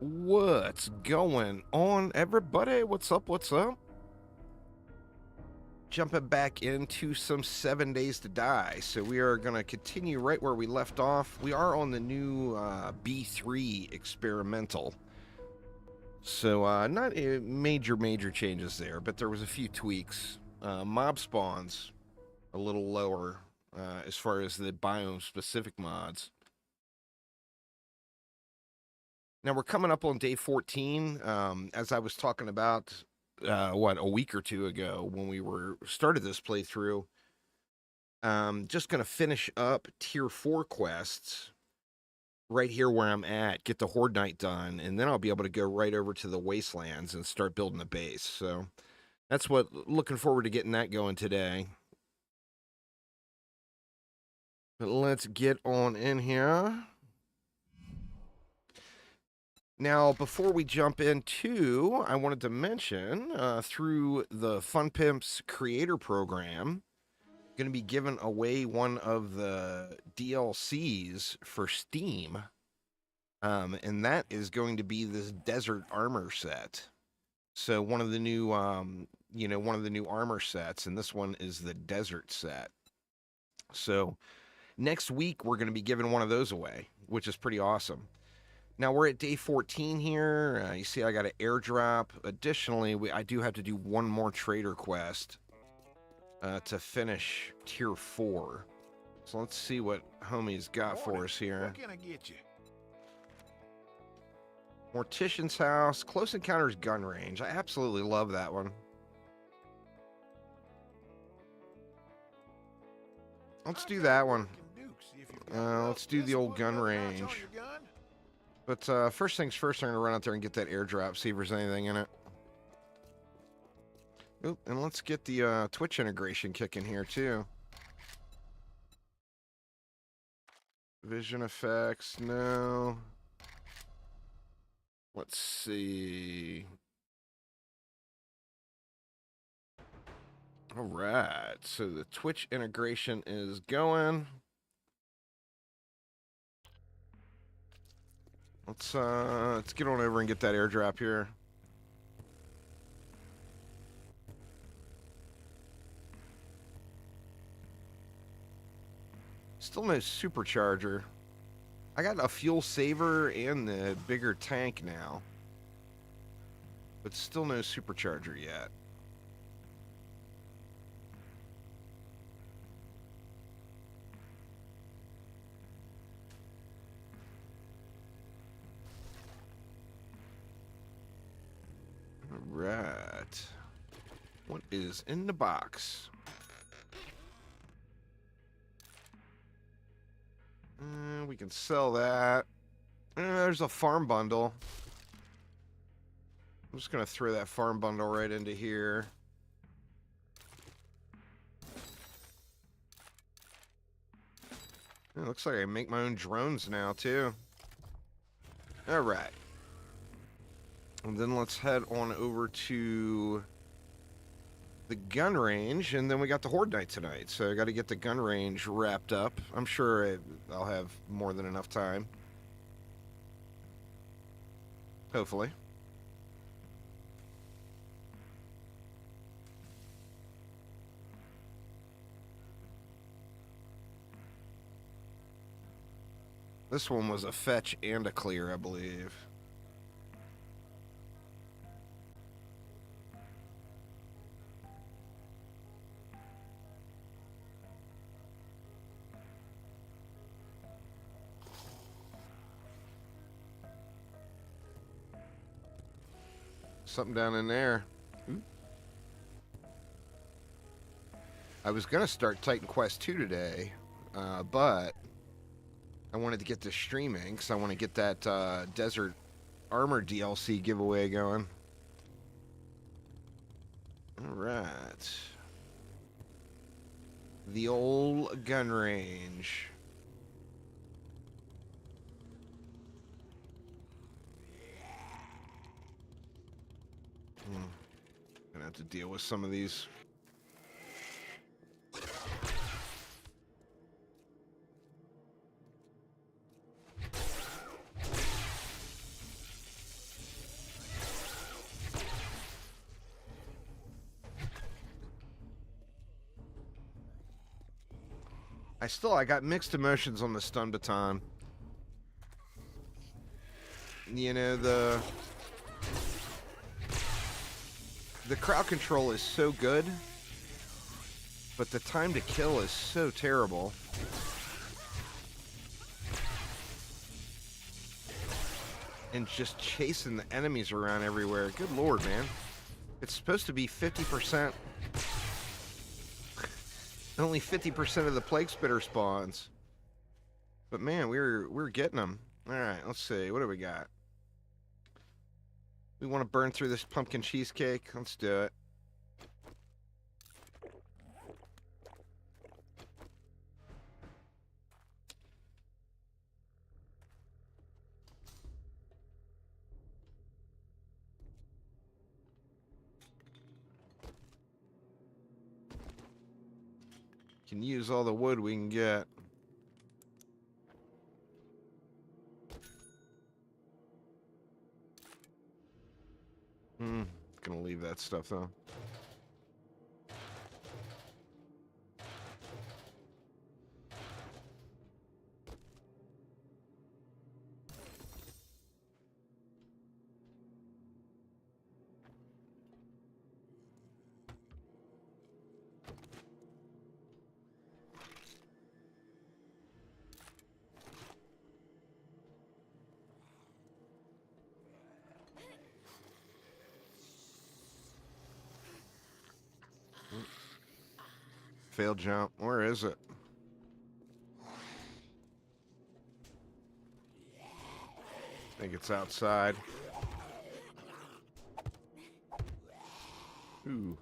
What's going on, everybody? What's up? What's up? Jumping back into some 7 Days to Die. So we are going to continue right where we left off. We are on the new B3 experimental. So not major changes there, but there was a few tweaks. Mob spawns a little lower as far as the biome-specific mods. Now we're coming up on day 14, as I was talking about, a week or two ago when we started this playthrough. Just going to finish up tier 4 quests right here where I'm at, get the Horde Night done, and then I'll be able to go right over to the Wastelands and start building a base. So that's looking forward to getting that going today. But let's get on in here. Now, before we jump into, I wanted to mention, through the Fun Pimps Creator Program, going to be giving away one of the DLCs for Steam, and that is going to be this Desert Armor set. So one of the new, one of the new armor sets, and this one is the Desert set. So next week, we're going to be giving one of those away, which is pretty awesome. Now, we're at day 14 here. You see I got an airdrop. Additionally, I do have to do one more trader quest to finish tier 4. So let's see what homie's got for us here. What can I get you? Mortician's House. Close Encounters gun range. I absolutely love that one. Let's do that one. Let's do the old gun range. But first things first, I'm going to run out there and get that airdrop, see if there's anything in it. Oop, and let's get the Twitch integration kicking here, too. Vision effects, no. Let's see. All right, so the Twitch integration is going. Let's get on over and get that airdrop here. Still no supercharger. I got a fuel saver and the bigger tank now, but still no supercharger yet. Right. What is in the box? We can sell that. There's a farm bundle. I'm just going to throw that farm bundle right into here. It looks like I can make my own drones now, too. All right. And then let's head on over to the gun range, and then we got the Horde Night tonight. So I got to get the gun range wrapped up. I'm sure I'll have more than enough time. Hopefully. This one was a fetch and a clear, I believe. Something down in there. I was going to start Titan Quest 2 today, but I wanted to get this streaming because I want to get that Desert Armor DLC giveaway going. All right. The old gun range. Gonna have to deal with some of these. I got mixed emotions on the stun baton. You know, the crowd control is so good, but the time to kill is so terrible. And just chasing the enemies around everywhere. Good lord, man. It's supposed to be 50%. Only 50% of the plague spitter spawns. But man, we're getting them. Alright, let's see. What do we got? We want to burn through this pumpkin cheesecake. Let's do it. Can use all the wood we can get. Gonna leave that stuff though. Failed jump. Where is it? I think it's outside. Ooh.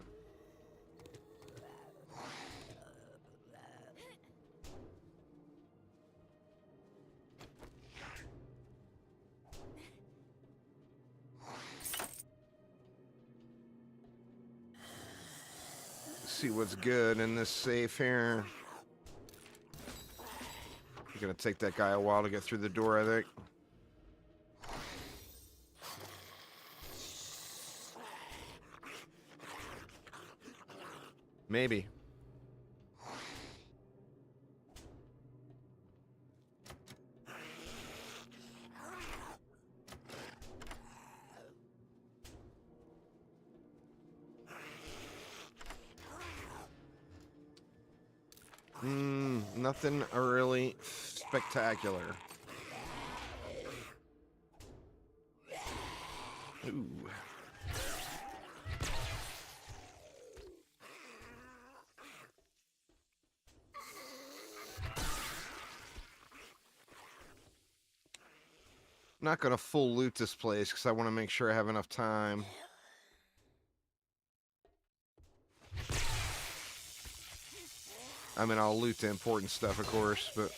See what's good in this safe here. Gonna take that guy a while to get through the door, I think. Maybe. Nothing really spectacular. Ooh. I'm not gonna full loot this place because I want to make sure I have enough time. I mean, I'll loot the important stuff, of course, but...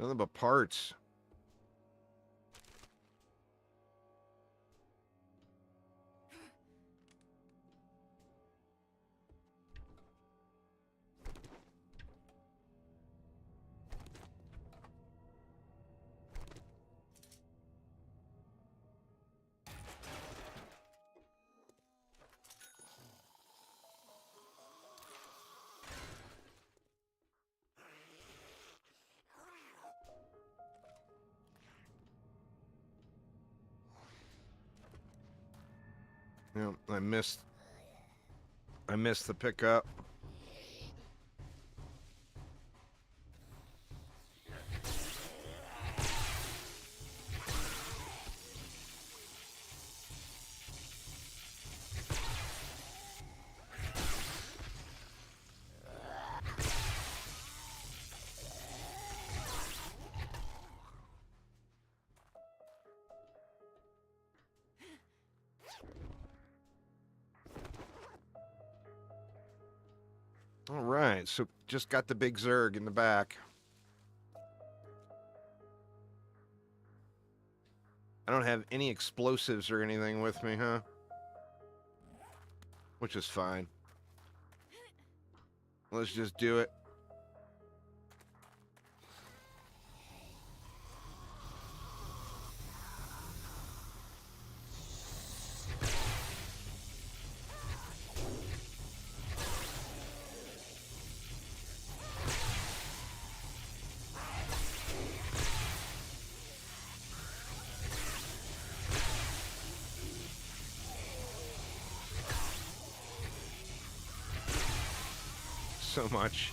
nothing but parts. Yeah, I missed the pickup. All right, so just got the big Zerg in the back. I don't have any explosives or anything with me, huh? Which is fine. Let's just do it. So much.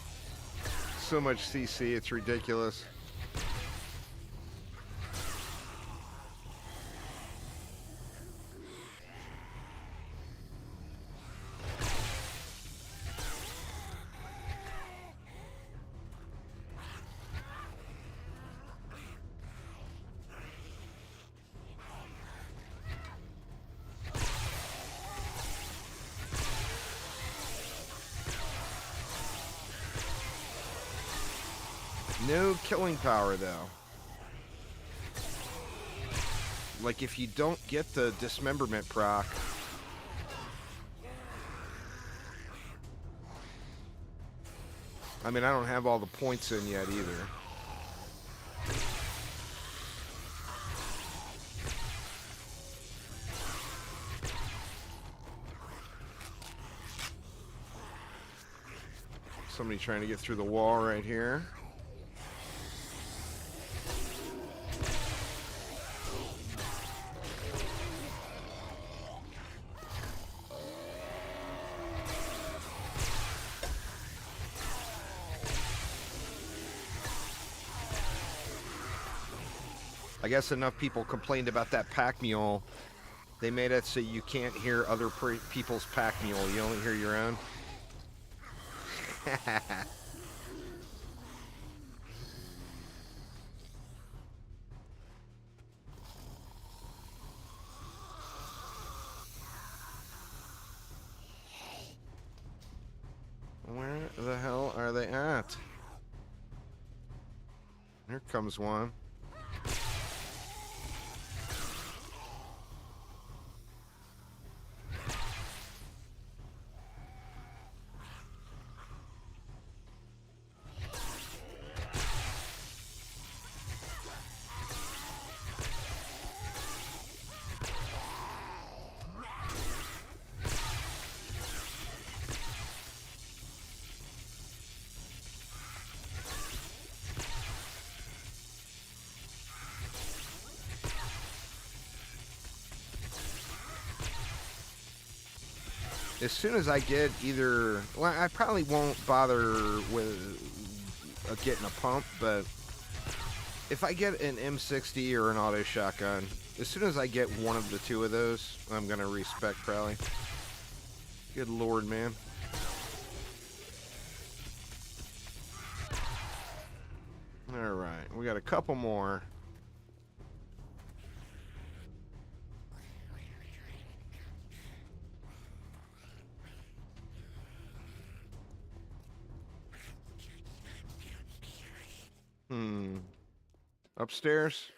So much CC, it's ridiculous. No killing power, though. Like, if you don't get the dismemberment proc, I mean, I don't have all the points in yet either. Somebody trying to get through the wall right here. I guess enough people complained about that pack mule. They made it so you can't hear other people's pack mule. You only hear your own. Where the hell are they at? Here comes one. As soon as I get either, well, I probably won't bother with getting a pump, but if I get an M60 or an auto shotgun, as soon as I get one of the two of those, I'm gonna respec probably. Good lord, man. All right, we got a couple more. Upstairs?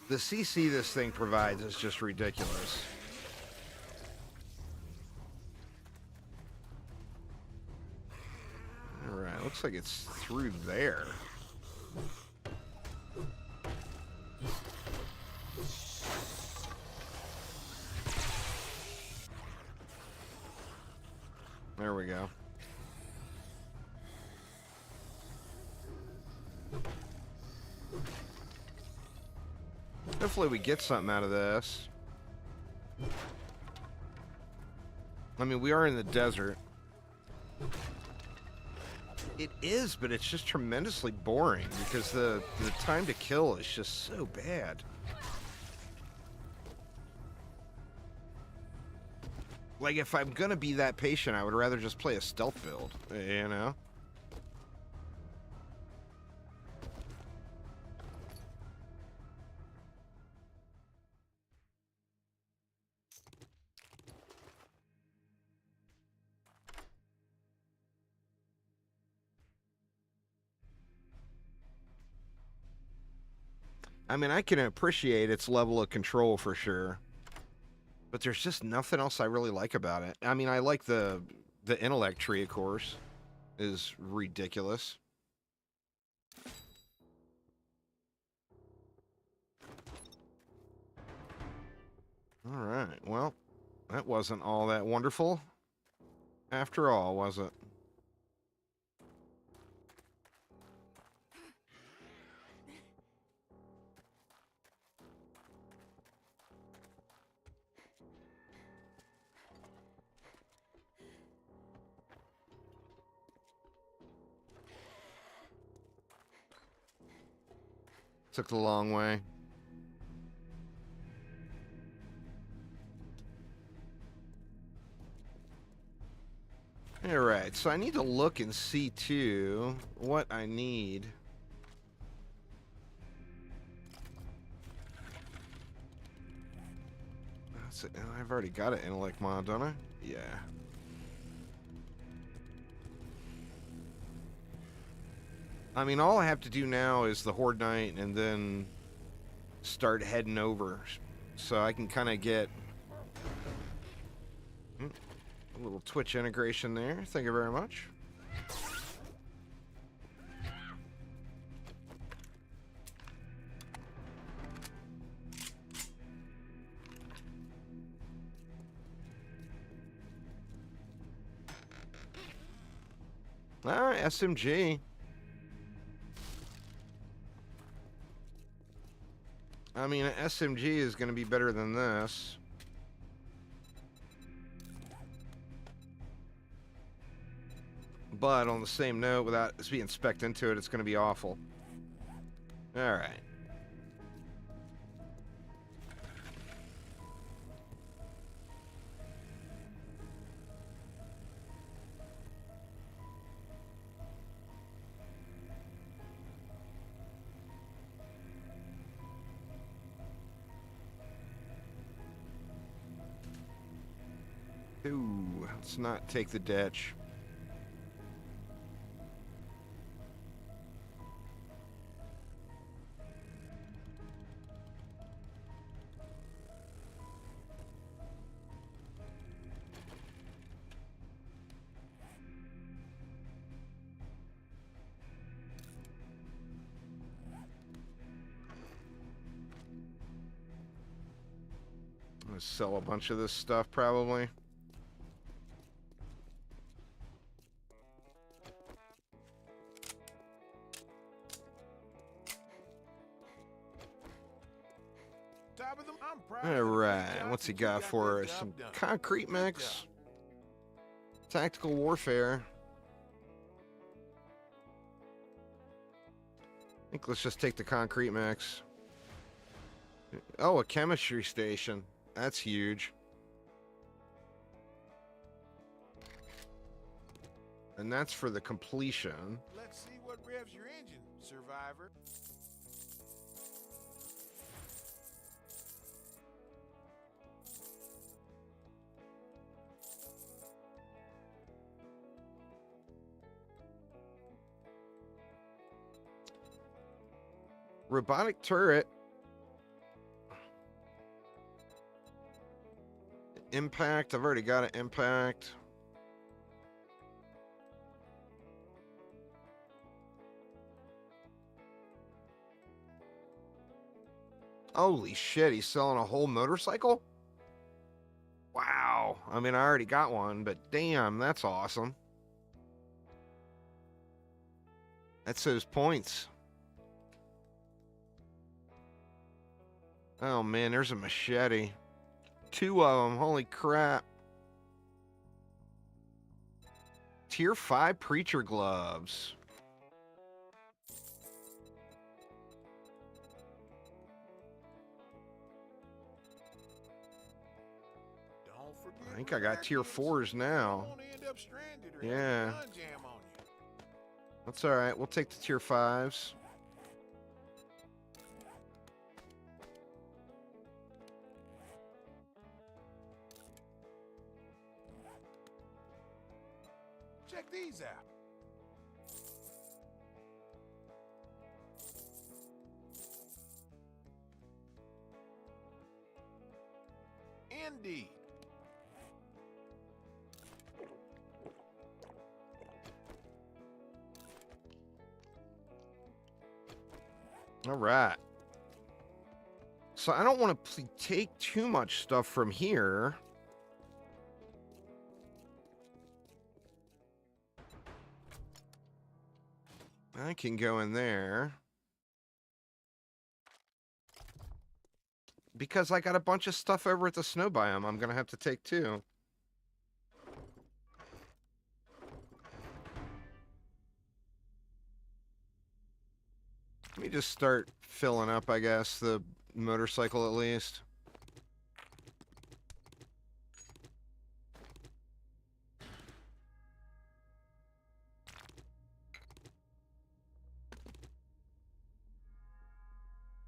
The CC this thing provides is just ridiculous. Alright, looks like it's through there. There we go. Hopefully we get something out of this. I mean, we are in the desert. It is, but it's just tremendously boring because the time to kill is just so bad. Like, if I'm gonna be that patient, I would rather just play a stealth build, you know? I mean, I can appreciate its level of control for sure, but there's just nothing else I really like about it. I mean, I like the intellect tree, of course, is ridiculous. All right, well, that wasn't all that wonderful after all, was it? Took the long way. All right, so I need to look and see too what I need. I've already got an intellect mod, don't I? Yeah. I mean, all I have to do now is the Horde Knight and then start heading over. So I can kind of get a little Twitch integration there. Thank you very much. Alright, SMG. I mean, an SMG is going to be better than this. But on the same note, without us being specced into it, it's going to be awful. Alright. Ooh, let's not take the ditch. I'm gonna sell a bunch of this stuff probably. Alright, what's he got for us? Some concrete mix. Tactical warfare. I think let's just take the concrete mix. Oh, a chemistry station. That's huge. And that's for the completion. Let's see what revs your engine, survivor. Robotic turret. Impact. I've already got an impact. Holy shit, he's selling a whole motorcycle? Wow. I mean, I already got one, but damn, that's awesome. That's those points. Oh man, there's a machete. 2 of them, holy crap. Tier 5 preacher gloves. I think I got tier 4s now. Yeah. That's alright, we'll take the tier 5s. Check these out. Indeed. All right. So I don't want to take too much stuff from here. I can go in there. Because I got a bunch of stuff over at the snow biome I'm going to have to take too. Let me just start filling up, I guess, the motorcycle at least.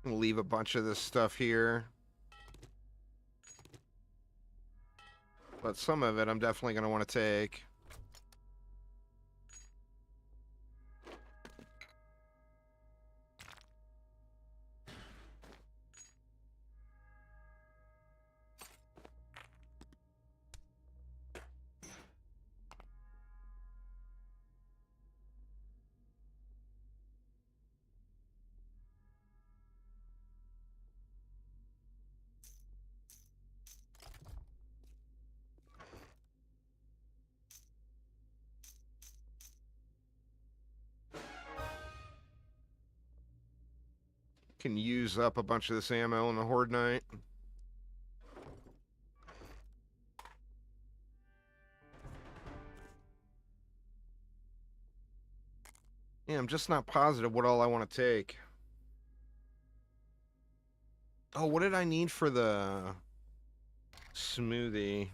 Leave a bunch of this stuff here. But some of it I'm definitely going to want to take. Can use up a bunch of this ammo in the Horde Night. Yeah, I'm just not positive what all I want to take. Oh, what did I need for the smoothie?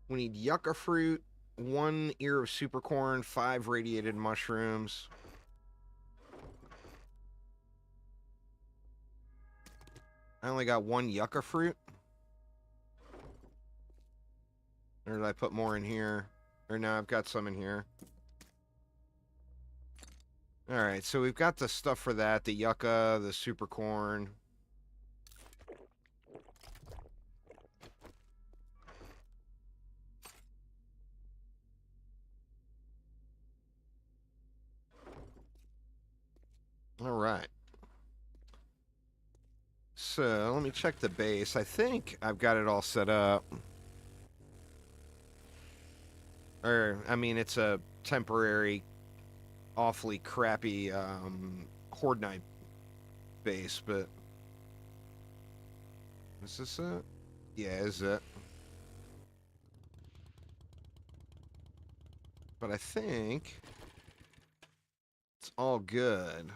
We need yucca fruit, 1 ear of super corn, 5 radiated mushrooms. I only got 1 yucca fruit. Or did I put more in here? Or no, I've got some in here. Alright, so we've got the stuff for that. The yucca, the super corn. Alright. So, let me check the base. I think I've got it all set up. Or, I mean, it's a temporary, awfully crappy Horde Night base, but... Is this it? Yeah, is it? But I think... it's all good.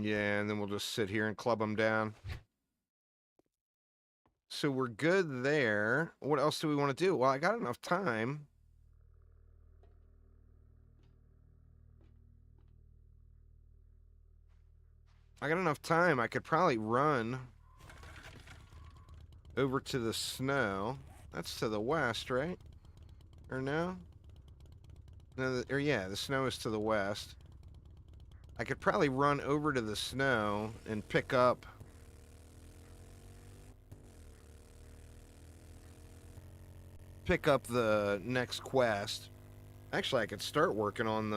Yeah, and then we'll just sit here and club them down. So we're good there. What else do we want to do? Well, I got enough time. I could probably run over to the snow. That's to the west, right? Or no? No, or yeah, the snow is to the west. I could probably run over to the snow and pick up the next quest. Actually, I could start working on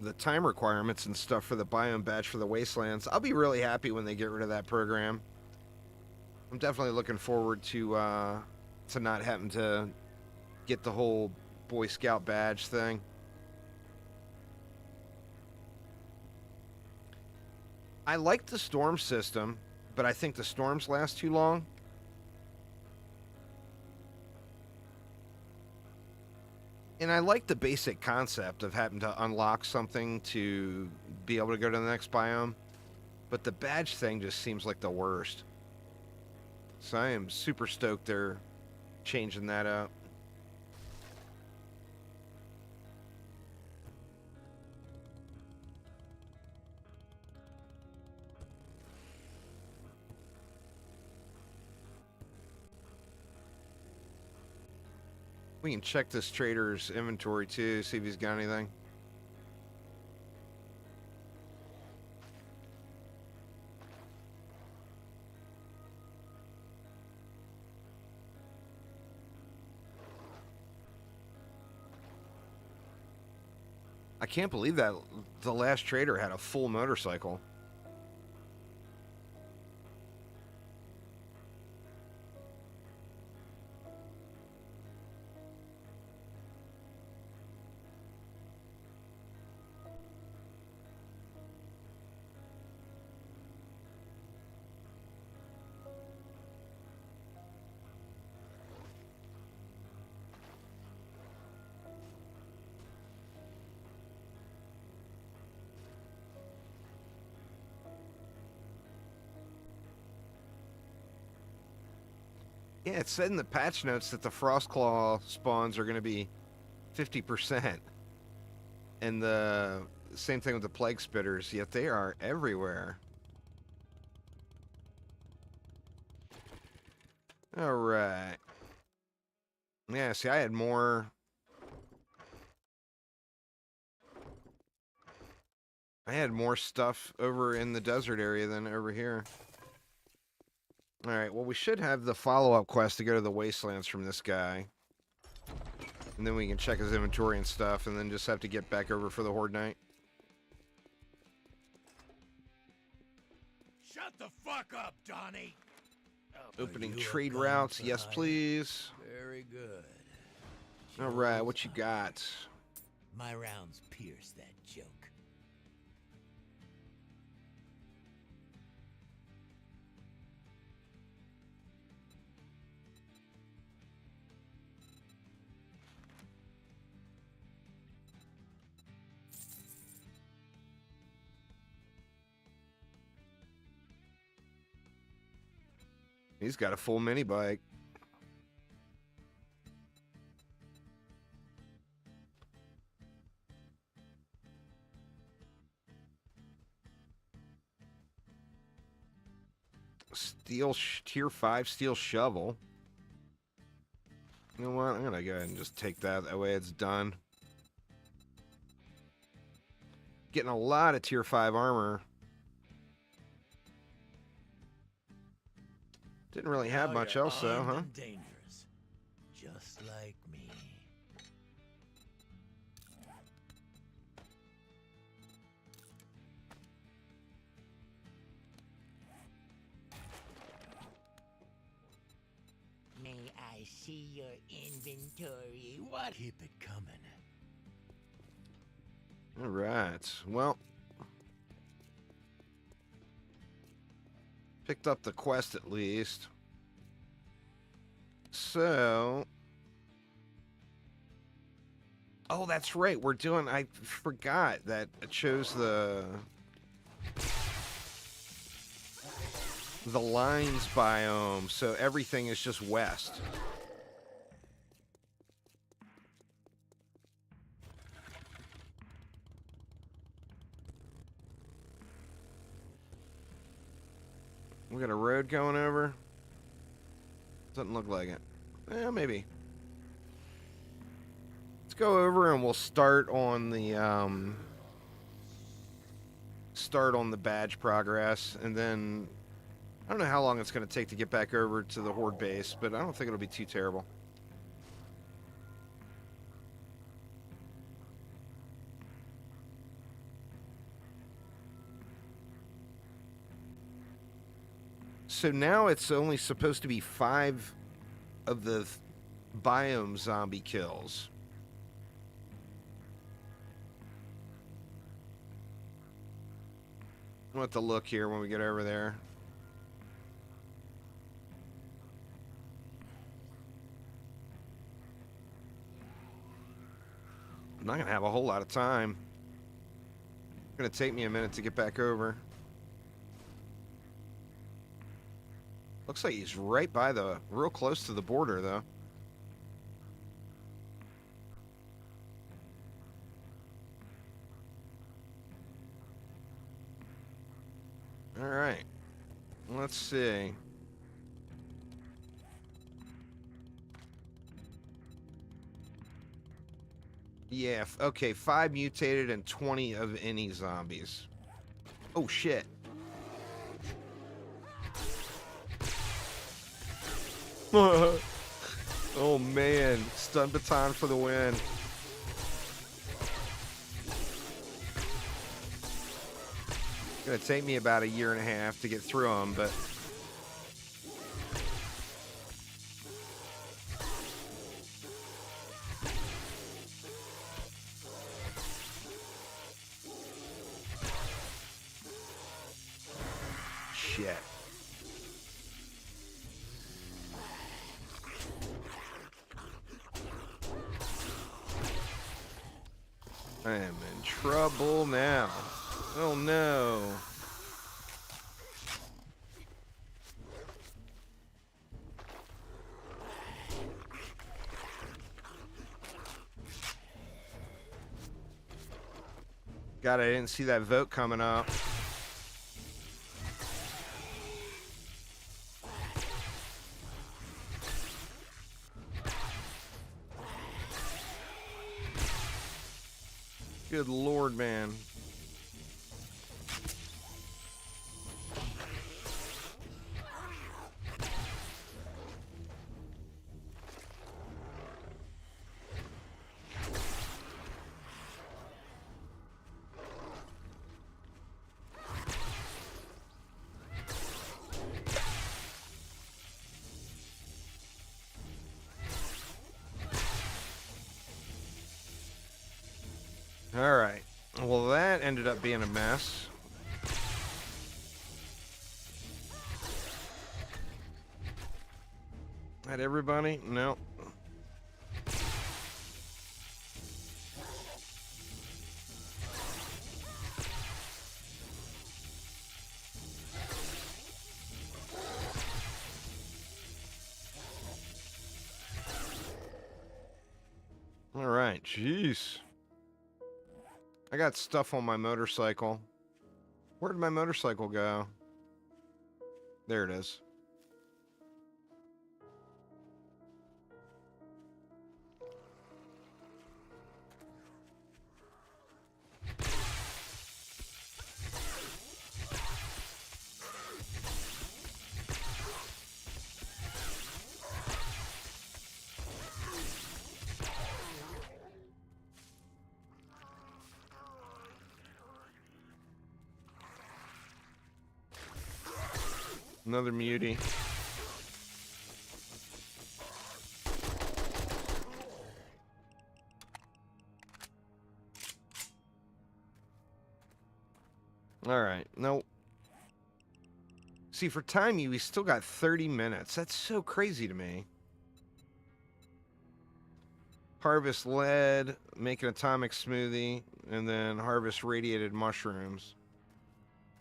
the time requirements and stuff for the biome badge for the Wastelands. I'll be really happy when they get rid of that program. I'm definitely looking forward to not having to get the whole Boy Scout badge thing. I like the storm system, but I think the storms last too long. And I like the basic concept of having to unlock something to be able to go to the next biome. But the badge thing just seems like the worst. So I am super stoked they're changing that up. We can check this trader's inventory too, see if he's got anything. I can't believe that the last trader had a full motorcycle. Yeah, it said in the patch notes that the Frostclaw spawns are going to be 50%. And the same thing with the Plague Spitters, yet they are everywhere. Alright. Yeah, see, I had more... I had more stuff over in the desert area than over here. Alright, well, we should have the follow-up quest to go to the Wastelands from this guy. And then we can check his inventory and stuff, and then just have to get back over for the Horde Night. Shut the fuck up, Donnie! Opening trade routes, yes please. Very good. Alright, what you got? My rounds pierce that joke. He's got a full mini bike. Tier 5 steel shovel. You know what? I'm gonna go ahead and just take that. That way it's done. Getting a lot of tier 5 armor. Didn't really have much else though, huh? Dangerous, just like me. May I see your inventory? What? Keep it coming. All right. Well, picked up the quest at least. So, oh, that's right. We're doing. I forgot that it shows the lines biome. So everything is just west. We got a road going over. Doesn't look like it. Eh, maybe. Let's go over and we'll start on the badge progress, and then I don't know how long it's going to take to get back over to the Horde base, but I don't think it'll be too terrible. So now it's only supposed to be 5 of the biome zombie kills. We'll have to look here when we get over there. I'm not going to have a whole lot of time. It's going to take me a minute to get back over. Looks like he's right by real close to the border, though. All right. Let's see. Yeah, okay, 5 mutated and 20 of any zombies. Oh, shit. Oh, man. Stun baton for the win. It's gonna take me about a year and a half to get through them, but... Shit. I am in trouble now. Oh no. God, I didn't see that vote coming up. Good Lord, man. All right. Well, that ended up being a mess. Had everybody? No. All right. Jeez. I got stuff on my motorcycle. Where did my motorcycle go? There it is. Another mutie. All right. Nope. See, for timing, we still got 30 minutes. That's so crazy to me. Harvest lead, make an atomic smoothie, and then harvest radiated mushrooms.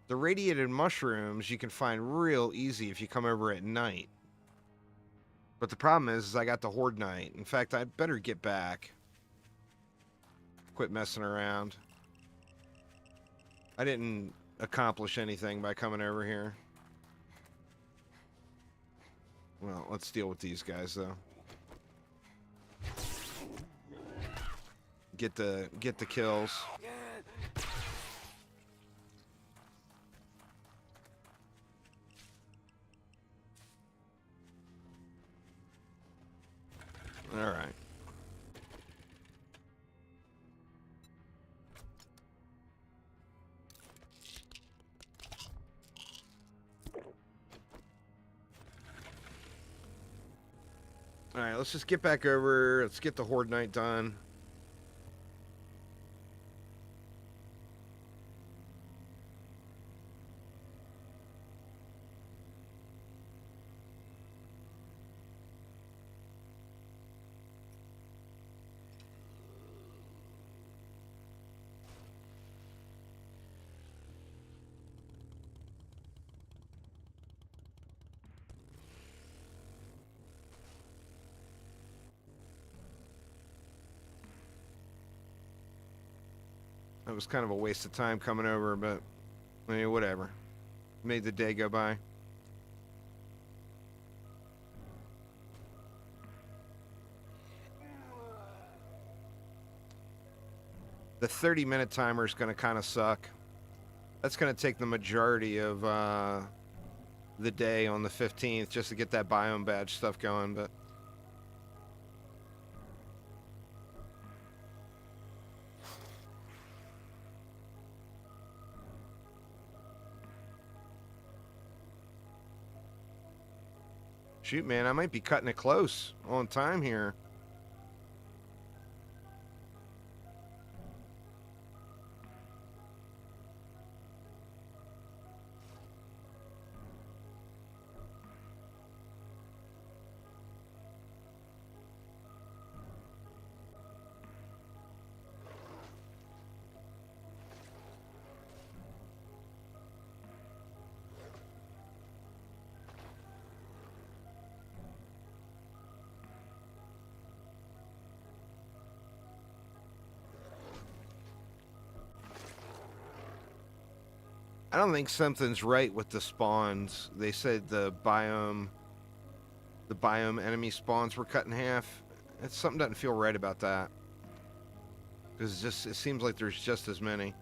The radiated mushrooms you can find real easy if you come over at night. But the problem is I got the horde night. In fact, I better get back. Quit messing around. I didn't accomplish anything by coming over here. Well, let's deal with these guys, though. Get the kills. All right. All right, let's just get back over. Let's get the horde night done. That was kind of a waste of time coming over, but I mean, whatever. Made the day go by. The 30-minute timer is going to kind of suck. That's going to take the majority of the day on the 15th just to get that biome badge stuff going, but shoot, man, I might be cutting it close on time here. I don't think something's right with the spawns. They said the biome enemy spawns were cut in half. Something doesn't feel right about that. Because it seems like there's just as many.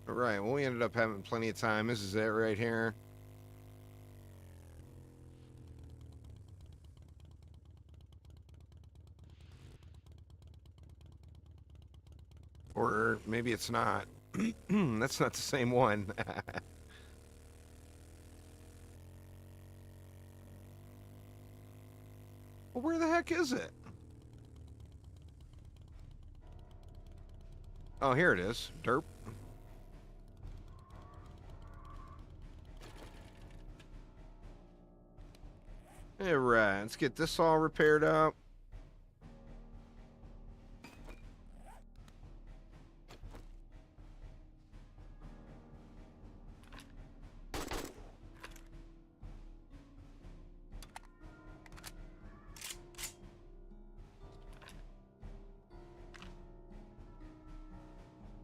All right, well, we ended up having plenty of time. This is it right here. Or maybe it's not. That's not the same one. Well, where the heck is it? Oh, here it is. Derp. All right, let's get this all repaired up.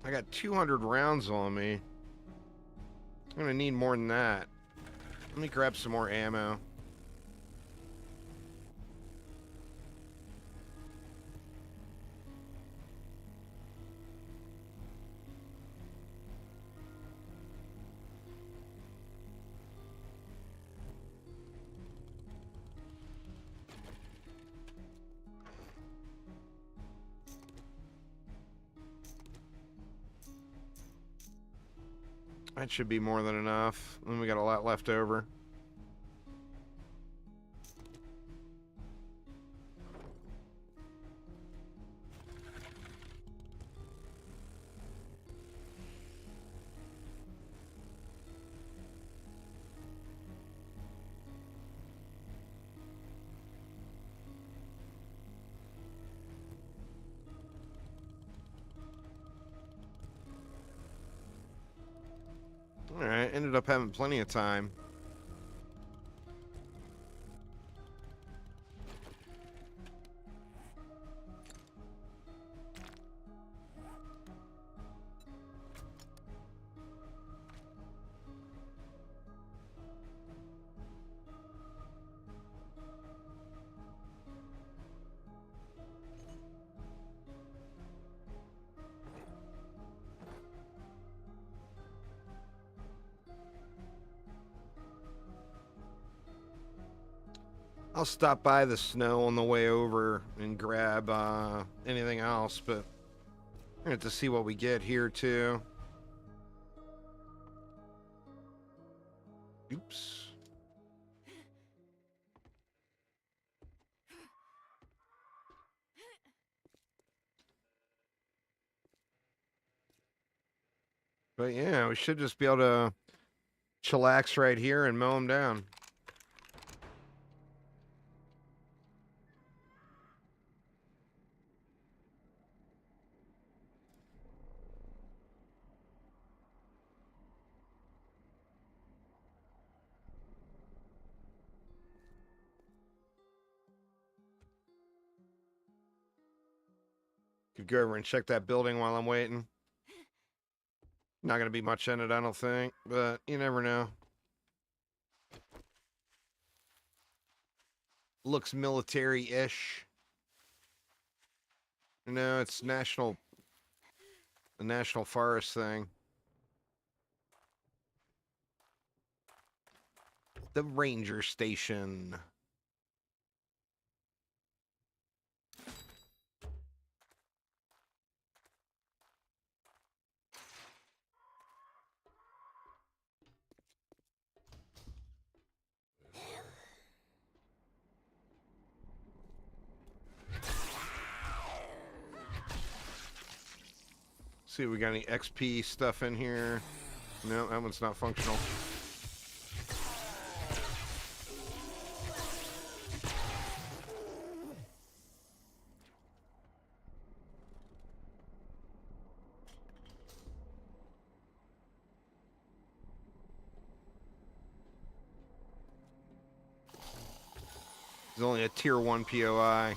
I got 200 rounds on me. I'm gonna need more than that. Let me grab some more ammo. That should be more than enough. And we got a lot left over. Alright, ended up having plenty of time. I'll stop by the snow on the way over and grab anything else, but we're going to have to see what we get here, too. Oops. But yeah, we should just be able to chillax right here and mow them down. Could go over and check that building while I'm waiting. Not going to be much in it, I don't think, but you never know. Looks military-ish. No, it's the national forest thing. The ranger station. See if we got any XP stuff in here. No, that one's not functional. It's only a tier 1 POI.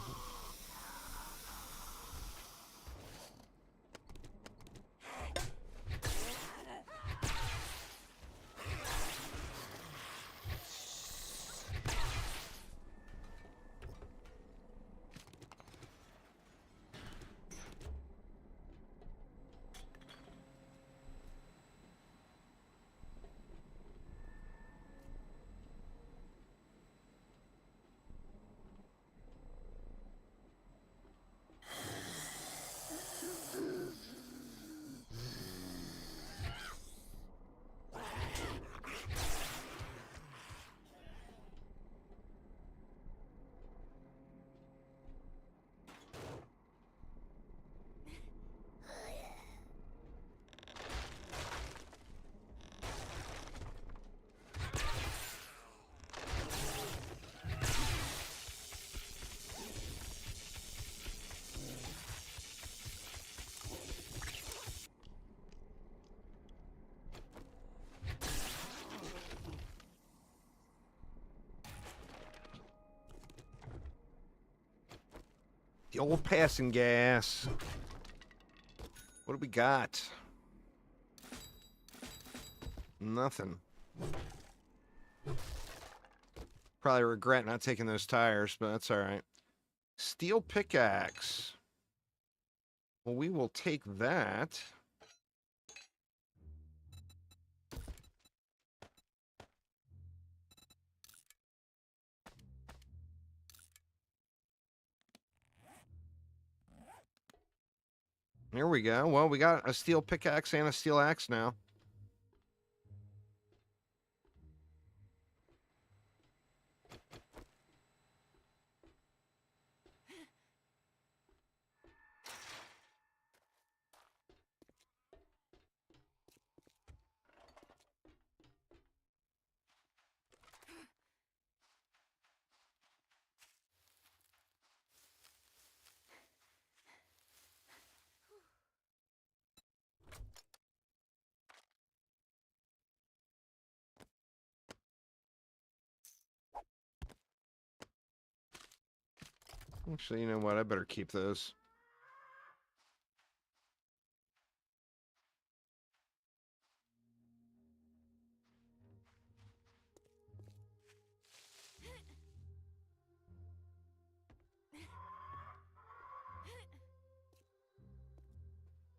The old passing gas. What do we got? Nothing. Probably regret not taking those tires, but that's alright. Steel pickaxe. Well, we will take that. There we go. Well, we got a steel pickaxe and a steel axe now. Actually, you know what? I better keep those.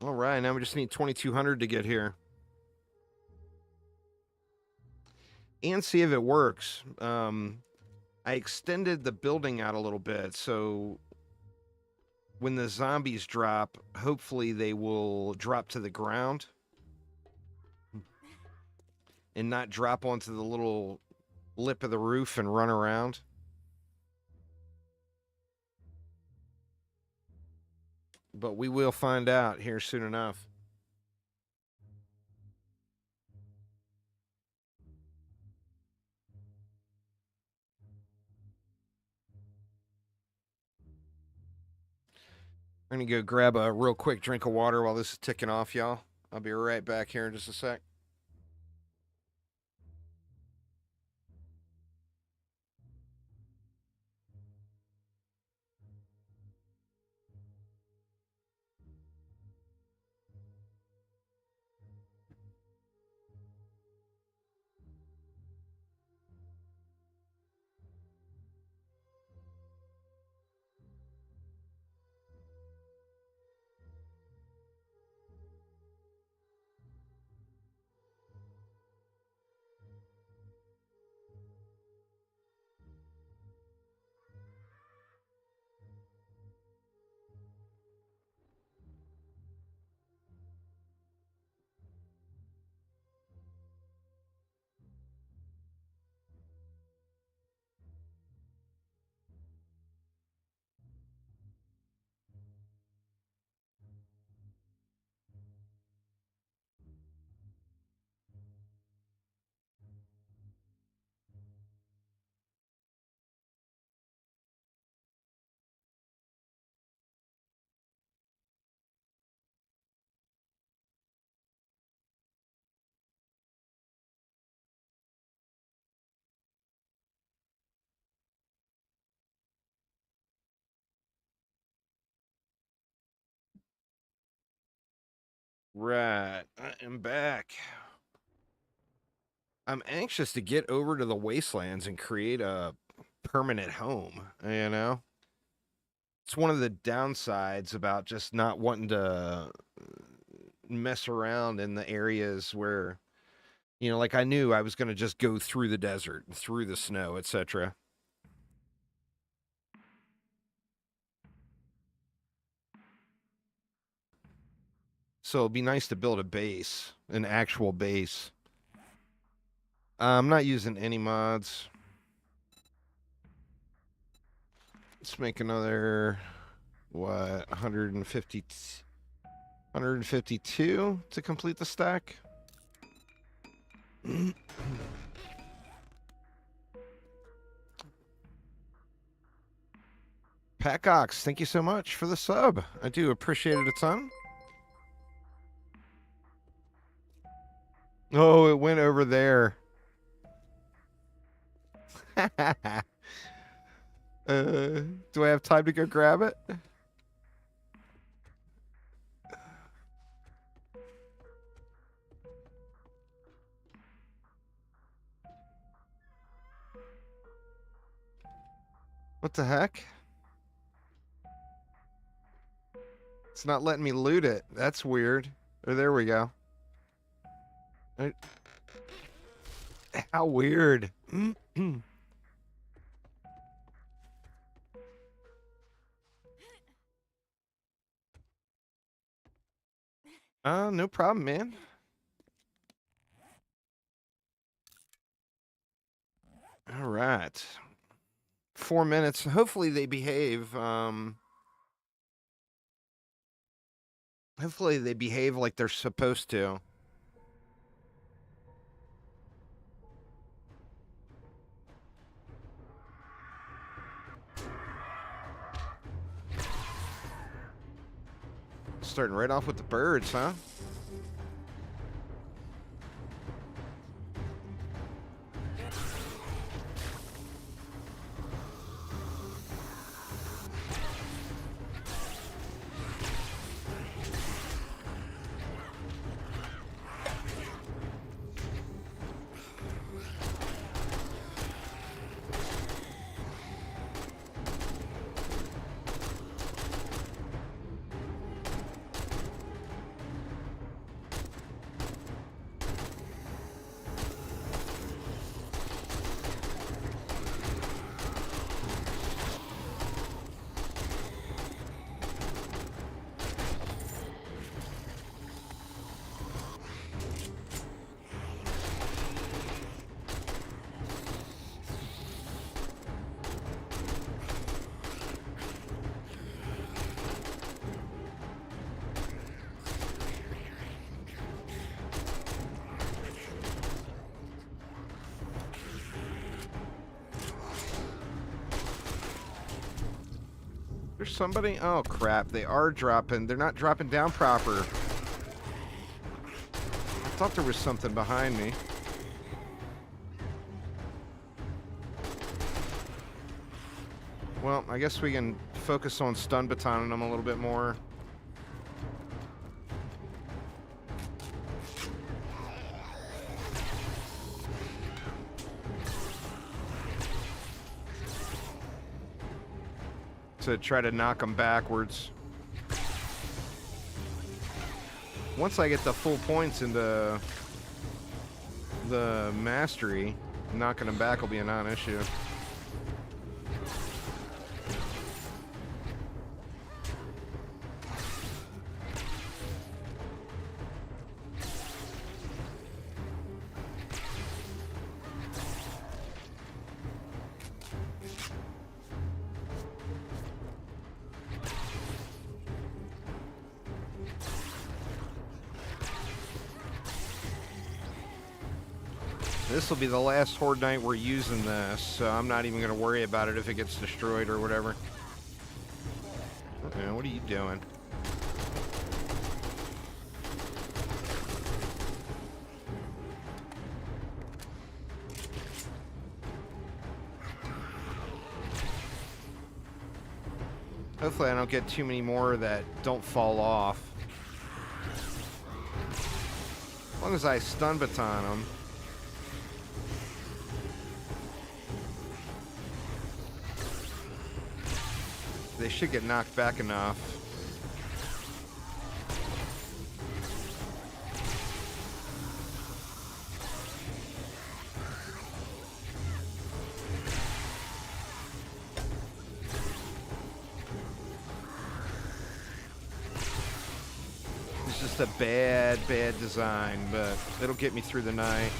All right, now we just need 2,200 to get here. And see if it works. I extended the building out a little bit, so when the zombies drop, hopefully they will drop to the ground and not drop onto the little lip of the roof and run around. But we will find out here soon enough. I'm going to go grab a real quick drink of water while this is ticking off, y'all. I'll be right back here in just a sec. Right, I am back. I'm anxious to get over to the Wastelands and create a permanent home, you know? It's one of the downsides about just not wanting to mess around in the areas where, like I knew I was going to just go through the desert, through the snow, etc. So it'd be nice to build a base, an actual base. I'm not using any mods. Let's make another, what, 152 to complete the stack. Packox, thank you so much for the sub. I do appreciate it a ton. Oh, it went over there. Do I have time to go grab it? What the heck? It's not letting me loot it. That's weird. Oh, there we go. How weird. No problem, man. All right. 4 minutes. Hopefully they behave. Hopefully they behave like they're supposed to. Starting right off with the birds, huh? There's somebody? Oh, crap. They are dropping. They're not dropping down proper. I thought there was something behind me. Well, I guess we can focus on stun batoning them a little bit more. To try to knock them backwards. Once I get the full points into the mastery, knocking them back will be a non-issue. This will be the last Horde night we're using this, so I'm not even going to worry about it if it gets destroyed or whatever. Okay, what are you doing? Hopefully I don't get too many more that don't fall off. As long as I stun baton them. They should get knocked back enough. It's just a bad design, but it'll get me through the night.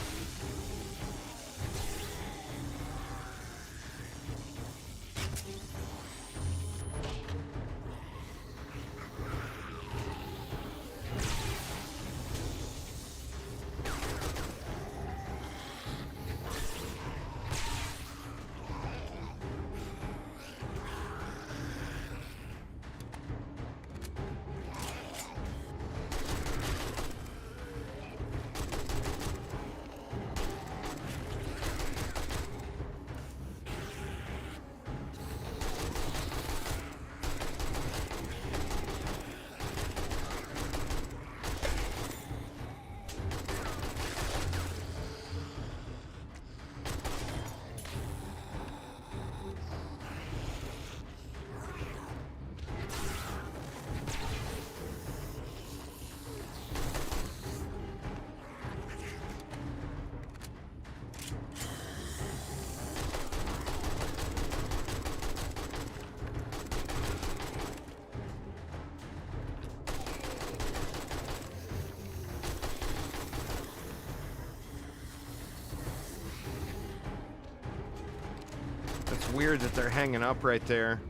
It's weird that they're hanging up right there.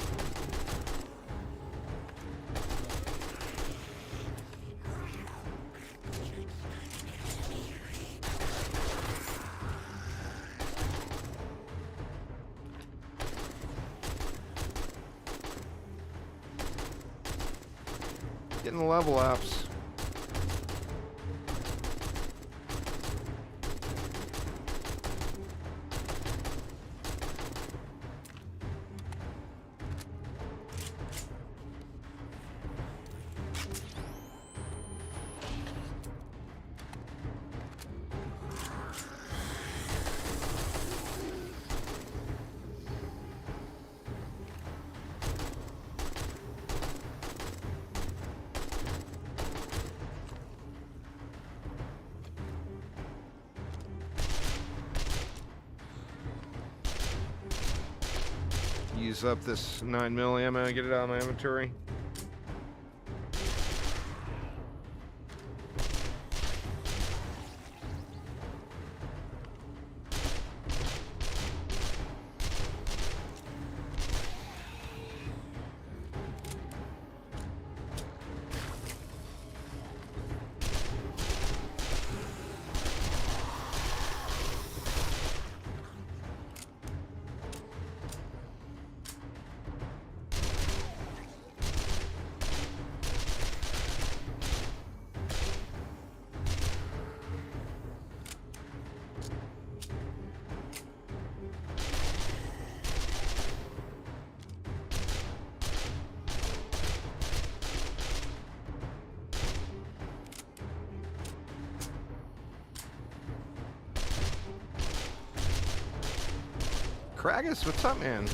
Getting the level ups. Use up this 9mm ammo, get it out of my inventory. Kragus, what's up, man?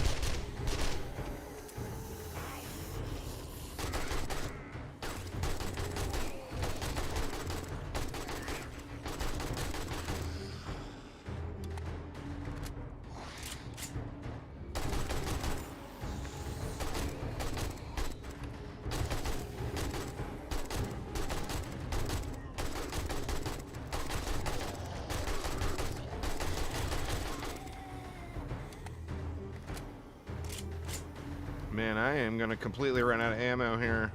Man, I am gonna completely run out of ammo here.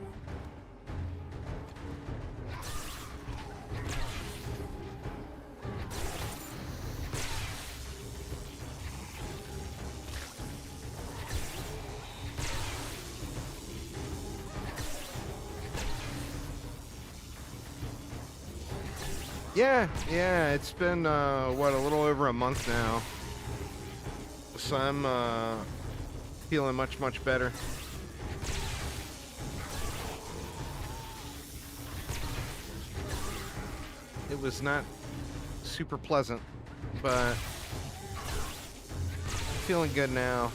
Yeah, it's been, what, a little over a month now. So I'm, feeling much, much better. It was not super pleasant, but feeling good now.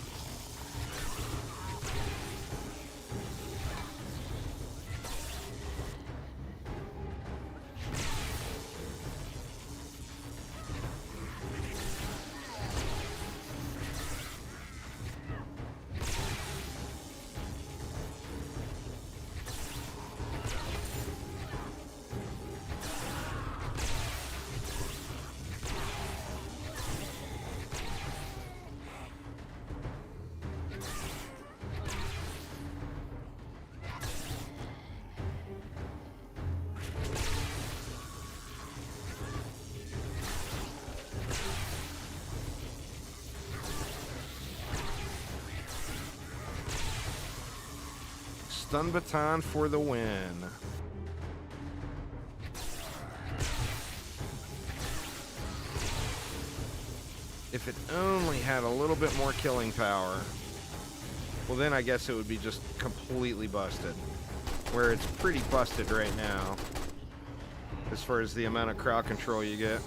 Stun baton for the win. If it only had a little bit more killing power, well then I guess it would be just completely busted. Where it's pretty busted right now, as far as the amount of crowd control you get.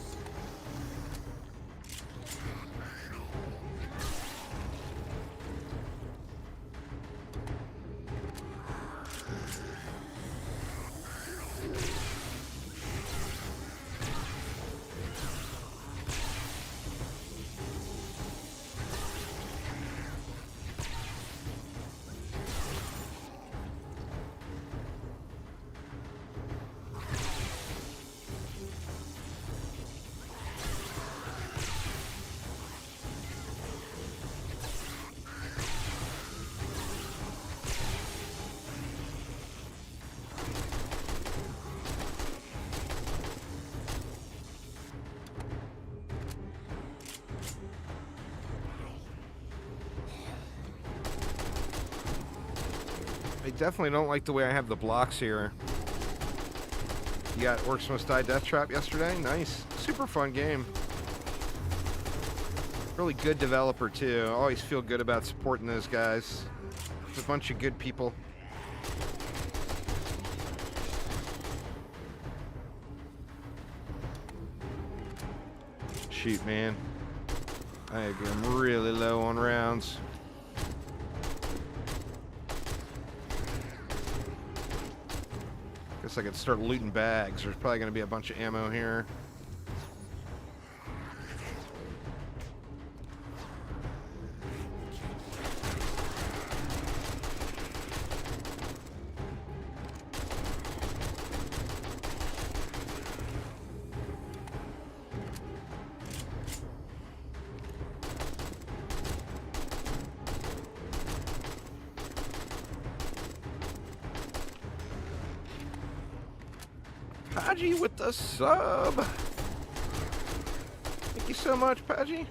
I definitely don't like the way I have the blocks here. You got Orcs Must Die Death Trap yesterday? Nice. Super fun game. Really good developer, too. I always feel good about supporting those guys. It's a bunch of good people. Shoot, man. I am really low on rounds. Guess I could start looting bags. There's probably going to be a bunch of ammo here. Pudgy with the sub. Thank you so much, Pudgy.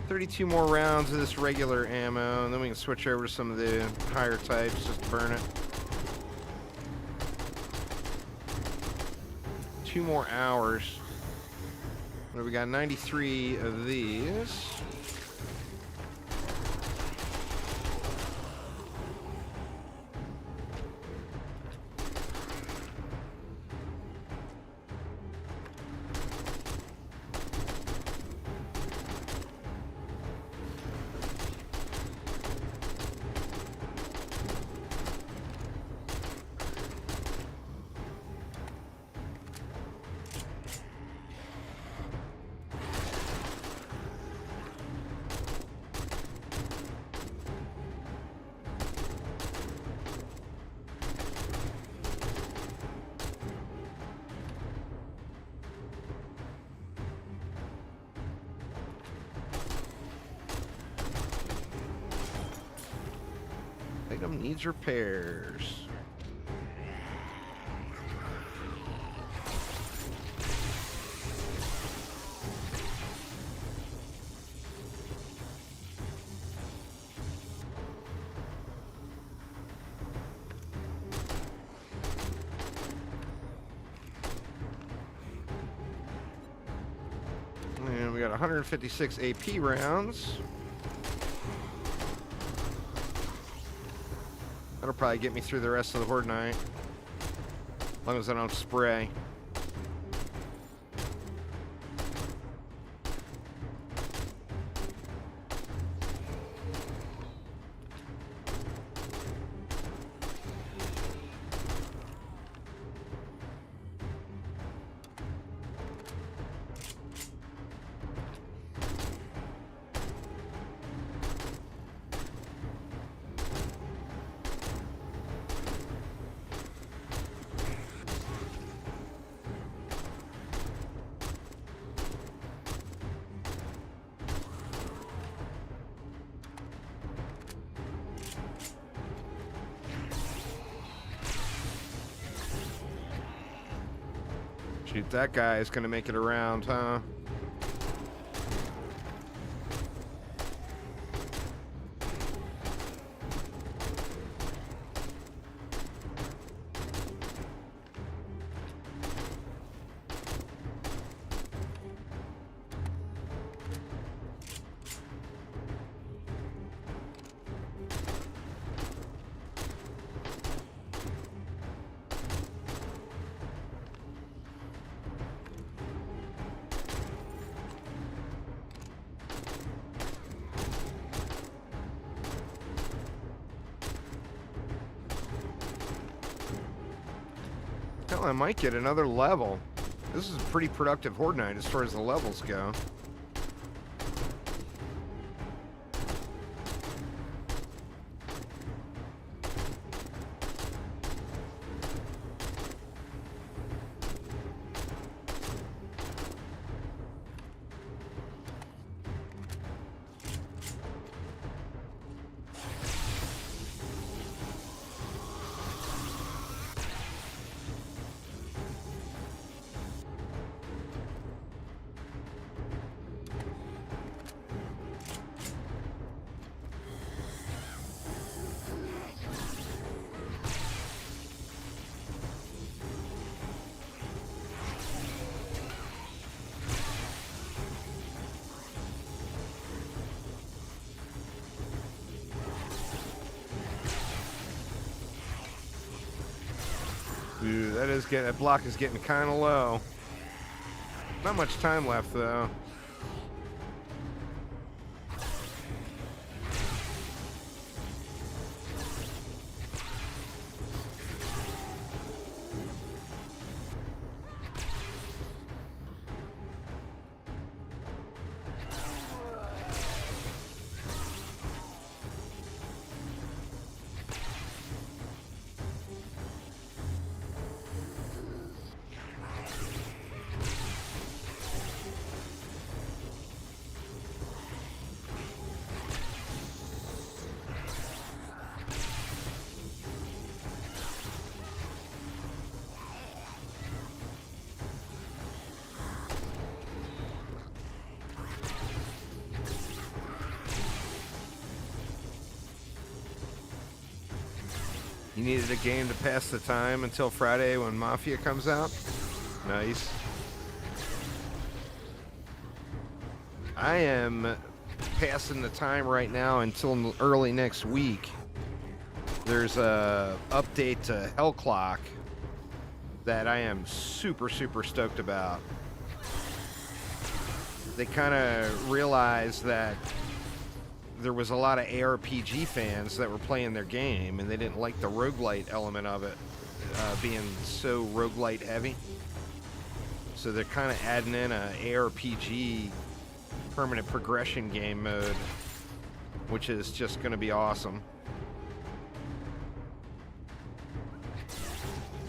$32 more rounds of this regular ammo, and then we can switch over to some of the higher types just to burn it. 2 more hours. We got 93 of these. item needs repairs. And we got 156 AP rounds. That'll probably get me through the rest of the Horde night. As long as I don't spray. Shoot, that guy is going to make it around, huh? Hell, I might get another level. This is a pretty productive Horde night as far as the levels go. Ooh, that block is getting kind of low. Not much time left though. You needed a game to pass the time until Friday when Mafia comes out? Nice. I am passing the time right now until early next week. There's a update to Hell Clock that I am super, super stoked about. They kind of realized that there was a lot of ARPG fans that were playing their game, and they didn't like the roguelite element of it being so roguelite heavy. So they're kind of adding in a ARPG permanent progression game mode, which is just going to be awesome.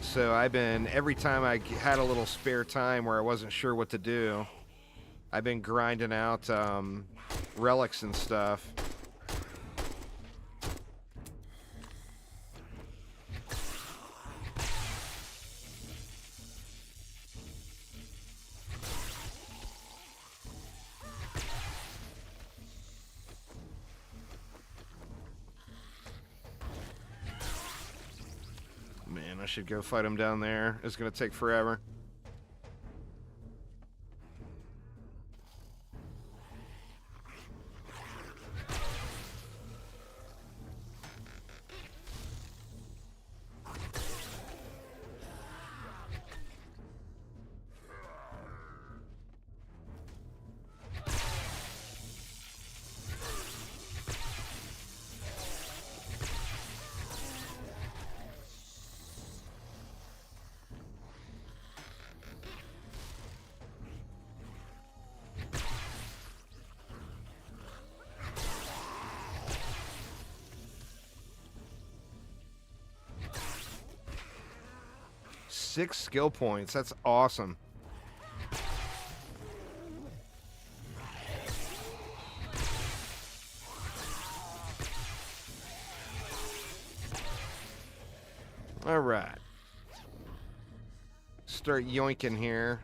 So every time I had a little spare time where I wasn't sure what to do, I've been grinding out relics and stuff. I should go fight him down there. It's gonna take forever. Six skill points. That's awesome. All right. Start yoinking here.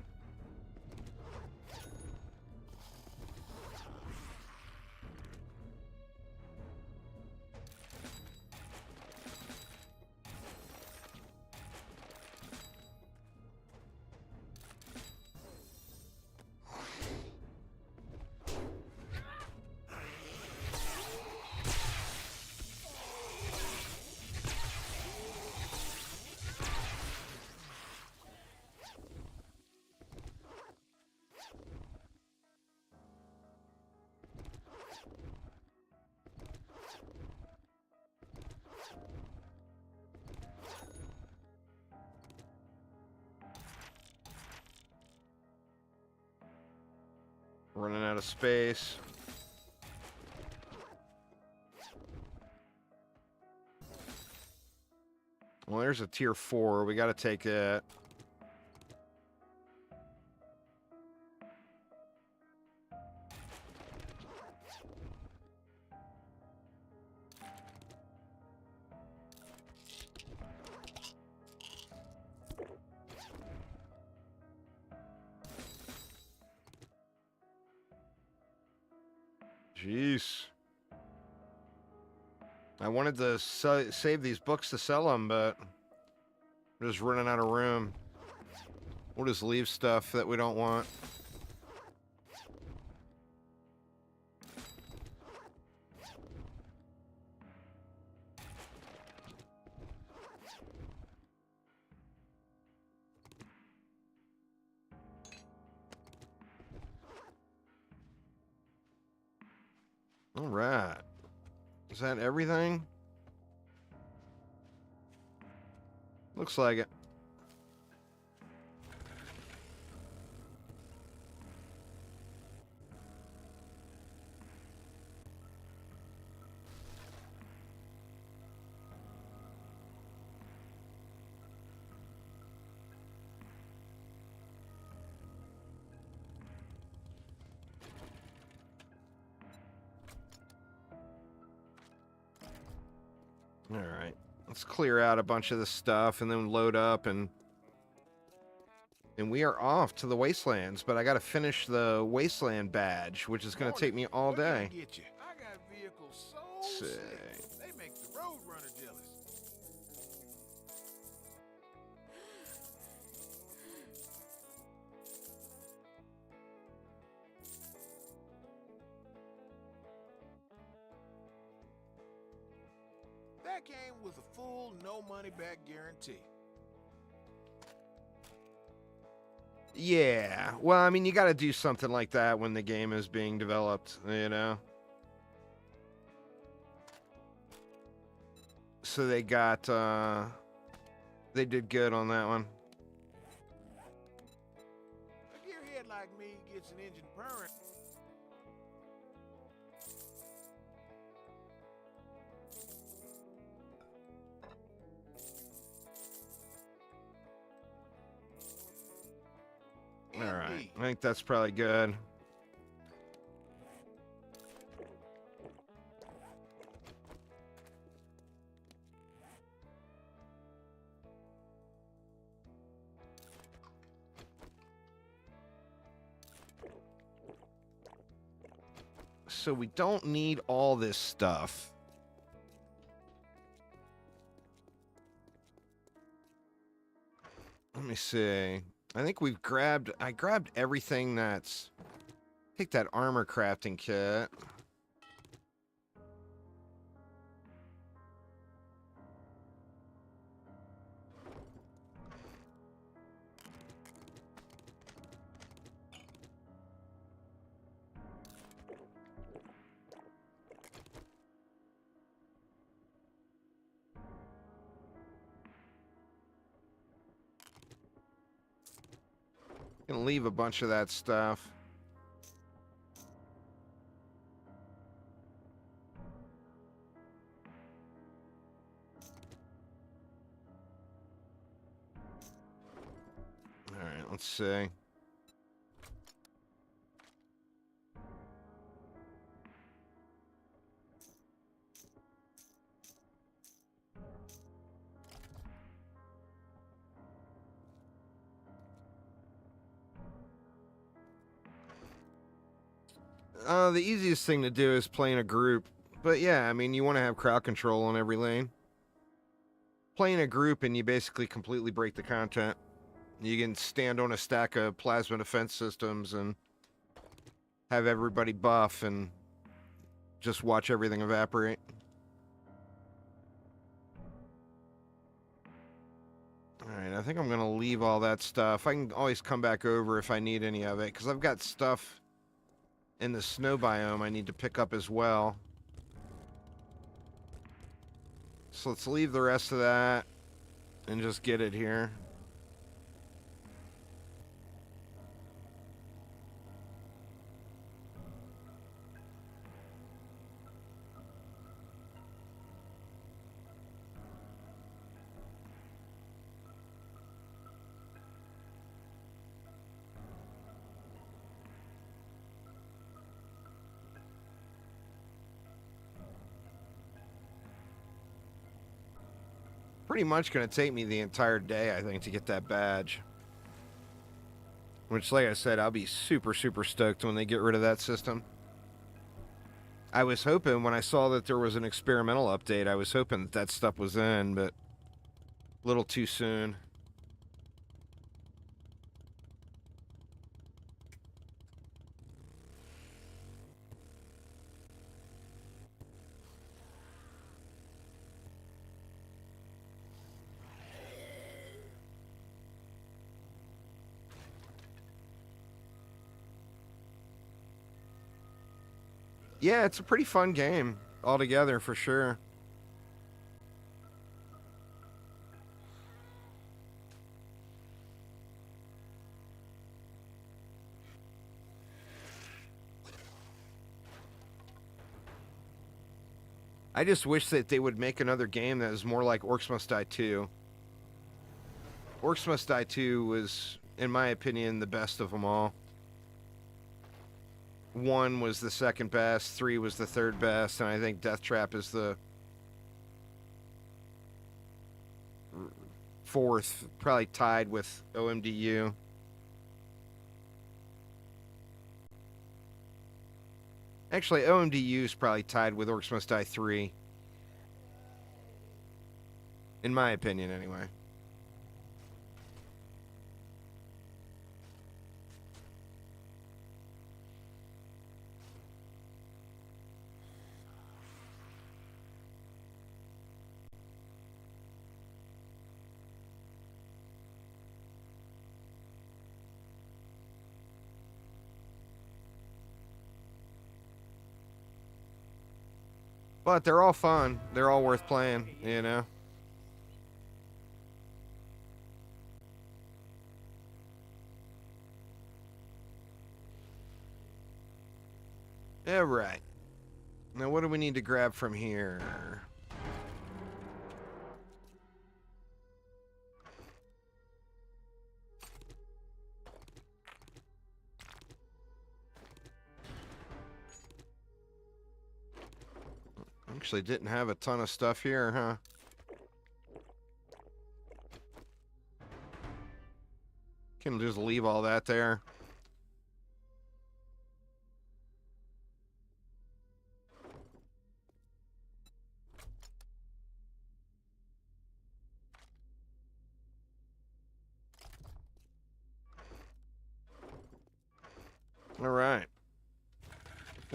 Running out of space. Well, there's a tier 4. We got to take that. Jeez. I wanted to save these books to sell them, but we're just running out of room. We'll just leave stuff that we don't want. All right. Is that everything? Looks like it. All right. Let's clear out a bunch of the stuff and then load up and we are off to the Wastelands, but I got to finish the Wasteland badge, which is going to take me all day. Get you. I got vehicles so Sick. sick. They make the road runner jealous. That came with a full no money back guarantee. Yeah. Well, I mean, you got to do something like that when the game is being developed, you know? So they got, they did good on that one. A gearhead like me gets an engine purring. All right. I think that's probably good. So we don't need all this stuff. Let me see. I think I grabbed everything that's... Take that armor crafting kit. Gonna leave a bunch of that stuff. Alright, let's see. The easiest thing to do is play in a group. But yeah, I mean, you want to have crowd control on every lane. Play in a group and you basically completely break the content. You can stand on a stack of plasma defense systems and have everybody buff and just watch everything evaporate. Alright, I think I'm going to leave all that stuff. I can always come back over if I need any of it, because I've got stuff in the snow biome I need to pick up as well. So let's leave the rest of that and just get it here. Pretty much going to take me the entire day, I think, to get that badge. Which, like I said, I'll be super, super stoked when they get rid of that system. I was hoping, when I saw that there was an experimental update, I was hoping that that stuff was in, but a little too soon. Yeah, it's a pretty fun game altogether, for sure. I just wish that they would make another game that is more like Orcs Must Die 2. Orcs Must Die 2 was, in my opinion, the best of them all. 1 was the second best, 3 was the third best, and I think Death Trap is the fourth, probably tied with OMDU. Actually, OMDU is probably tied with Orcs Must Die 3. In my opinion, anyway. But they're all fun. They're all worth playing, you know? Yeah, right. Now, what do we need to grab from here? Actually didn't have a ton of stuff here, huh? Can just leave all that there.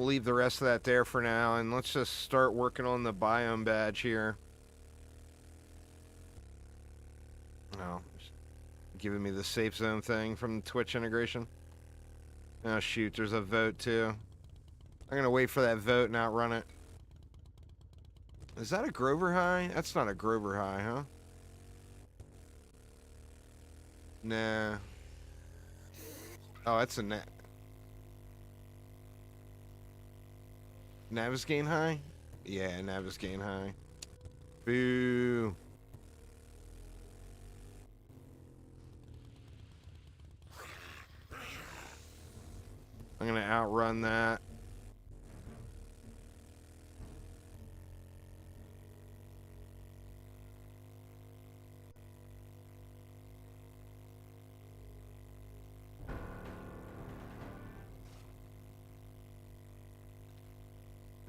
We'll leave the rest of that there for now, and let's just start working on the biome badge here. Oh, giving me the safe zone thing from the Twitch integration. Oh shoot, there's a vote too. I'm gonna wait for that vote and outrun it. Is that a Grover High? That's not a Grover High, huh? Nah. Oh, that's a Navisgain High? Yeah, Navisgain High. Boo. I'm gonna outrun that.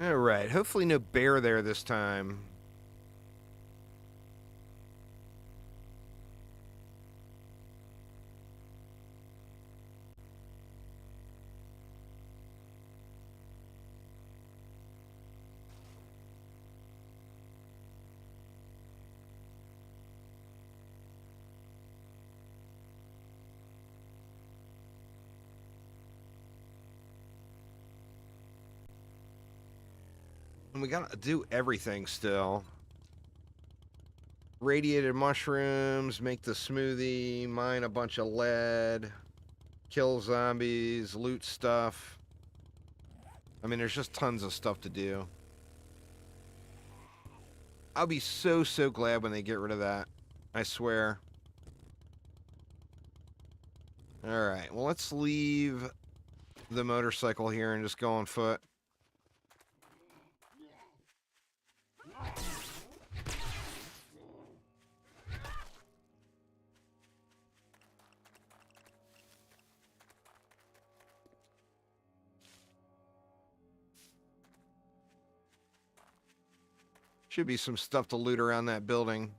Alright, hopefully no bear there this time. And we gotta do everything still. Radiated mushrooms, make the smoothie, mine a bunch of lead, kill zombies, loot stuff. I mean, there's just tons of stuff to do. I'll be so glad when they get rid of that. I swear. Alright, well, let's leave the motorcycle here and just go on foot. Should be some stuff to loot around that building.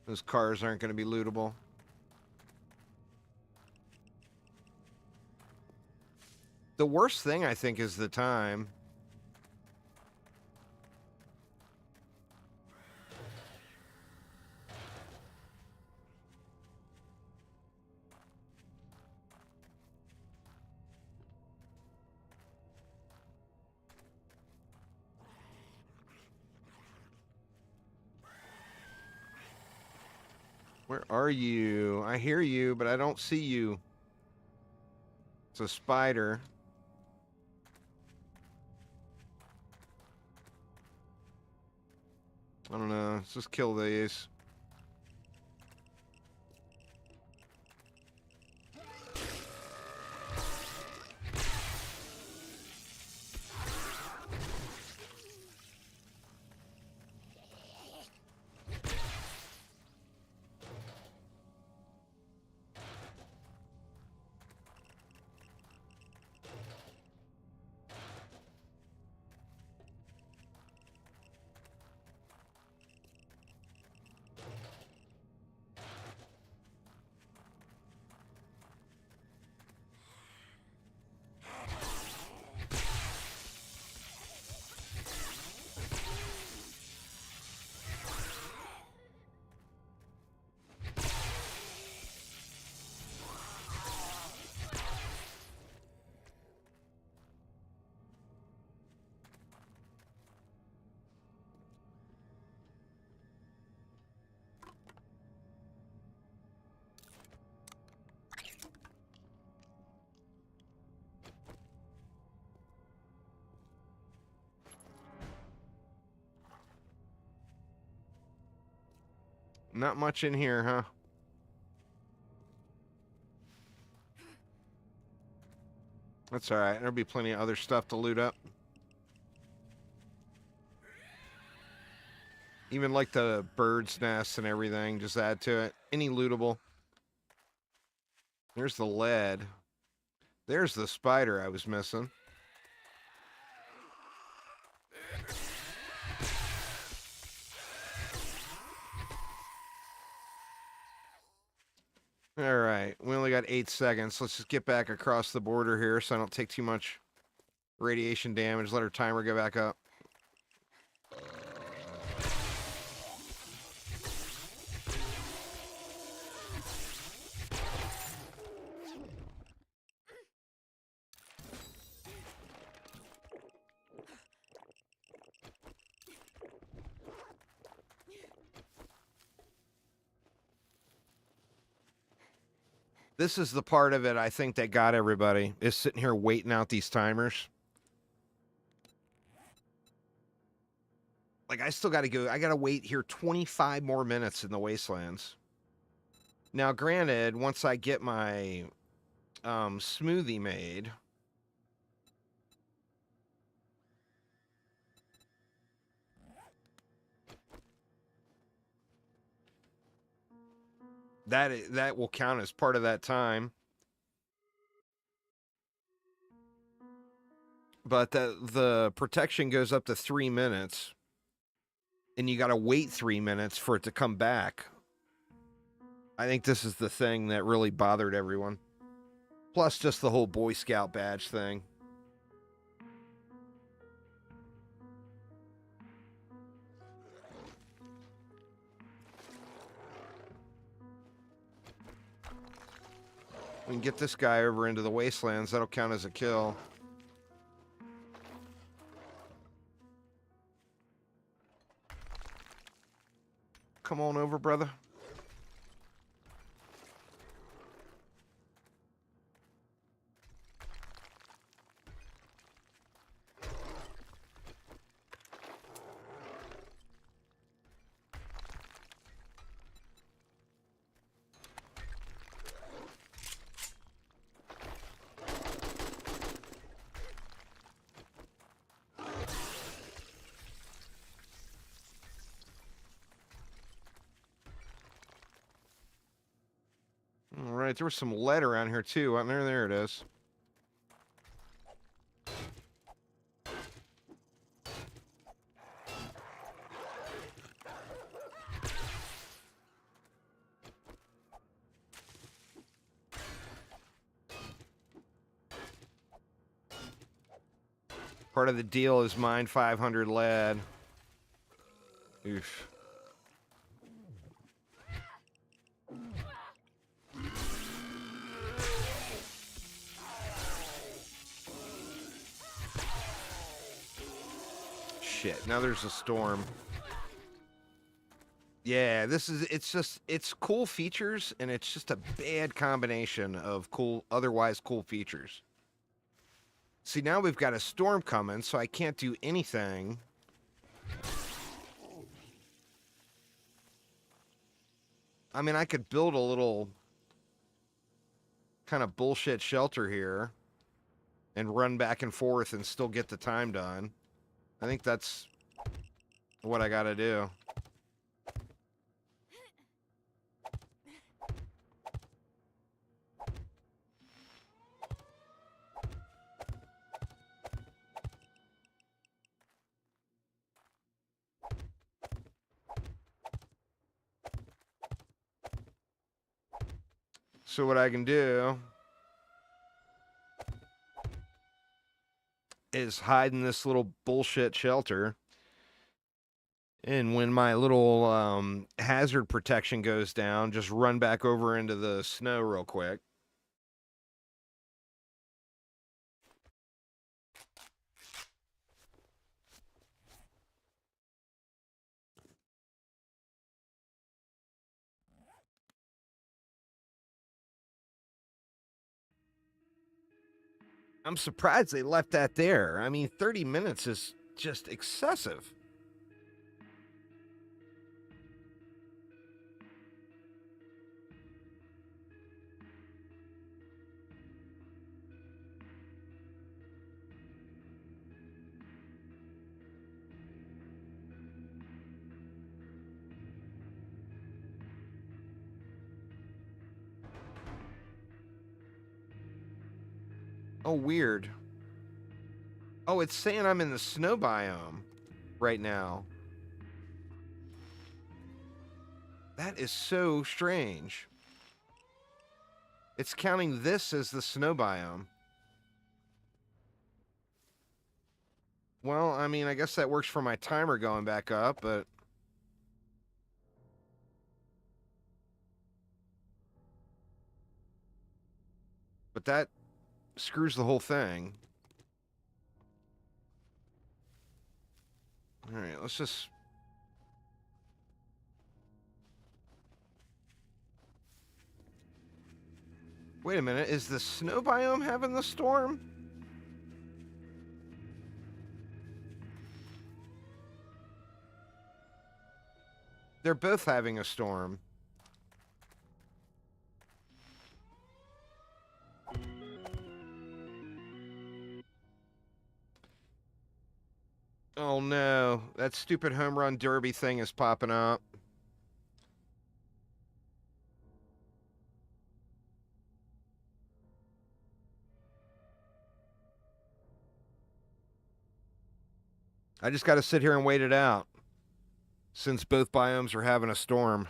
Those cars aren't going to be lootable. The worst thing, I think, is the time. Where are you? I hear you, but I don't see you. It's a spider. I don't know. Let's just kill these. Not much in here, huh? That's alright. There'll be plenty of other stuff to loot up. Even like the bird's nests and everything, just add to it. Any lootable. There's the lead. There's the spider I was missing. Alright, we only got got 8 seconds. Let's just get back across the border here so I don't take too much radiation damage. Let our timer go back up. This is the part of it I think that got everybody, is sitting here waiting out these timers. Like, I still got to go. I got to wait here 25 more minutes in the Wastelands. Now, granted, once I get my smoothie made, that will count as part of that time. But the protection goes up to 3 minutes, and you got to wait 3 minutes for it to come back. I think this is the thing that really bothered everyone. Plus, just the whole Boy Scout badge thing. We can get this guy over into the Wastelands. That'll count as a kill. Come on over, brother. All right, there was some lead around here too. There it is. Part of the deal is mine 500 lead. Oof. Shit, now there's a storm. Yeah, it's cool features, and it's just a bad combination of otherwise cool features. See, now we've got a storm coming, so I can't do anything. I mean, I could build a little kind of bullshit shelter here and run back and forth and still get the time done. I think that's what I gotta do. So what I can do is hide in this little bullshit shelter. And when my little hazard protection goes down, just run back over into the snow real quick. I'm surprised they left that there. I mean, 30 minutes is just excessive. Oh, weird. Oh, it's saying I'm in the snow biome right now. That is so strange. It's counting this as the snow biome. Well, I mean, I guess that works for my timer going back up, but... But that screws the whole thing. All right, let's just... Wait a minute, is the snow biome having the storm? They're both having a storm. Oh no, that stupid home run derby thing is popping up. I just got to sit here and wait it out, since both biomes are having a storm.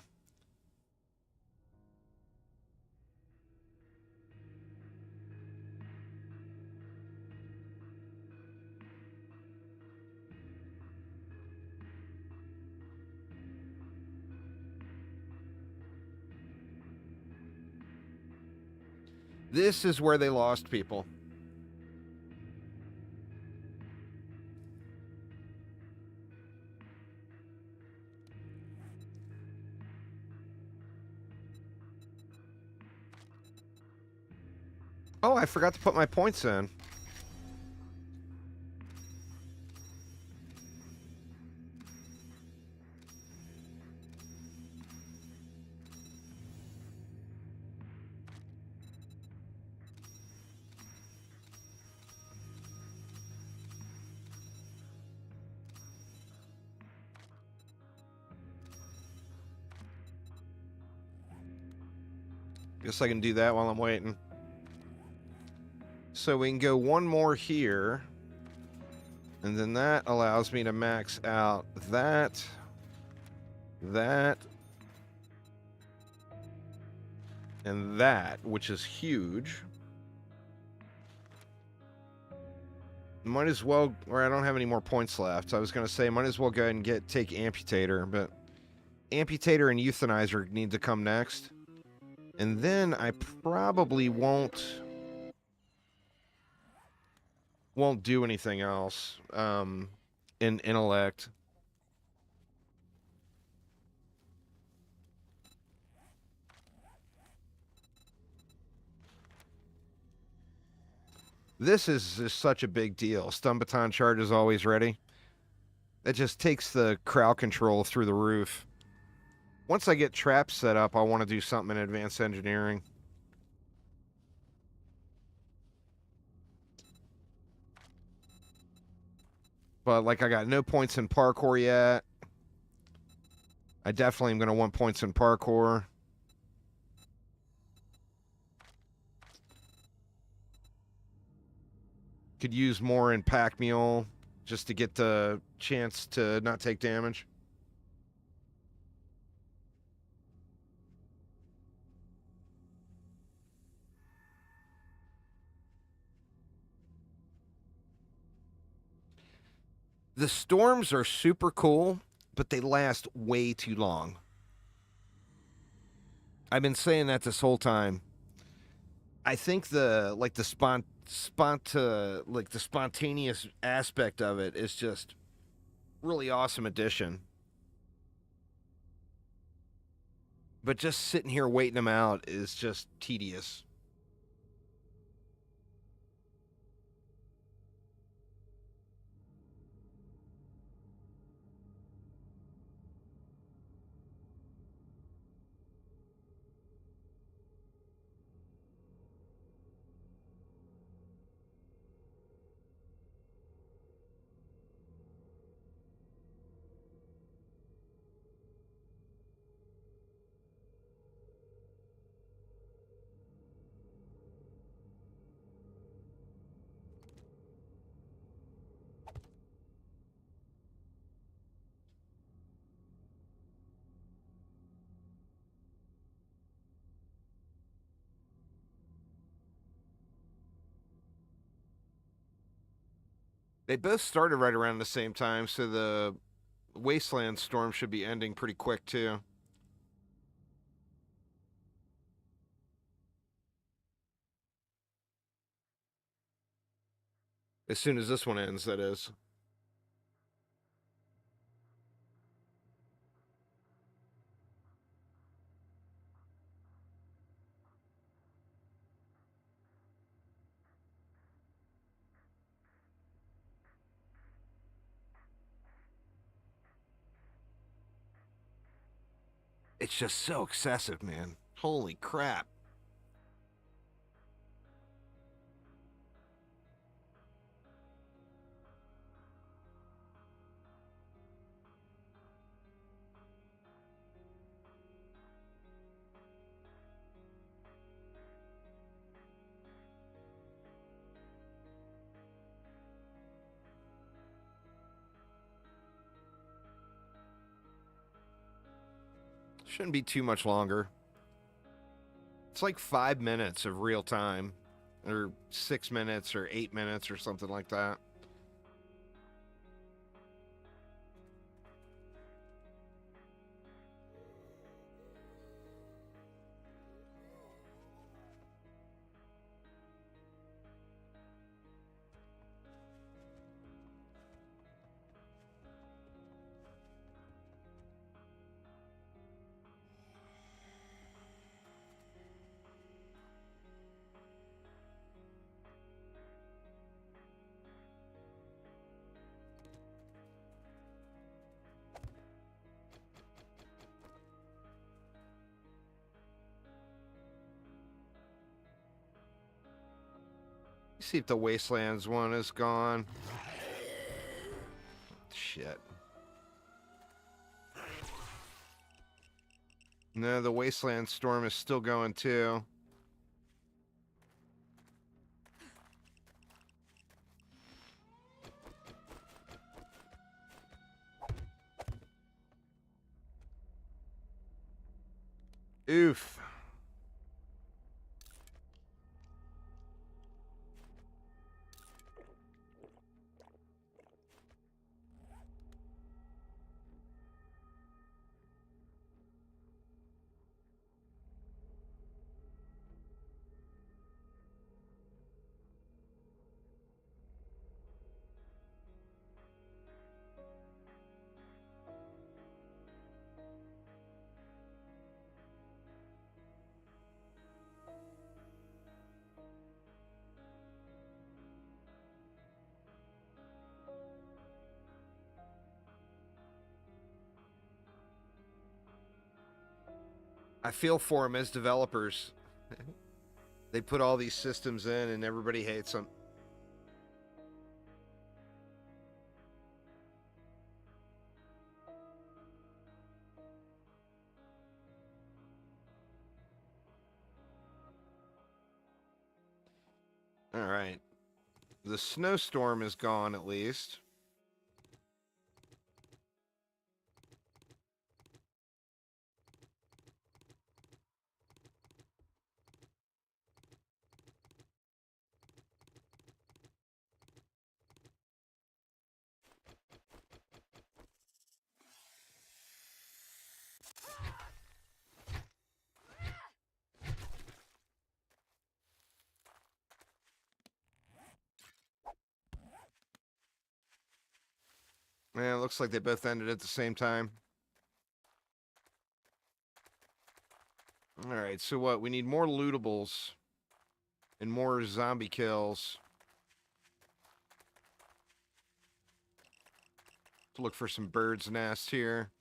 This is where they lost people. Oh, I forgot to put my points in. Guess I can do that while I'm waiting. So we can go one more here. And then that allows me to max out that, and that, which is huge. Might as well, or I don't have any more points left. I was going to say, might as well go ahead and take Amputator, but Amputator and Euthanizer need to come next. And then I probably won't do anything else in Intellect. This is just such a big deal. Stun Baton Charge is always ready. It just takes the crowd control through the roof. Once I get traps set up, I want to do something in Advanced Engineering. But, like, I got no points in Parkour yet. I definitely am going to want points in Parkour. Could use more in Pack Mule just to get the chance to not take damage. The storms are super cool, but they last way too long. I've been saying that this whole time. I think the spontaneous aspect of it is just really awesome addition. But just sitting here waiting them out is just tedious. They both started right around the same time, so the Wasteland storm should be ending pretty quick, too. As soon as this one ends, that is. It's just so excessive, man. Holy crap. Shouldn't be too much longer. It's like 5 minutes of real time, or 6 minutes, or 8 minutes, or something like that. See if the Wastelands one is gone. Shit. No, the Wasteland storm is still going too. Oof. I feel for them as developers. They put all these systems in and everybody hates them. All right. The snowstorm is gone at least. Man, it looks like they both ended at the same time. All right, so what? We need more lootables and more zombie kills. To look for some bird's nests here.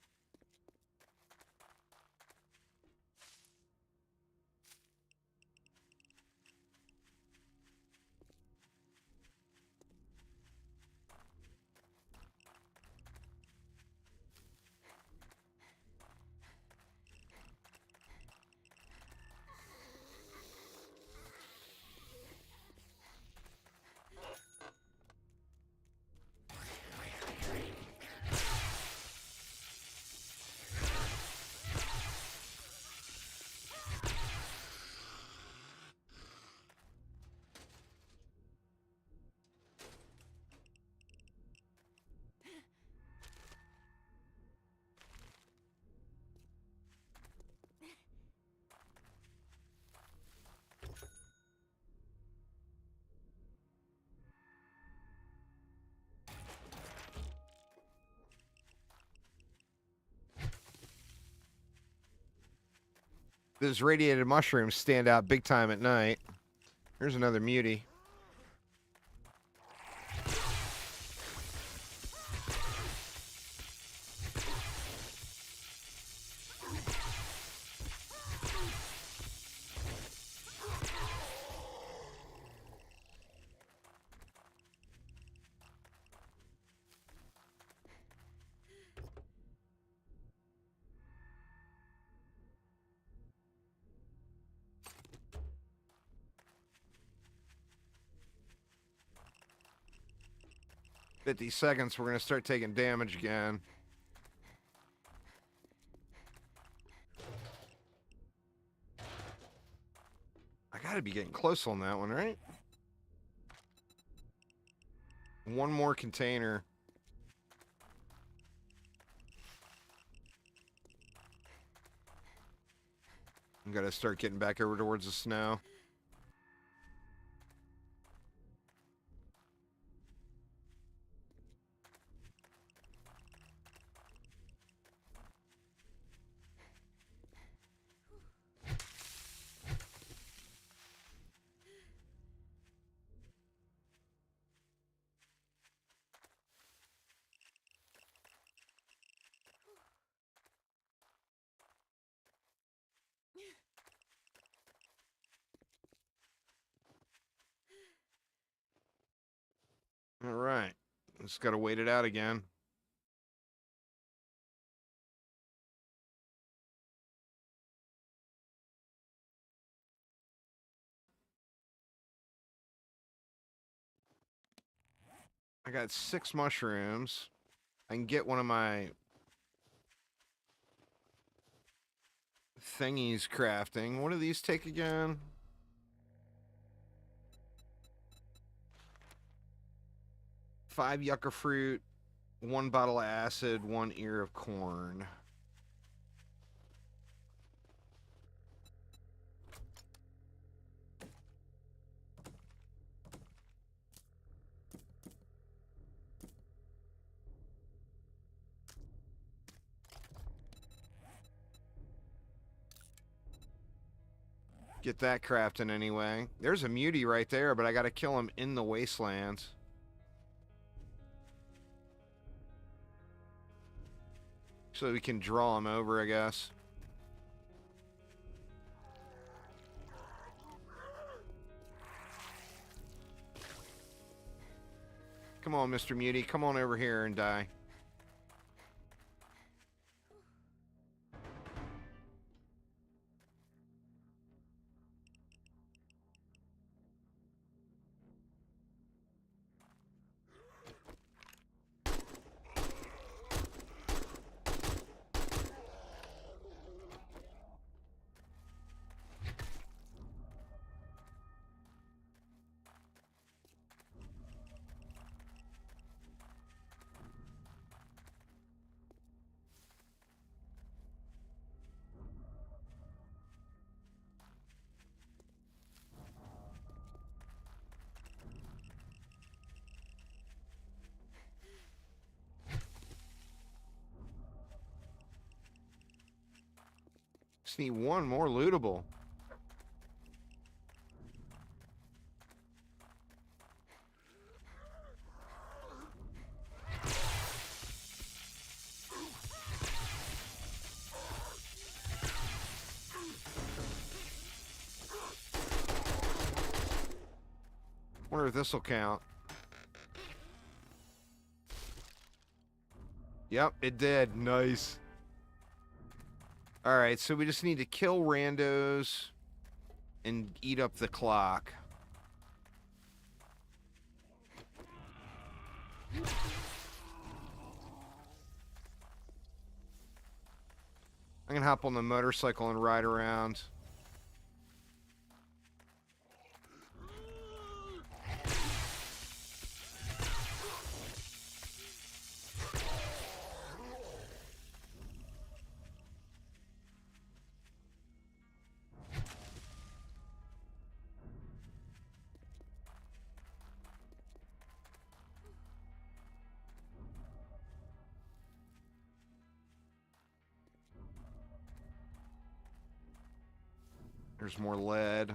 Those radiated mushrooms stand out big time at night. Here's another mutie. "50 seconds, we're going to start taking damage again." I got to be getting close on that one, right? One more container. I'm going to start getting back over towards the snow. All right. Just got to wait it out again. I got 6 mushrooms. I can get one of my thingies crafting. What do these take again? 5 yucca fruit, 1 bottle of acid, 1 ear of corn. Get that crafting anyway. There's a mutie right there, but I gotta kill him in the Wastelands. So we can draw him over, I guess. Come on, Mr. Mutie. Come on over here and die. Just need 1 more lootable. Wonder if this will count. Yep, it did. Nice. Alright, so we just need to kill randos and eat up the clock. I'm gonna hop on the motorcycle and ride around. There's more lead. I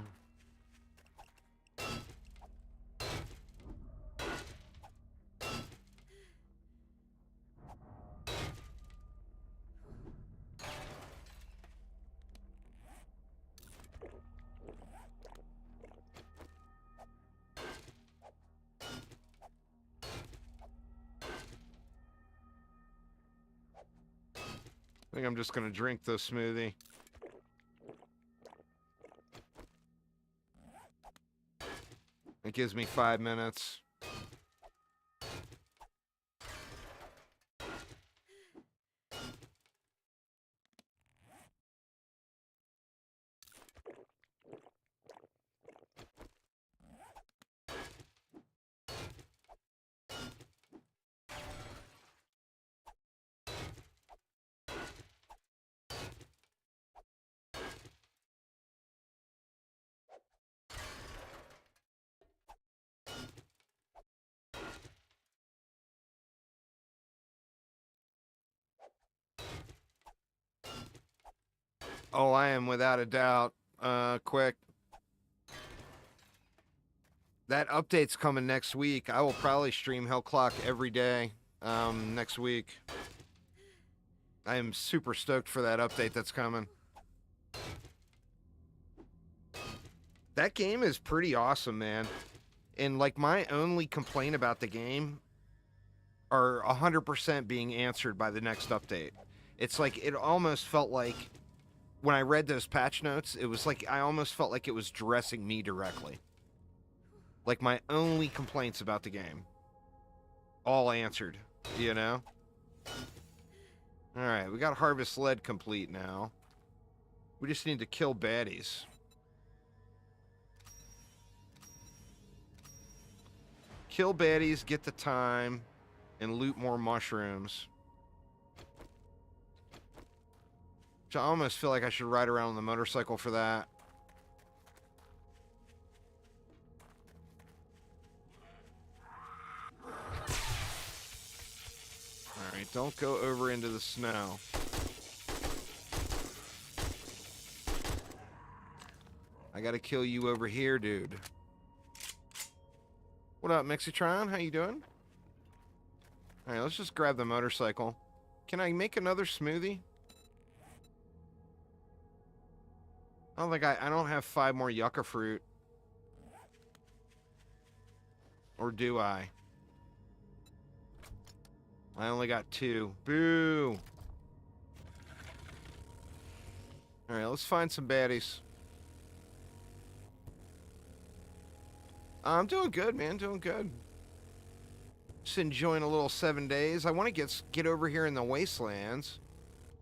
think I'm just gonna drink the smoothie. It gives me 5 minutes. Oh, I am without a doubt. Quick. That update's coming next week. I will probably stream Hellclock every day next week. I am super stoked for that update that's coming. That game is pretty awesome, man. And like my only complaint about the game are 100% being answered by the next update. It's like it almost felt like when I read those patch notes, it was like I almost felt like it was addressing me directly. Like my only complaints about the game, all answered, you know? Alright, we got Harvest Lead complete now. We just need to kill baddies. Kill baddies, get the time, and loot more mushrooms. Which I almost feel like I should ride around on the motorcycle for that. Alright, don't go over into the snow. I gotta kill you over here, dude. What up, Mixitron? How you doing? Alright, let's just grab the motorcycle. Can I make another smoothie? I don't think I don't have 5 more yucca fruit. Or do I? I only got 2. Boo! Alright, let's find some baddies. I'm doing good, man. Doing good. Just enjoying a little 7 days. I want to get over here in the Wastelands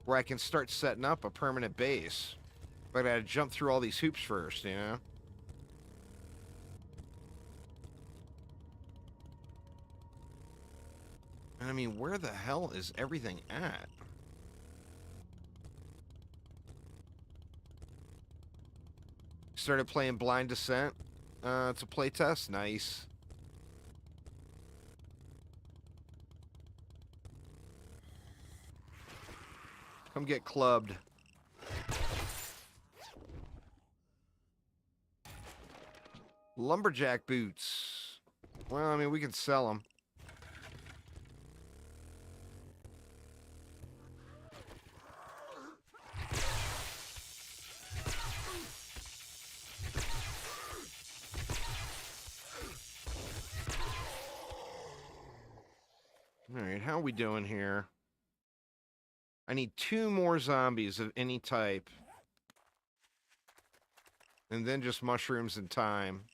where I can start setting up a permanent base. But I gotta jump through all these hoops first, you know? I mean, where the hell is everything at? Started playing Blind Descent. It's a playtest. Nice. Come get clubbed. Lumberjack boots. Well, I mean, we can sell them. Alright, how are we doing here? I need 2 more zombies of any type. And then just mushrooms and time.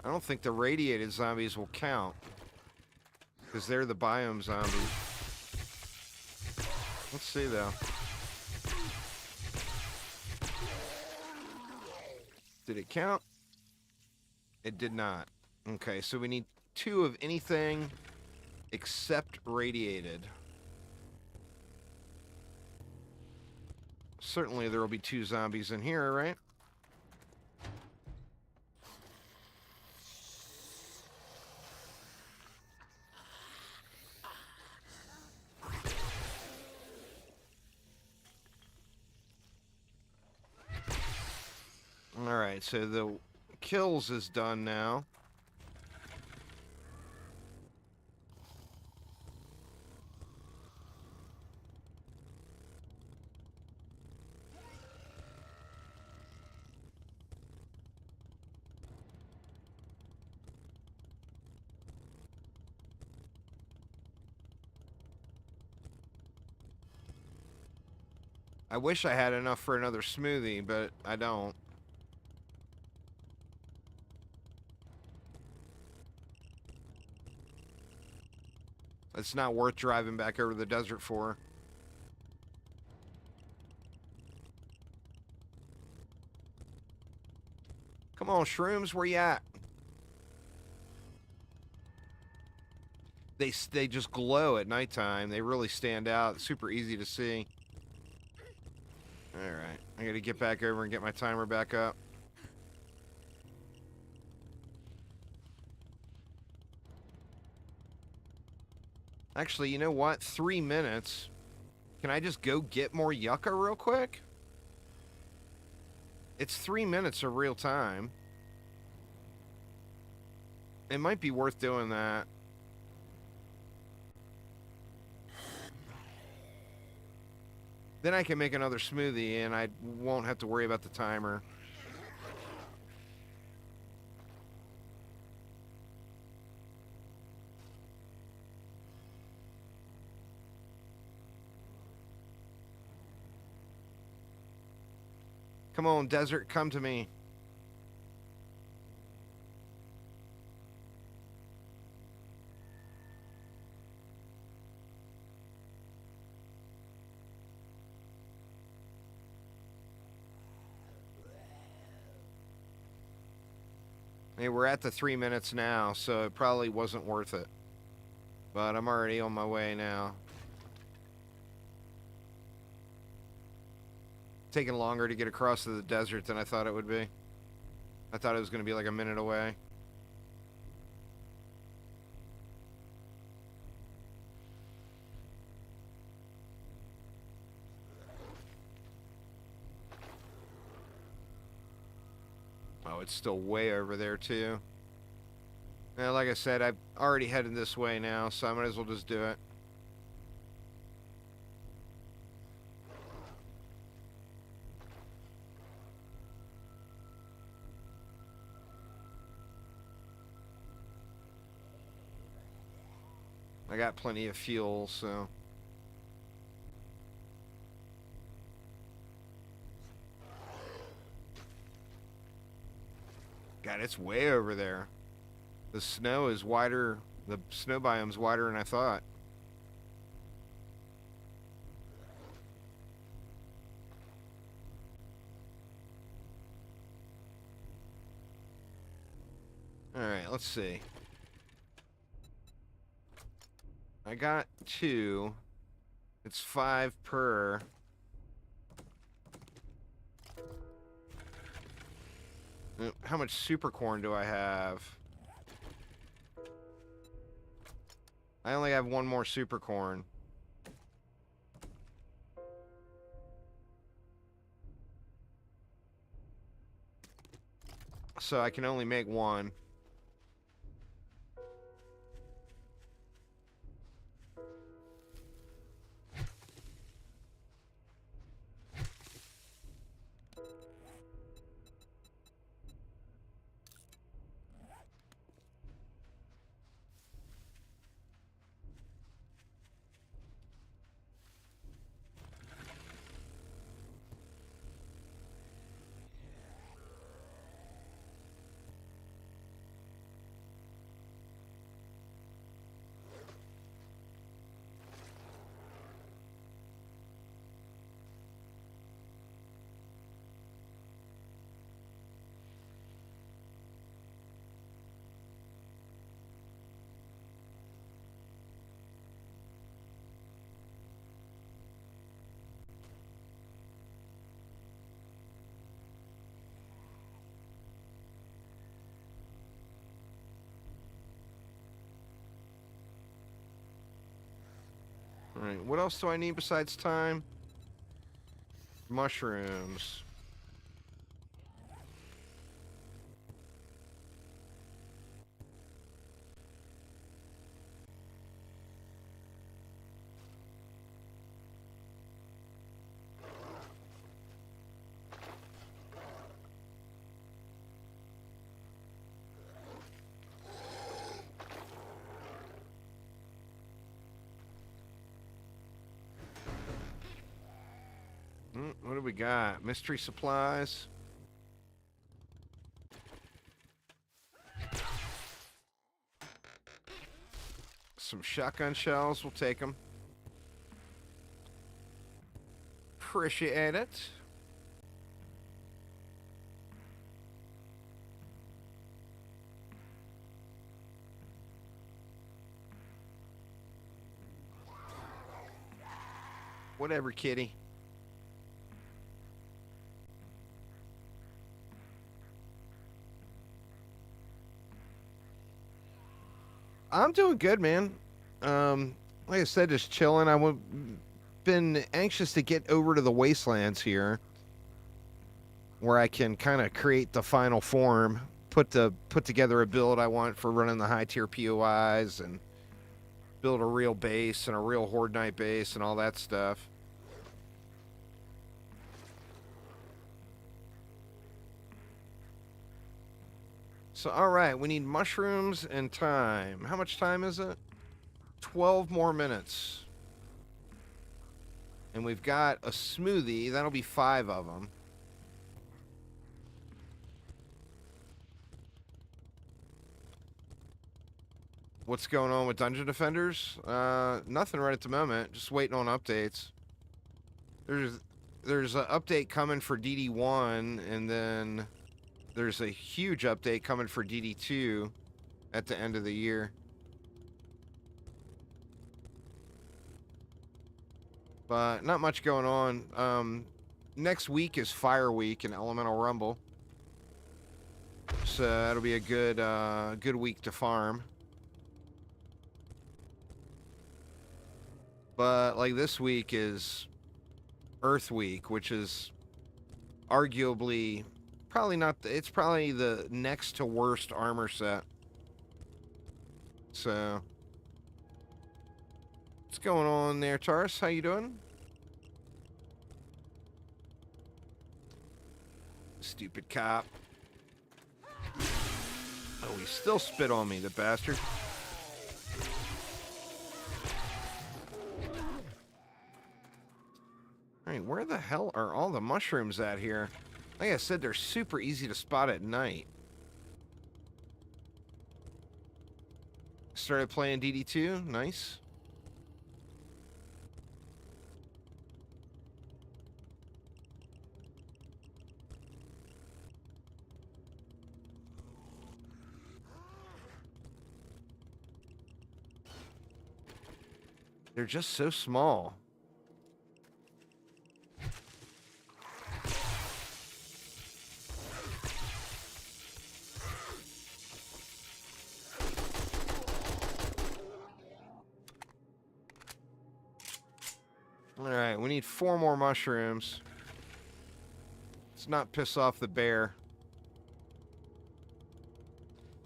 I don't think the radiated zombies will count. Because they're the biome zombies. Let's see, though. Did it count? It did not. Okay, so we need 2 of anything except radiated. Certainly there will be 2 zombies in here, right? Alright, so the kills is done now. I wish I had enough for another smoothie, but I don't. It's not worth driving back over the desert for. Come on, shrooms, where you at? They just glow at nighttime. They really stand out. It's super easy to see. Alright, I gotta get back over and get my timer back up. Actually, you know what? 3 minutes. Can I just go get more yucca real quick? It's 3 minutes of real time. It might be worth doing that. Then I can make another smoothie and I won't have to worry about the timer. Come on, desert, come to me. Hey, we're at the 3 minutes now, so it probably wasn't worth it. But I'm already on my way now. Taking longer to get across to the desert than I thought it would be. I thought it was going to be like a minute away. Oh, it's still way over there too. Now, like I said, I've already headed this way now, so I might as well just do it. I got plenty of fuel, so... God, it's way over there. The snow is wider, the snow biome's wider than I thought. Alright, let's see. I got 2. It's 5 per. How much super corn do I have? I only have 1 more super corn. So I can only make 1. Alright, what else do I need besides time? Mushrooms. got? Mystery supplies. Some shotgun shells. We'll take them. Appreciate it. Whatever, kitty. I'm doing good, man. Like I said, just chilling. Been anxious to get over to the Wastelands here, where I can kind of create the final form, put together a build I want for running the high tier POIs, and build a real base and a real Horde Knight base and all that stuff. So, alright, we need mushrooms and time. How much time is it? 12 more minutes. And we've got a smoothie. That'll be 5 of them. What's going on with Dungeon Defenders? Nothing right at the moment. Just waiting on updates. There's an update coming for DD1, and then there's a huge update coming for DD2 at the end of the year. But not much going on. Next week is Fire Week in Elemental Rumble. So that'll be a good week to farm. But like this week is Earth Week, which is arguably probably not. It's probably the next to worst armor set. So what's going on there, Taurus? How you doing? Stupid cop. Oh, he still spit on me, the bastard. Alright, where the hell are all the mushrooms at here? Like I said, they're super easy to spot at night. Started playing DD2. Nice. They're just so small. Alright, we need 4 more mushrooms. Let's not piss off the bear.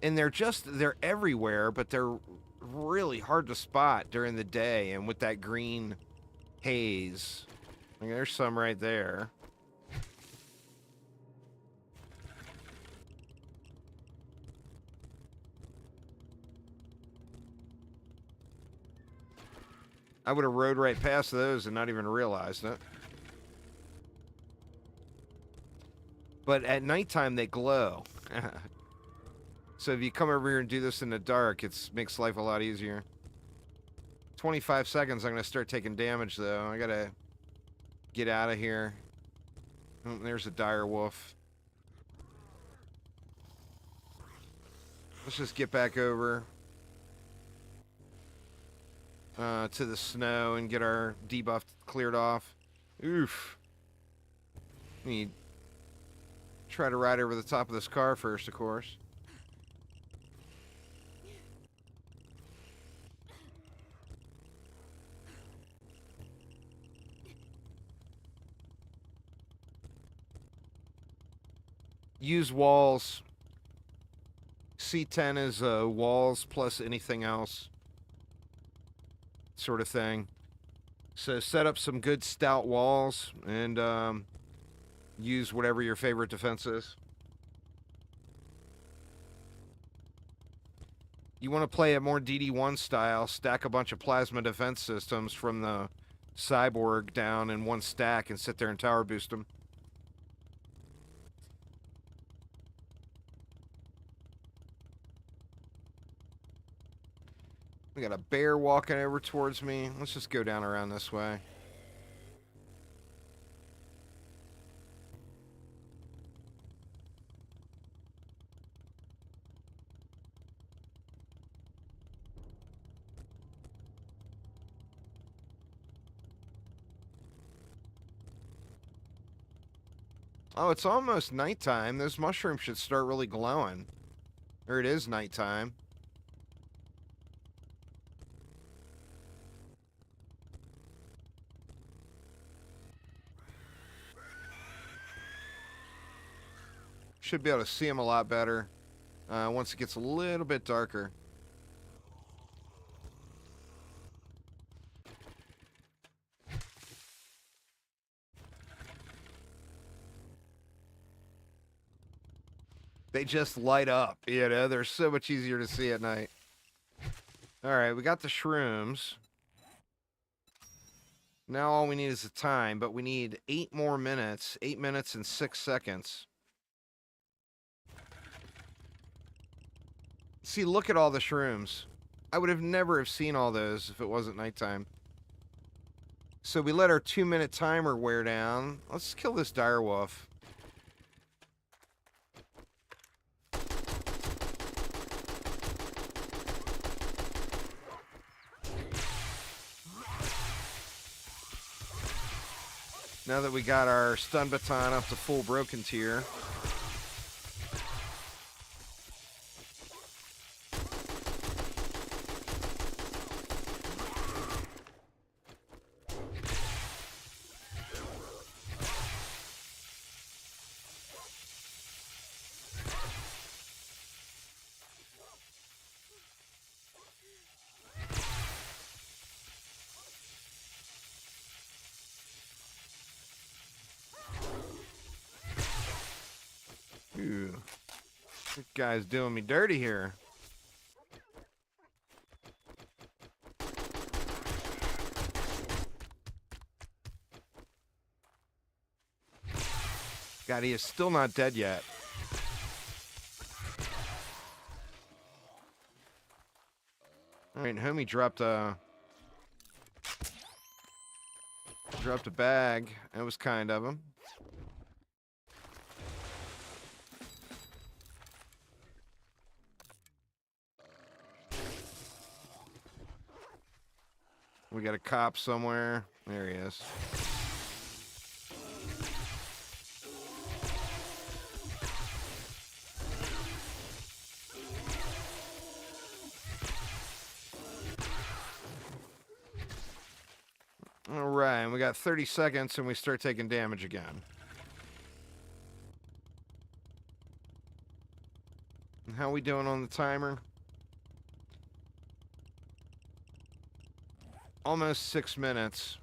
And they're everywhere, but they're really hard to spot during the day and with that green haze. Like, there's some right there. I would have rode right past those and not even realized it. But at nighttime, they glow. So if you come over here and do this in the dark, it makes life a lot easier. 25 seconds, I'm going to start taking damage, though. I got to get out of here. Oh, there's a dire wolf. Let's just get back over to the snow and get our debuff cleared off. Oof. Let me try to ride over the top of this car first, of course. Use walls. C10 is walls plus anything else sort of thing. So set up some good stout walls and use whatever your favorite defense is. You want to play a more DD1 style, stack a bunch of plasma defense systems from the cyborg down in one stack and sit there and tower boost them. We got a bear walking over towards me. Let's just go down around this way. Oh, it's almost nighttime. Those mushrooms should start really glowing. Or it is nighttime. Should be able to see them a lot better once it gets a little bit darker. They just light up, you know? They're so much easier to see at night. All right, we got the shrooms. Now all we need is the time, but we need 8 more minutes. 8 minutes and 6 seconds. See, look at all the shrooms. I would have never have seen all those if it wasn't nighttime. So we let our 2-minute timer wear down. Let's kill this direwolf. Now that we got our stun baton up to full broken tier. Ooh. This guy's doing me dirty here. God, he is still not dead yet. Alright, homie dropped a bag. That was kind of him. We got a cop somewhere. There he is. All right, and we got 30 seconds and we start taking damage again. And how we doing on the timer? Almost 6 minutes.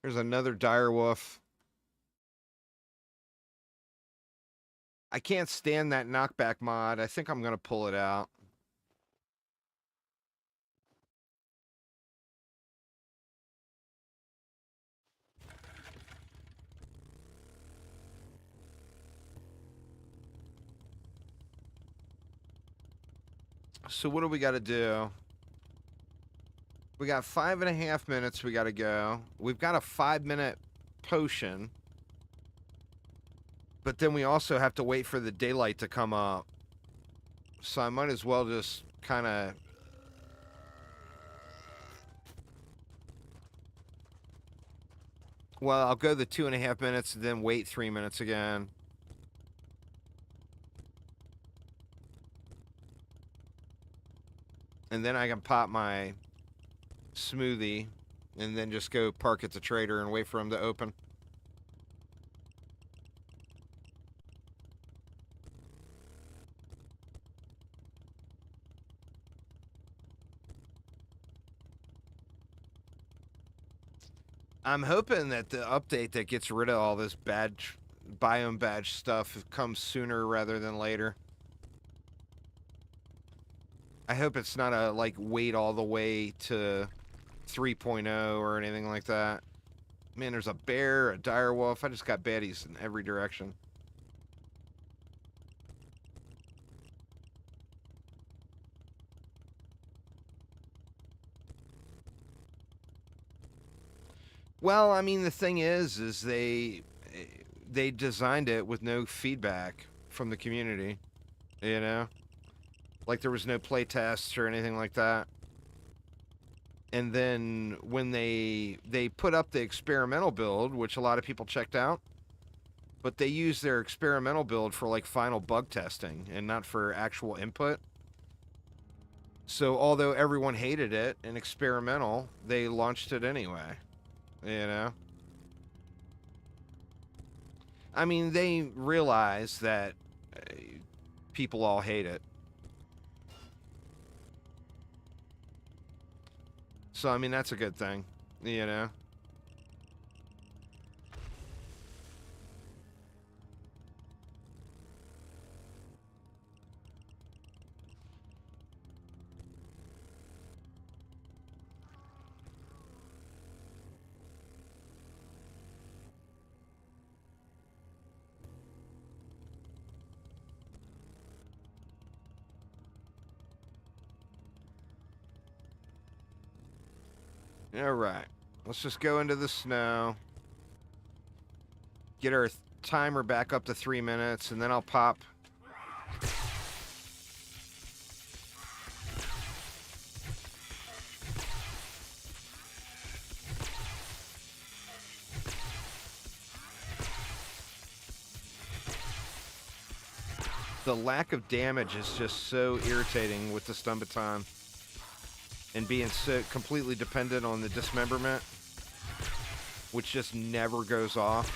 There's another direwolf. I can't stand that knockback mod. I think I'm going to pull it out. So what do we got to do? We got 5.5 minutes we got to go. We've got a 5-minute potion. But then we also have to wait for the daylight to come up. So I might as well just kind of... Well, I'll go the 2.5 minutes and then wait 3 minutes again. And then I can pop my smoothie and then just go park at the trader and wait for him to open. I'm hoping that the update that gets rid of all this biome badge stuff comes sooner rather than later. I hope it's not a, like, wait all the way to 3.0 or anything like that. Man, there's a bear, a dire wolf. I just got baddies in every direction. Well, I mean, the thing is they designed it with no feedback from the community, you know? Like, there was no play tests or anything like that. And then when they put up the experimental build, which a lot of people checked out, but they used their experimental build for, like, final bug testing and not for actual input. So although everyone hated it and experimental, they launched it anyway, you know? I mean, they realize that people all hate it. So, I mean, that's a good thing, you know? All right. Let's just go into the snow. Get our timer back up to 3 minutes, and then I'll pop. The lack of damage is just so irritating with the stun baton. And being so completely dependent on the dismemberment, which just never goes off.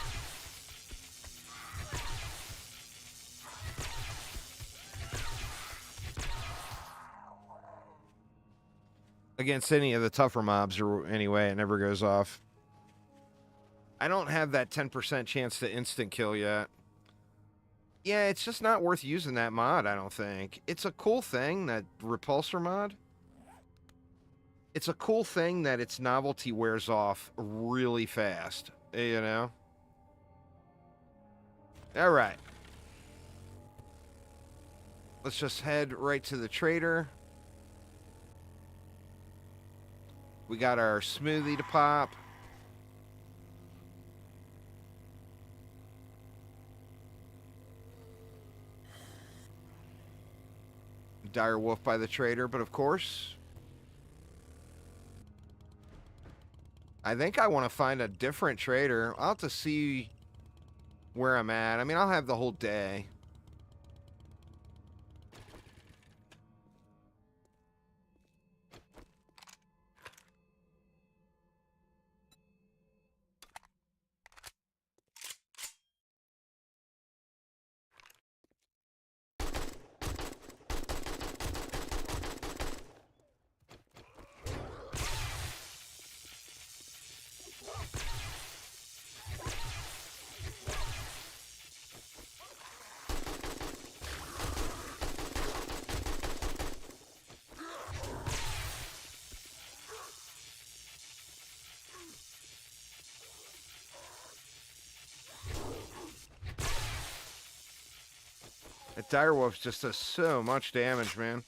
Against any of the tougher mobs, or anyway, it never goes off. I don't have that 10% chance to instant kill yet. Yeah, it's just not worth using that mod, I don't think. It's a cool thing, that repulsor mod. It's a cool thing that its novelty wears off really fast, you know? All right. Let's just head right to the trader. We got our smoothie to pop. Dire wolf by the trader, but of course, I think I want to find a different trader. I'll have to see where I'm at. I mean, I'll have the whole day. That dire wolf just does so much damage, man.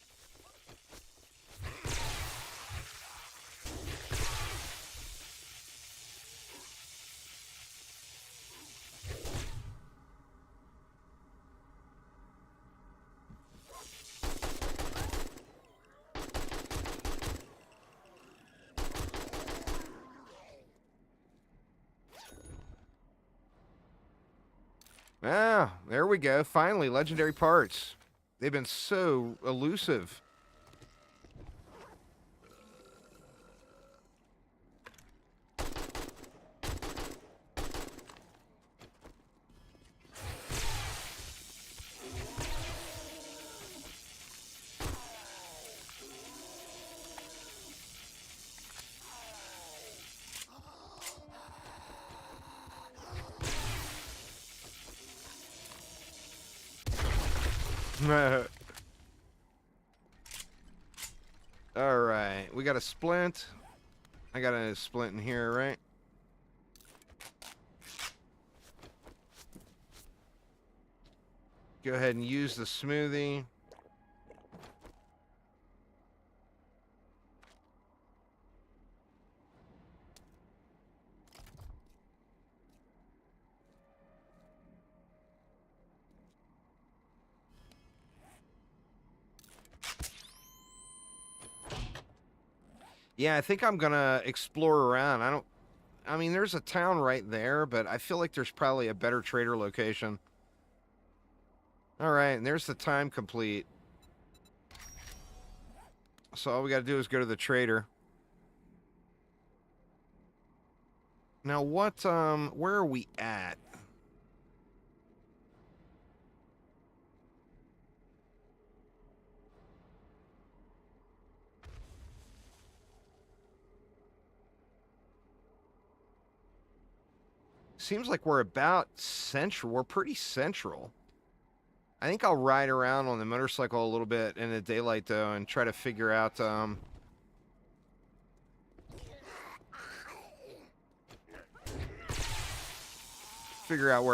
Ah, there we go. Finally, legendary parts. They've been so elusive. All right, we got a splint. I got a splint in here, right? Go ahead and use the smoothie. Yeah, I think I'm gonna explore around. I mean, there's a town right there, but I feel like there's probably a better trader location. All right, and there's the time complete. So all we gotta do is go to the trader. Now what, where are we at? Seems like we're about central. We're pretty central. I think I'll ride around on the motorcycle a little bit in the daylight, though, and try to figure out, where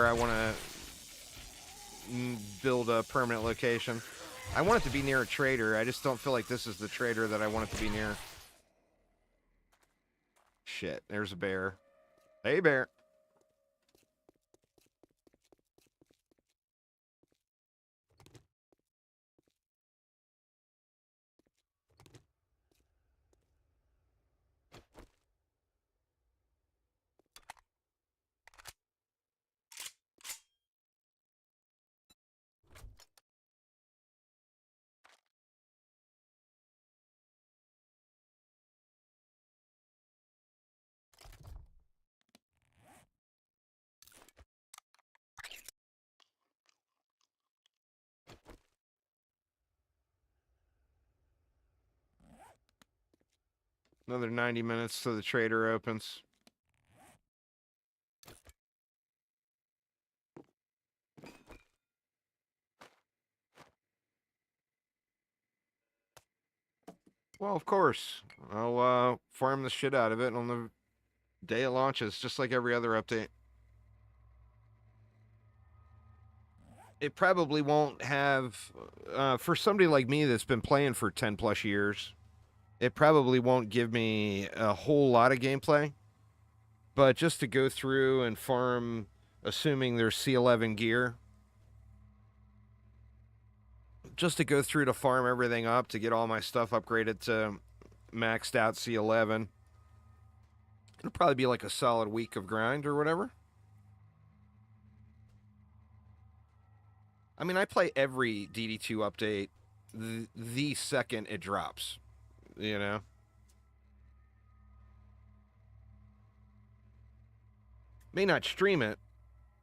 I want to build a permanent location. I want it to be near a trader. I just don't feel like this is the trader that I want it to be near. Shit, there's a bear. Hey, bear. Another 90 minutes till the trader opens. Well, of course. I'll farm the shit out of it on the day it launches, just like every other update. It probably won't have, for somebody like me that's been playing for 10 plus years, it probably won't give me a whole lot of gameplay. But just to go through and farm, assuming there's C11 gear, just to go through to farm everything up to get all my stuff upgraded to maxed out C11, it'll probably be like a solid week of grind or whatever. I mean, I play every DD2 update the second it drops, you know? May not stream it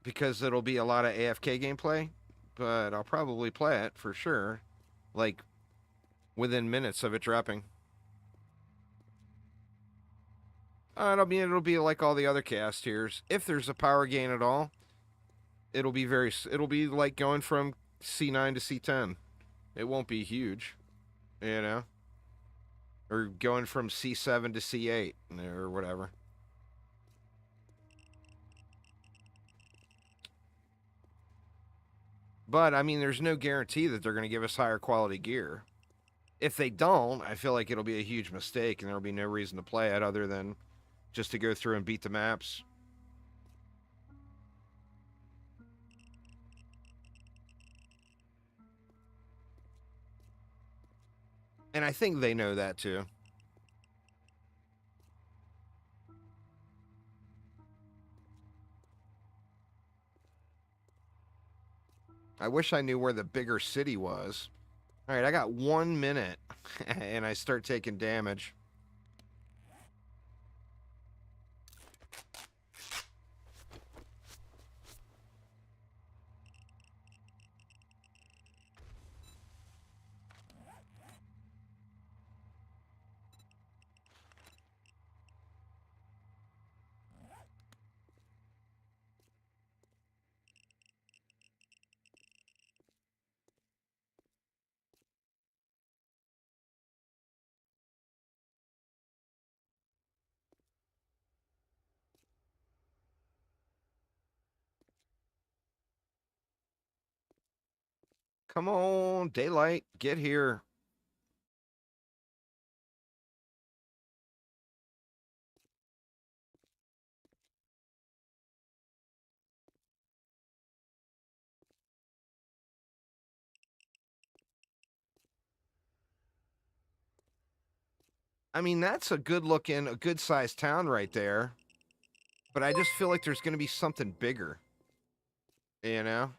because it'll be a lot of AFK gameplay, but I'll probably play it for sure, like within minutes of it dropping. It'll be like all the other cast tiers. If there's a power gain at all, it'll be like going from C9 to C10. It won't be huge, you know? Or going from C7 to C8 or whatever. But I mean, there's no guarantee that they're going to give us higher quality gear. If they don't, I feel like it'll be a huge mistake and there'll be no reason to play it other than just to go through and beat the maps. And I think they know that too. I wish I knew where the bigger city was. All right, I got 1 minute, and I start taking damage. Come on, daylight, get here. I mean, that's a good looking, a good sized town right there. But I just feel like there's going to be something bigger. You know?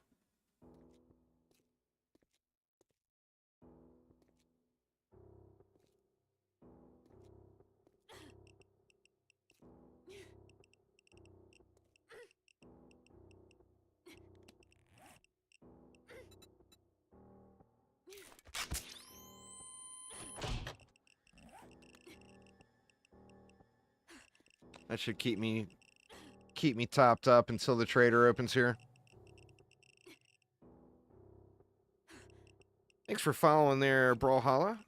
That should keep me topped up until the trader opens here. Thanks for following there, Brawlhalla.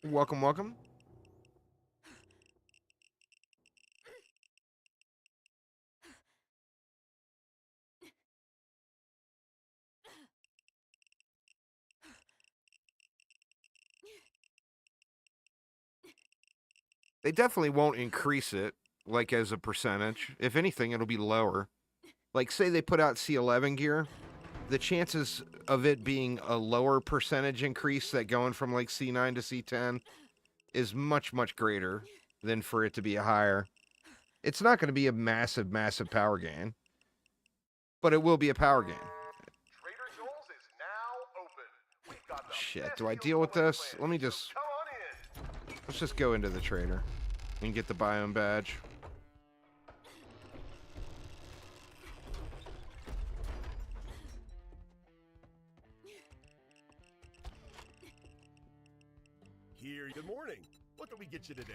Welcome, welcome. They definitely won't increase it, like, as a percentage. If anything, it'll be lower. Like, say they put out C11 gear, the chances of it being a lower percentage increase, that going from, like, C9 to C10, is much, much greater than for it to be a higher. It's not going to be a massive, massive power gain, but it will be a power gain. Trader Joel's is now open. We've got the Shit, best do I deals deal with going this? Wastelands, Let me so just... come on in. Let's just go into the trader and get the biome badge. Here, good morning. What can we get you today?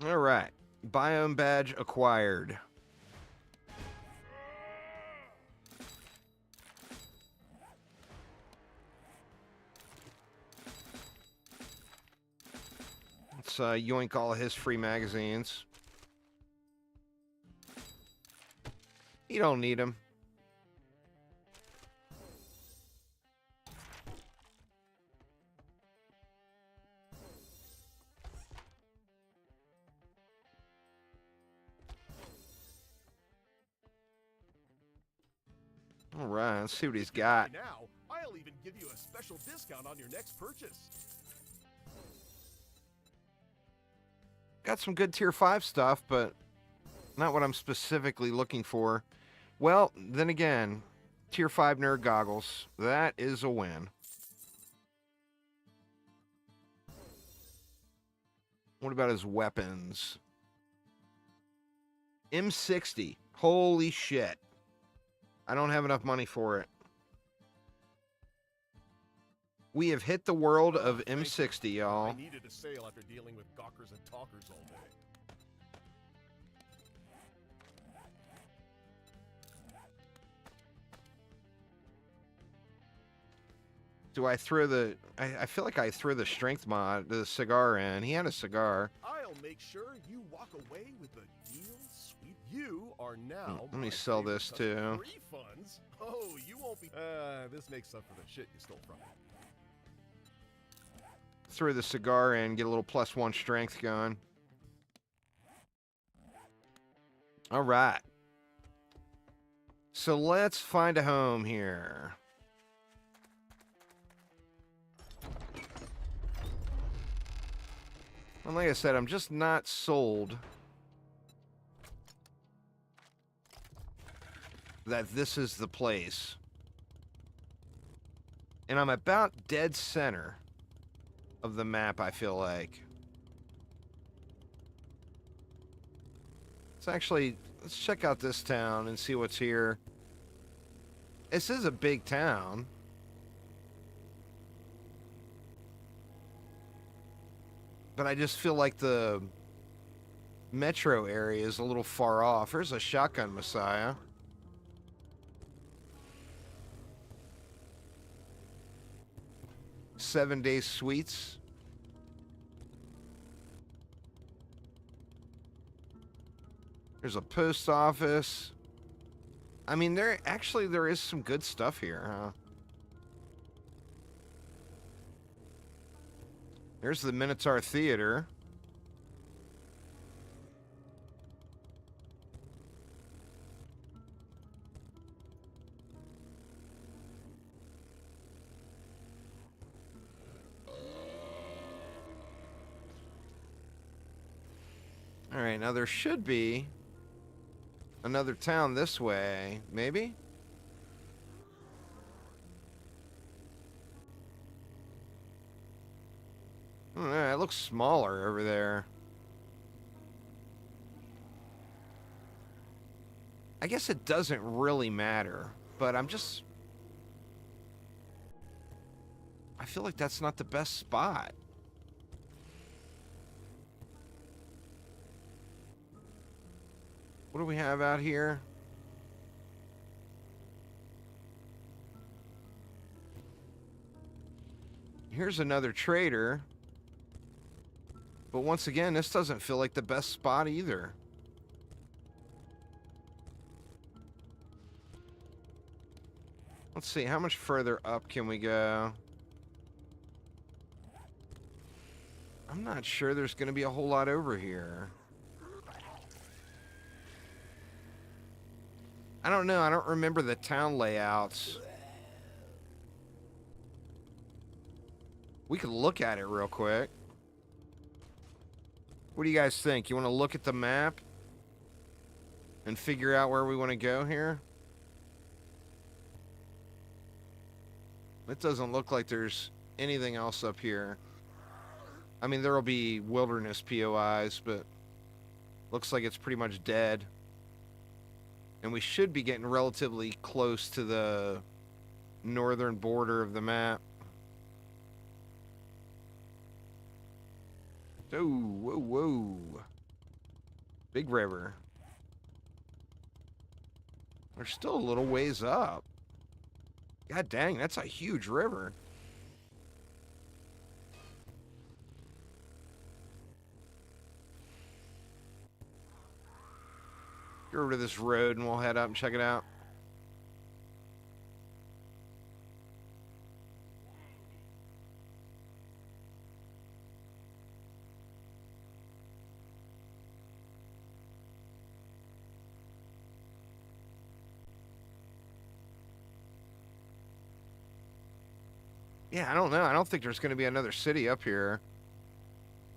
All right. Biome badge acquired. Let's yoink all his free magazines. You don't need them. All right, let's see what he's got. Now, I'll even give you a special discount on your next purchase. Got some good tier 5 stuff, but not what I'm specifically looking for. Well, then again, tier 5 nerd goggles. That is a win. What about his weapons? M60. Holy shit. I don't have enough money for it. We have hit the world of M60, y'all. I needed a sale after dealing with gawkers and talkers all day. Do I throw the... I feel like I threw the strength mod, the cigar in. He had a cigar. I'll make sure you walk away with a deal sweet. You are now Let me my sell favorite this, customer. too. Refunds? Oh, you won't be... this makes up for the shit you stole from me. Throw the cigar in, get a little +1 strength going. All right. So let's find a home here. And like I said, I'm just not sold that this is the place. And I'm about dead center of the map, I feel like. Let's check out this town and see what's here. This is a big town. But I just feel like the metro area is a little far off. There's a shotgun messiah. Seven-day suites. There's a post office. I mean, there is some good stuff here, huh? There's the Minotaur Theater. All right, now there should be another town this way, maybe? It looks smaller over there. I guess it doesn't really matter, but I feel like that's not the best spot. What do we have out here? Here's another trader. But once again, this doesn't feel like the best spot either. Let's see, how much further up can we go? I'm not sure there's going to be a whole lot over here. I don't know. I don't remember the town layouts. We could look at it real quick. What do you guys think? You want to look at the map and figure out where we want to go here? It doesn't look like there's anything else up here. I mean, there will be wilderness POIs, but looks like it's pretty much dead. And we should be getting relatively close to the northern border of the map. Oh, whoa, whoa. Big river. We're still a little ways up. God dang, that's a huge river. Go over to this road and we'll head up and check it out. Yeah, I don't know. I don't think there's going to be another city up here.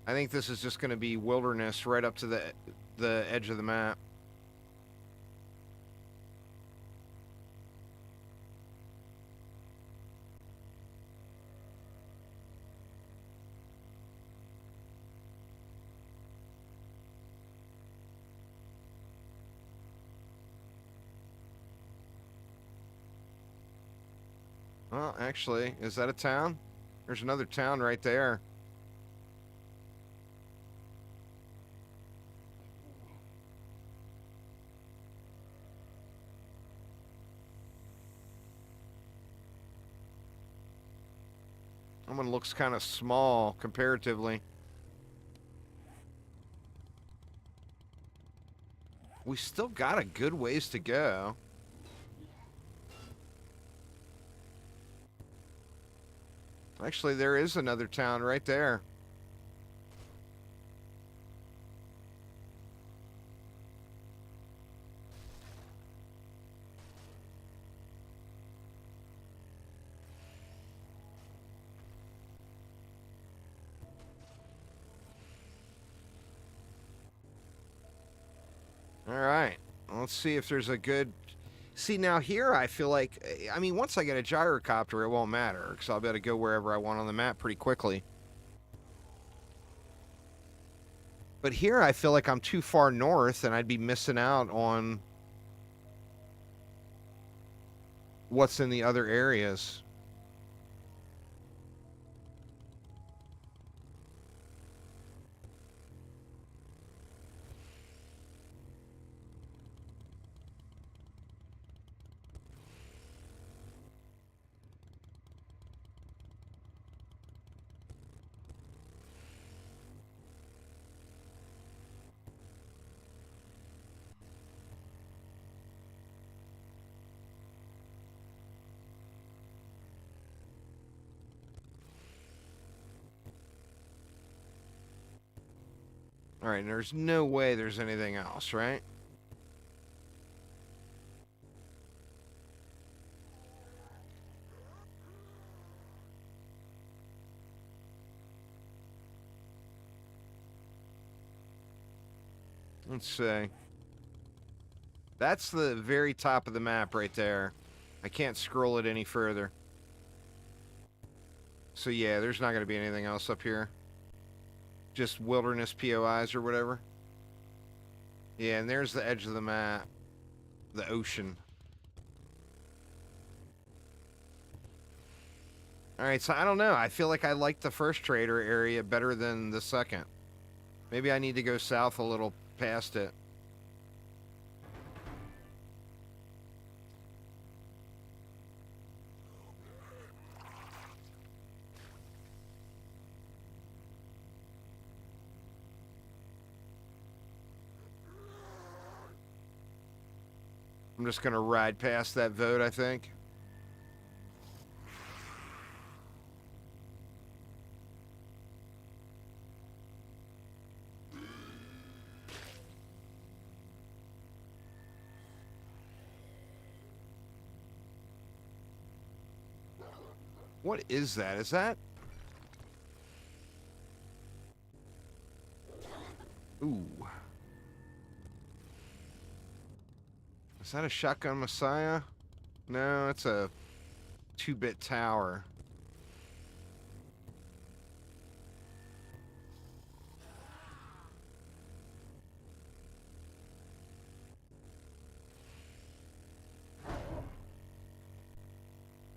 I think this is just going to be wilderness right up to the edge of the map. Well, actually, is that a town? There's another town right there. That one looks kind of small comparatively. We still got a good ways to go. Actually, there is another town right there. All right. Let's see if there's a good... See, now here I feel like... I mean, once I get a gyrocopter, it won't matter, because I'll be able to go wherever I want on the map pretty quickly. But here I feel like I'm too far north, and I'd be missing out on what's in the other areas. All right, and there's no way there's anything else, right? Let's see. That's the very top of the map right there. I can't scroll it any further. So yeah, there's not going to be anything else up here. Just wilderness POIs or whatever. Yeah, and there's the edge of the map. The ocean. Alright, so I don't know. I feel like I like the first trader area better than the second. Maybe I need to go south a little past it. I'm just going to ride past that vote, I think. What is that? Is that... Ooh. Is that a shotgun messiah? No, it's a 2-bit tower.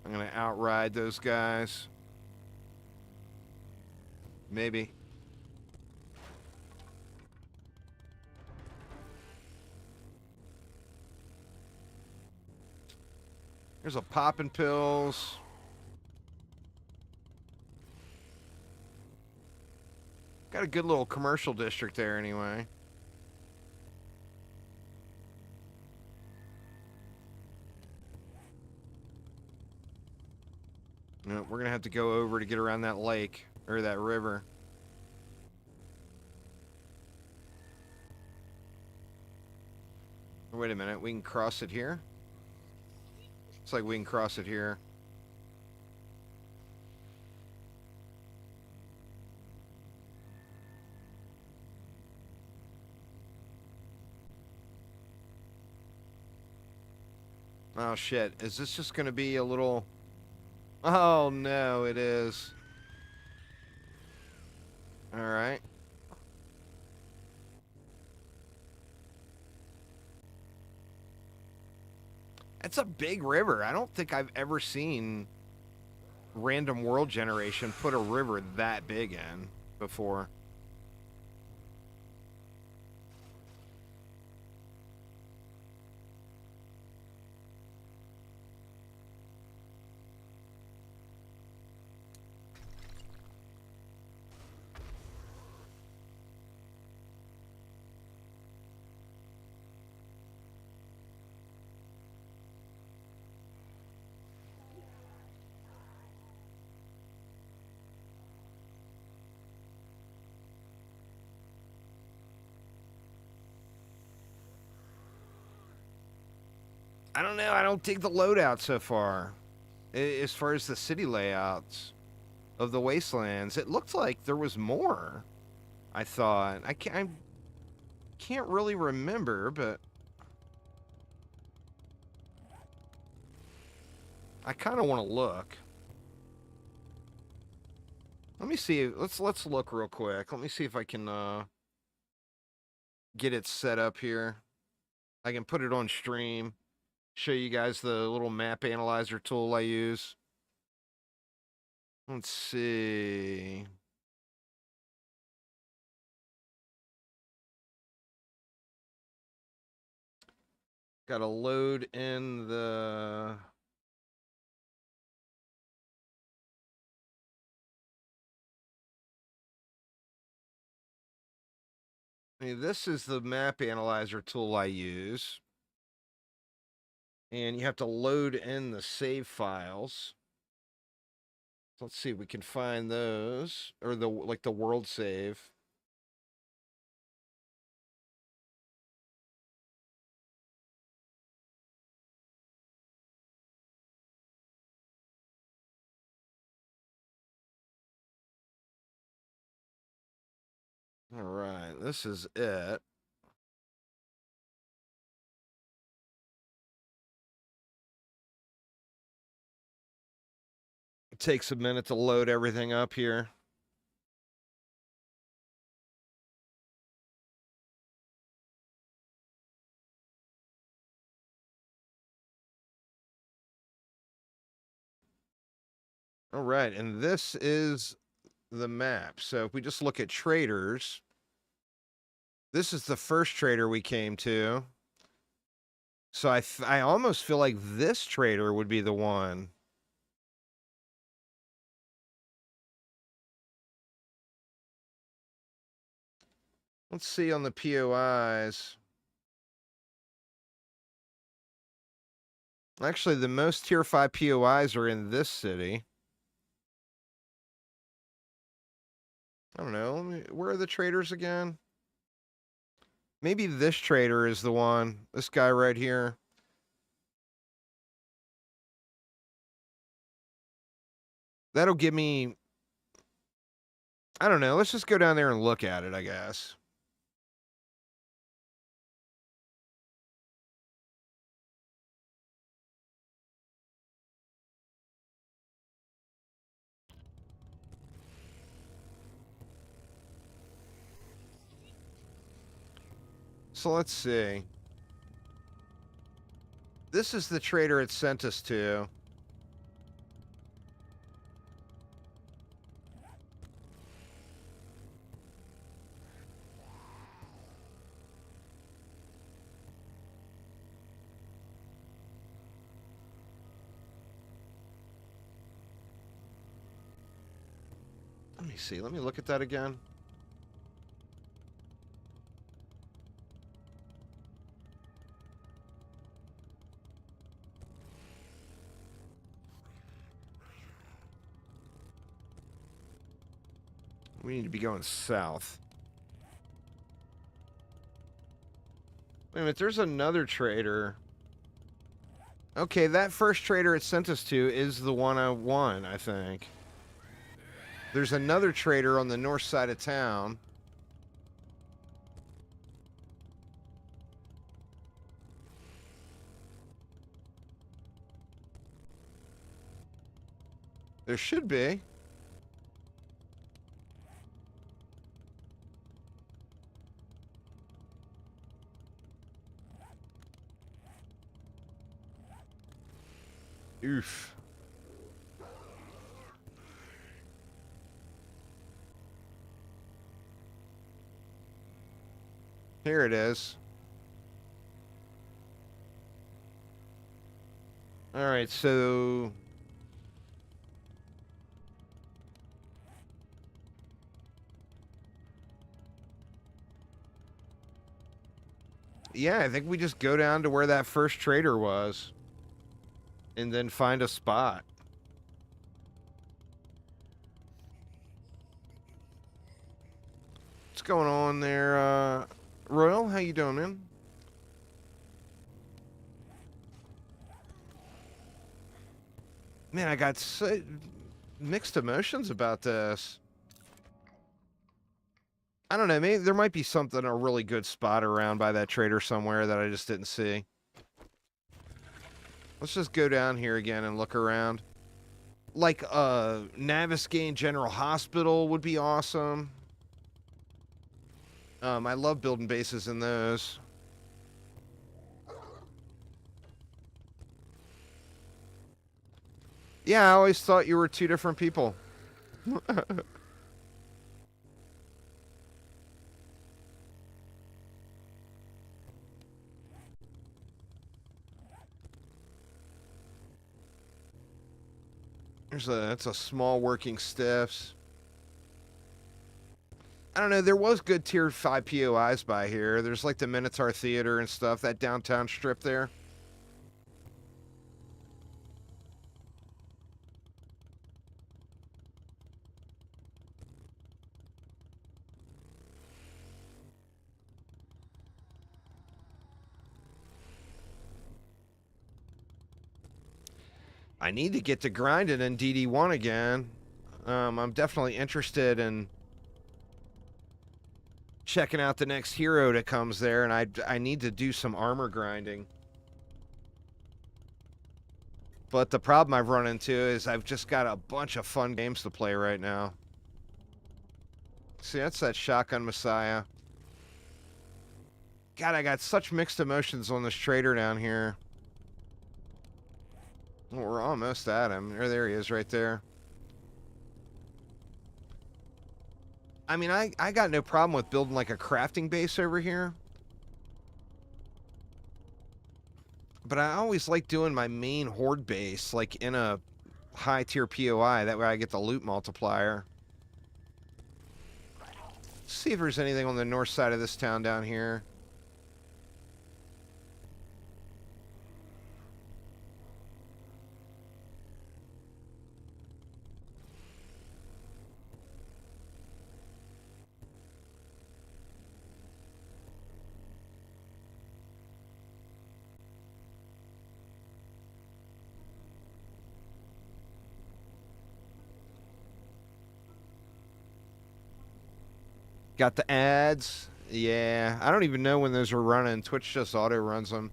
I'm gonna outride those guys. Maybe. There's a poppin' pills. Got a good little commercial district there anyway. No, we're gonna have to go over to get around that lake or that river. Wait a minute, we can cross it here? It's like we can cross it here. Oh shit, is this just gonna be a little... Oh no, it is. Alright. It's a big river. I don't think I've ever seen random world generation put a river that big in before. I don't know. I don't dig the loadout so far. As far as the city layouts of the Wastelands, it looked like there was more. I thought. I'm can't really remember, but I kind of want to look. Let me see. Let's look real quick. Let me see if I can get it set up here. I can put it on stream. Show you guys the little map analyzer tool I use. Let's see. Got to load in the... this is the map analyzer tool I use. And you have to load in the save files. So let's see if we can find those, or the world save. All right, this is it. It takes a minute to load everything up here. All right, and this is the map. So if we just look at traders, this is the first trader we came to. So I almost feel like this trader would be the one. Let's see on the POIs. Actually, the most tier 5 POIs are in this city. I don't know. Where are the traders again? Maybe this trader is the one. This guy right here. That'll give me... I don't know. Let's just go down there and look at it, I guess. So let's see. This is the trader it sent us to. Let me see. Let me look at that again. We need to be going south. Wait a minute, there's another trader. Okay, that first trader it sent us to is the one I won, I think. There's another trader on the north side of town. There should be. Oof. Here it is. All right, so... yeah, I think we just go down to where that first trader was. And then find a spot. What's going on there, Royal? How you doing, man? Man, I got so mixed emotions about this. I don't know. Maybe there might be something, a really good spot around by that trader somewhere that I just didn't see. Let's just go down here again and look around. Like, Naviskane General Hospital would be awesome. I love building bases in those. Yeah, I always thought you were two different people. That's a small working stiffs. I don't know, there was good tier 5 POIs by here. There's like the Minotaur Theater and stuff, that downtown strip there. I need to get to grinding in DD1 again. I'm definitely interested in checking out the next hero that comes there, and I need to do some armor grinding. But the problem I've run into is I've just got a bunch of fun games to play right now. See, that's that Shotgun Messiah. God, I got such mixed emotions on this trader down here. Well, we're almost at him. There he is right there. I mean, I got no problem with building like a crafting base over here. But I always like doing my main horde base like in a high tier POI. That way I get the loot multiplier. Let's see if there's anything on the north side of this town down here. Got the ads. Yeah, I don't even know when those are running. Twitch just auto runs them.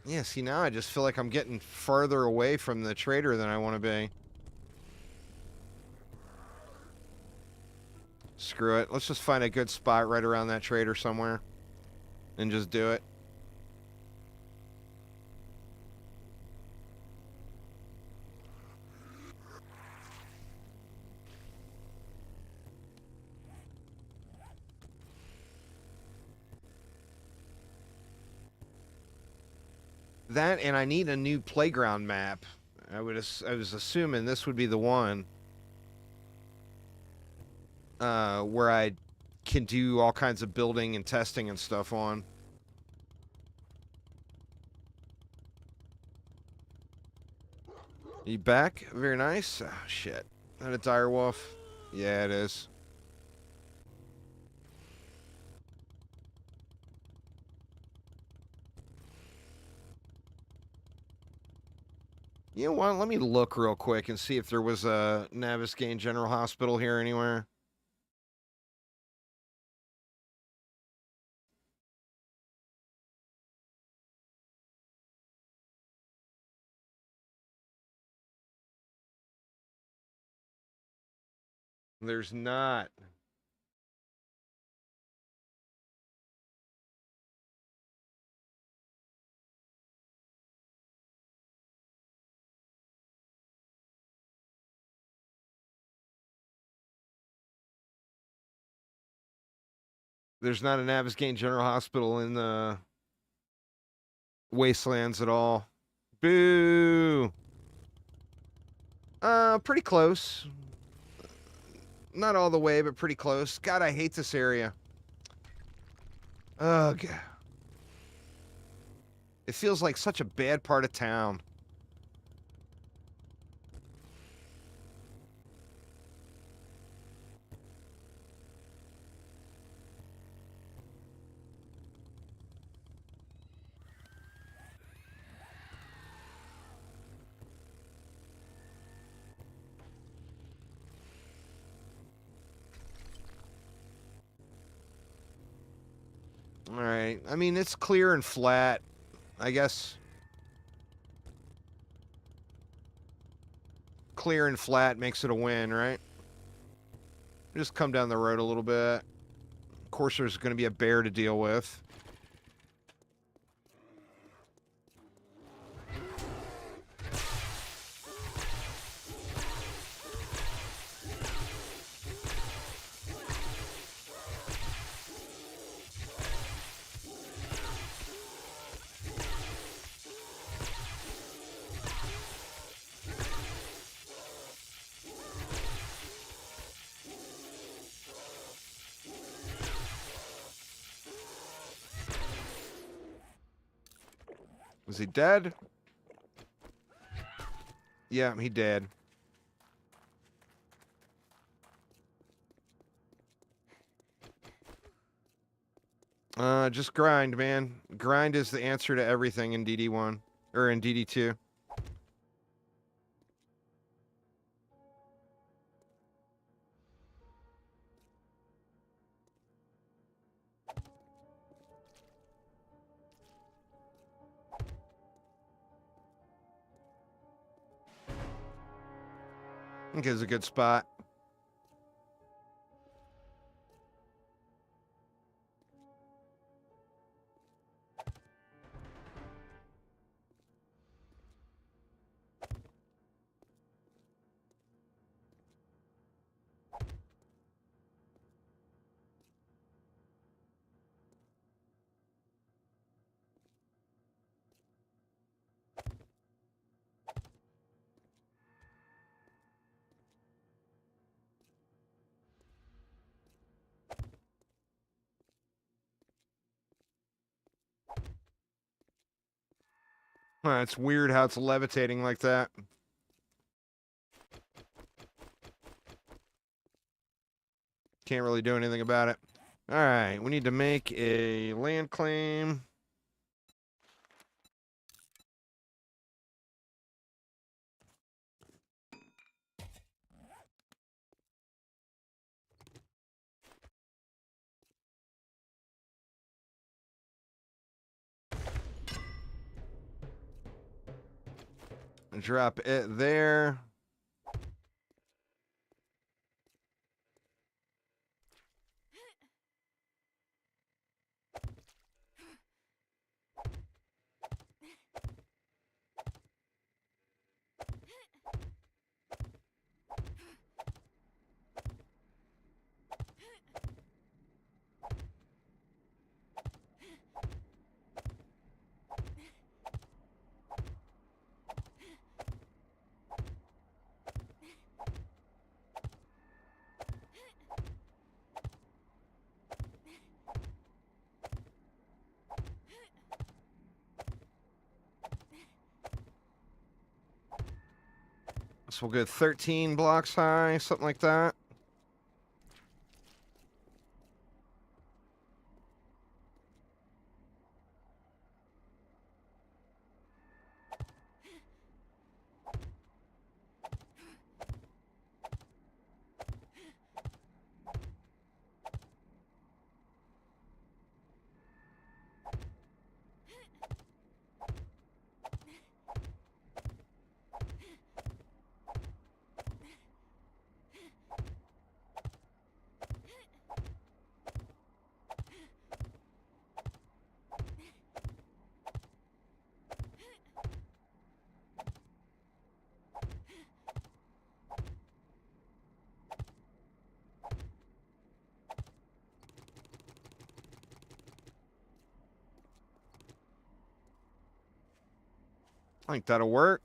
Yeah, see, now I just feel like I'm getting farther away from the trader than I want to be. Screw it. Let's just find a good spot right around that trader somewhere and just do it. That, and I need a new playground map. I was assuming this would be the one where I can do all kinds of building and testing and stuff on. You back? Very nice. Oh, shit. Is that a dire wolf? Yeah, it is. You know what? Let me look real quick and see if there was a Naviskane General Hospital here anywhere. There's not. There's not a Naviskane General Hospital in the Wastelands at all. Boo! Pretty close. Not all the way, but pretty close. God, I hate this area. Ugh. It feels like such a bad part of town. right. I mean, it's clear and flat. I guess clear and flat makes it a win, right? Just come down the road a little bit. Of course, there's going to be a bear to deal with. Was he dead? Yeah, he dead. Just grind, man. Grind is the answer to everything in DD1. Or in DD2. I think it's a good spot. It's weird how it's levitating like that. Can't really do anything about it. Alright, we need to make a land claim. Drop it there. So we'll go 13 blocks high, something like that. I think that'll work.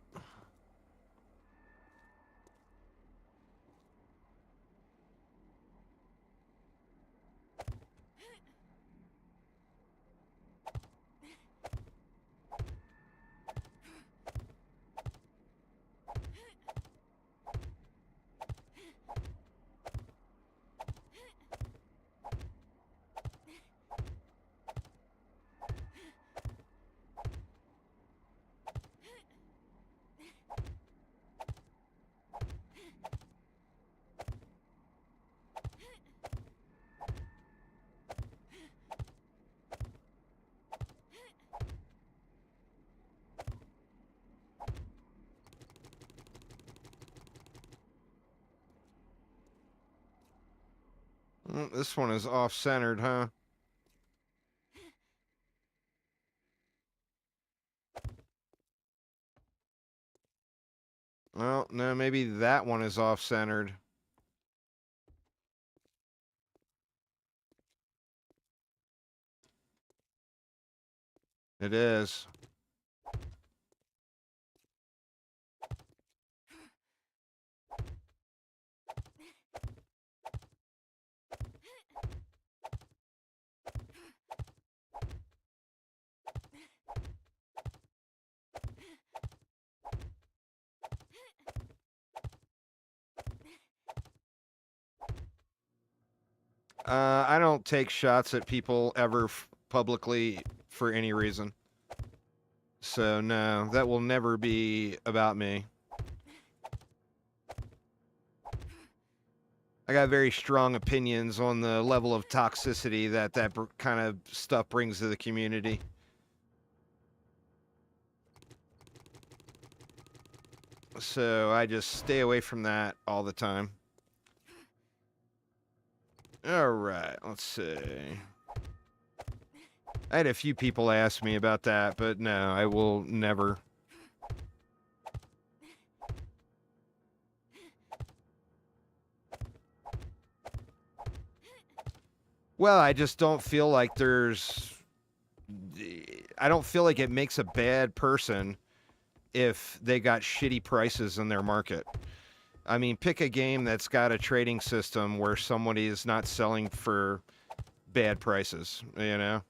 This one is off-centered, huh? Well, no, maybe that one is off-centered. It is. I don't take shots at people ever publicly for any reason. So, no, that will never be about me. I got very strong opinions on the level of toxicity that kind of stuff brings to the community. So I just stay away from that all the time. All right, let's see. I had a few people ask me about that, but no, I will never. Well, I just don't feel like I don't feel like it makes a bad person if they got shitty prices in their market. I mean, pick a game that's got a trading system where somebody is not selling for bad prices, you know?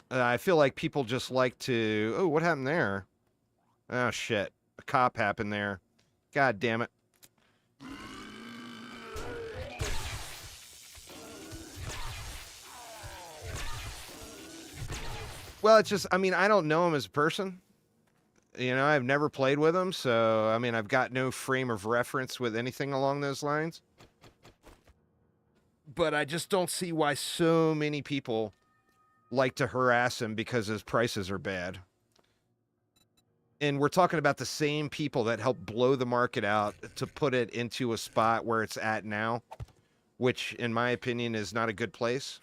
I feel like people just like to... Oh, what happened there? Oh, shit. A cop happened there. God damn it. Well, it's just... I mean, I don't know him as a person. You know, I've never played with him, so, I mean, I've got no frame of reference with anything along those lines. But I just don't see why so many people like to harass him because his prices are bad. And we're talking about the same people that helped blow the market out to put it into a spot where it's at now, which, in my opinion, is not a good place.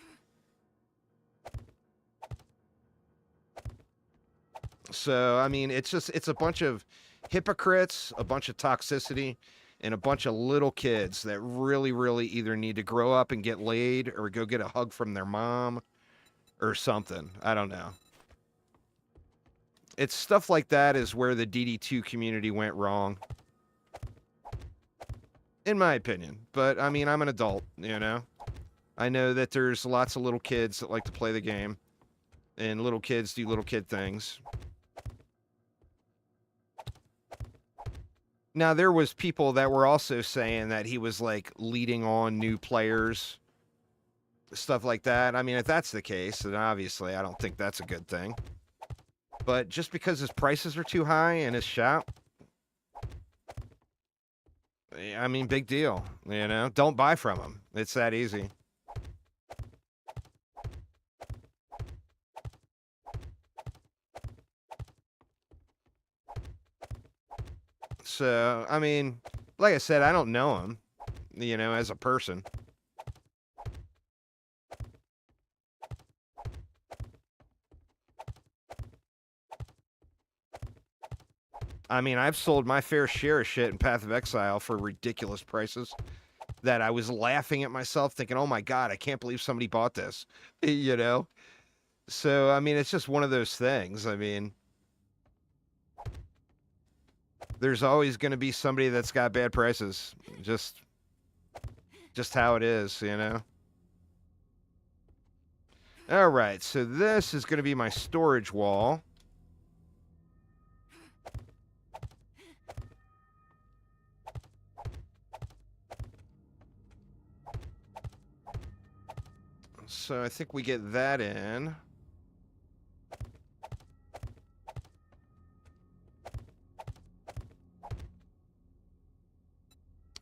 So, I mean, it's a bunch of hypocrites, a bunch of toxicity, and a bunch of little kids that really, really either need to grow up and get laid or go get a hug from their mom or something. I don't know. It's stuff like that is where the DD2 community went wrong. In my opinion. But, I mean, I'm an adult, you know? I know that there's lots of little kids that like to play the game. And little kids do little kid things. Now, there was people that were also saying that he was, like, leading on new players. Stuff like that. I mean, if that's the case, then obviously I don't think that's a good thing. But just because his prices are too high in his shop, I mean, big deal, you know? Don't buy from him. It's that easy. So, I mean, like I said, I don't know him, you know, as a person. I mean, I've sold my fair share of shit in Path of Exile for ridiculous prices that I was laughing at myself thinking, oh my God, I can't believe somebody bought this, you know? So, I mean, it's just one of those things. I mean, there's always going to be somebody that's got bad prices. Just how it is, you know? All right, so this is going to be my storage wall. So I think we get that in.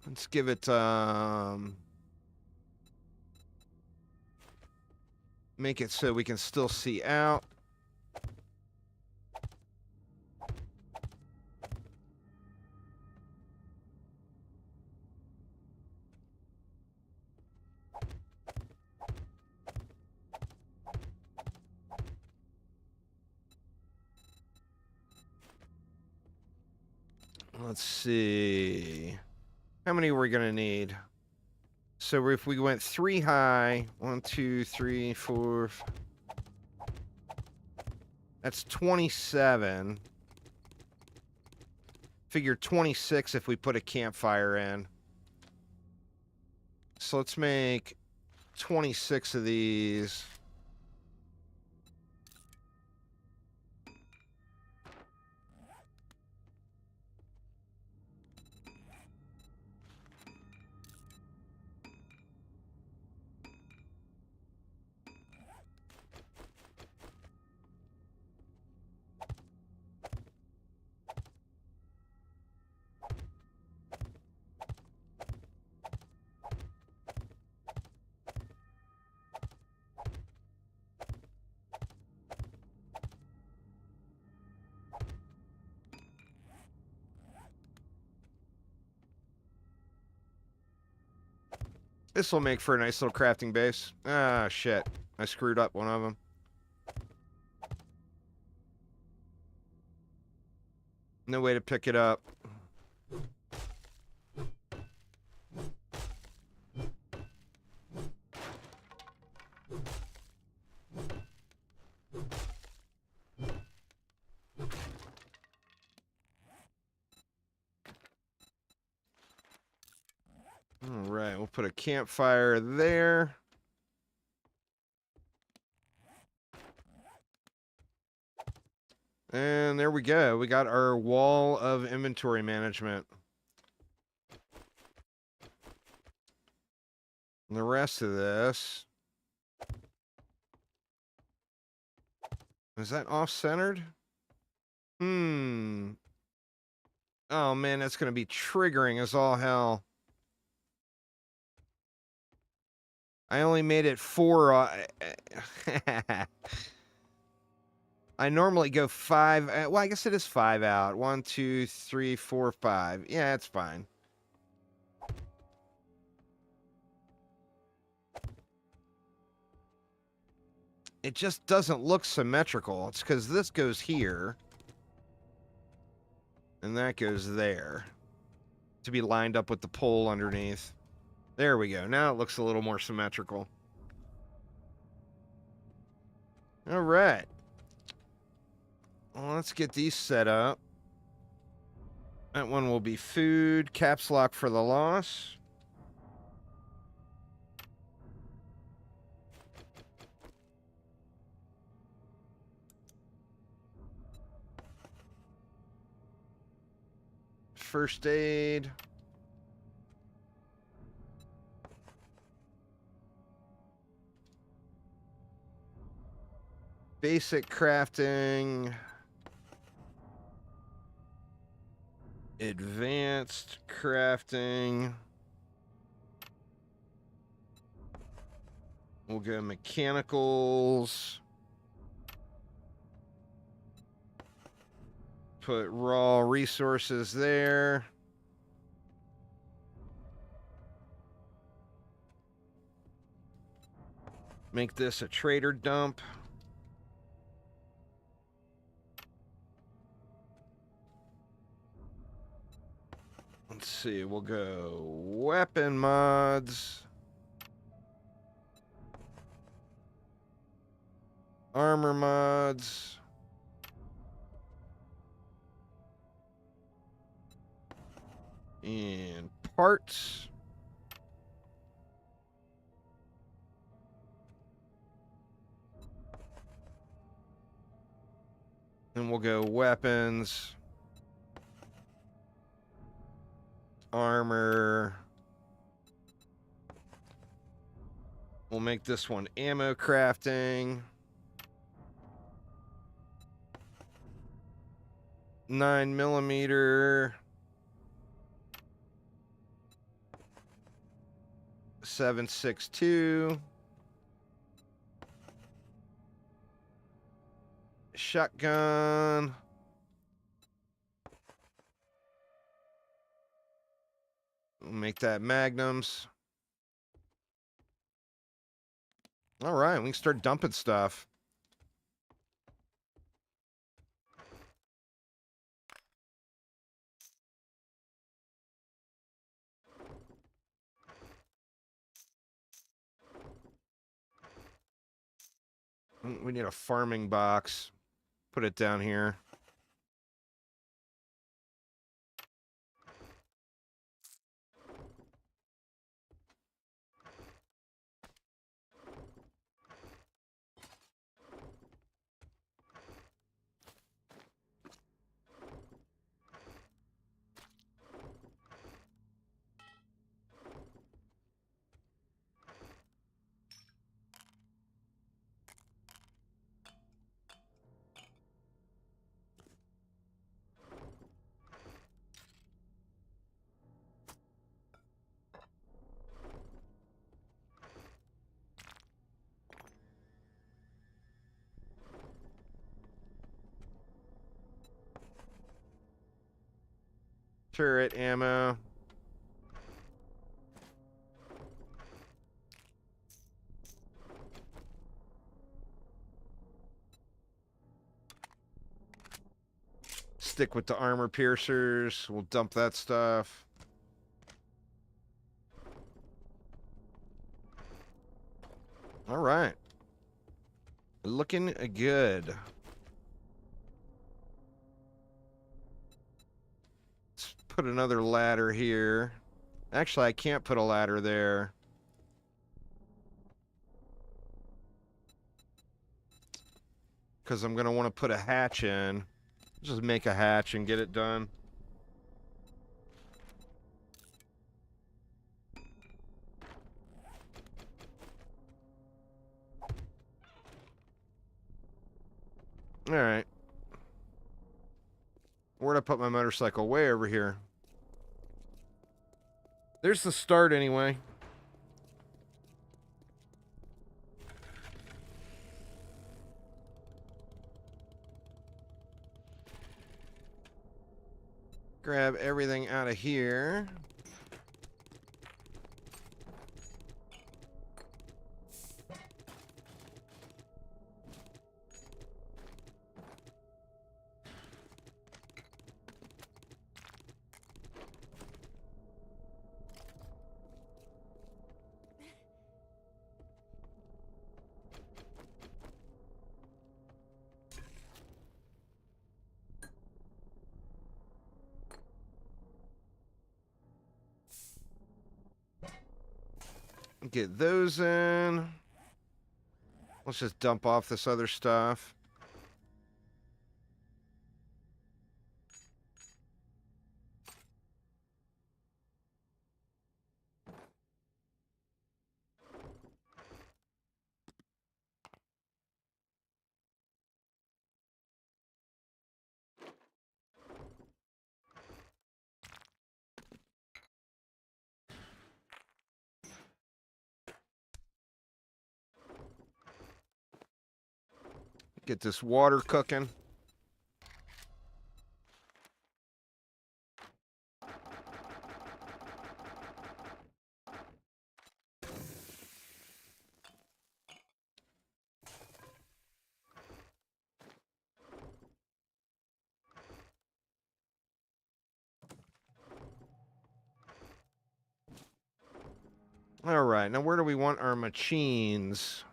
Let's give it, make it so we can still see out. Let's see. How many are we going to need? So if we went 3 high, 1, 2, 3, 4... That's 27. Figure 26 if we put a campfire in. So let's make 26 of these. This will make for a nice little crafting base. Ah, shit. I screwed up one of them. No way to pick it up. All right, we'll put a campfire there. And there we go. We got our wall of inventory management. And the rest of this... Is that off-centered? Oh, man, that's going to be triggering as all hell. I only made it 4... I normally go 5... well, I guess it is 5 out. 1, 2, 3, 4, 5. Yeah, it's fine. It just doesn't look symmetrical. It's because this goes here. And that goes there. To be lined up with the pole underneath. There we go. Now it looks a little more symmetrical. All right. Well, let's get these set up. That one will be food. Caps lock for the loss. First aid. Basic crafting. Advanced crafting. We'll go mechanicals. Put raw resources there. Make this a trader dump. Let's see, we'll go weapon mods. Armor mods. And parts. And we'll go weapons. Armor. We'll make this one ammo crafting. 9mm. 7.62. Shotgun. We'll make that magnums. All right, we can start dumping stuff. We need a farming box. Put it down here. Turret ammo. Stick with the armor piercers. We'll dump that stuff. All right. Looking good. Let's put another ladder here. Actually, I can't put a ladder there. Because I'm going to want to put a hatch in. Just make a hatch and get it done. All right. Where'd I put my motorcycle? Way over here. There's the start anyway. Grab everything out of here. Get those in. Let's just dump off this other stuff. Get this water cooking. All right, now where do we want our machines?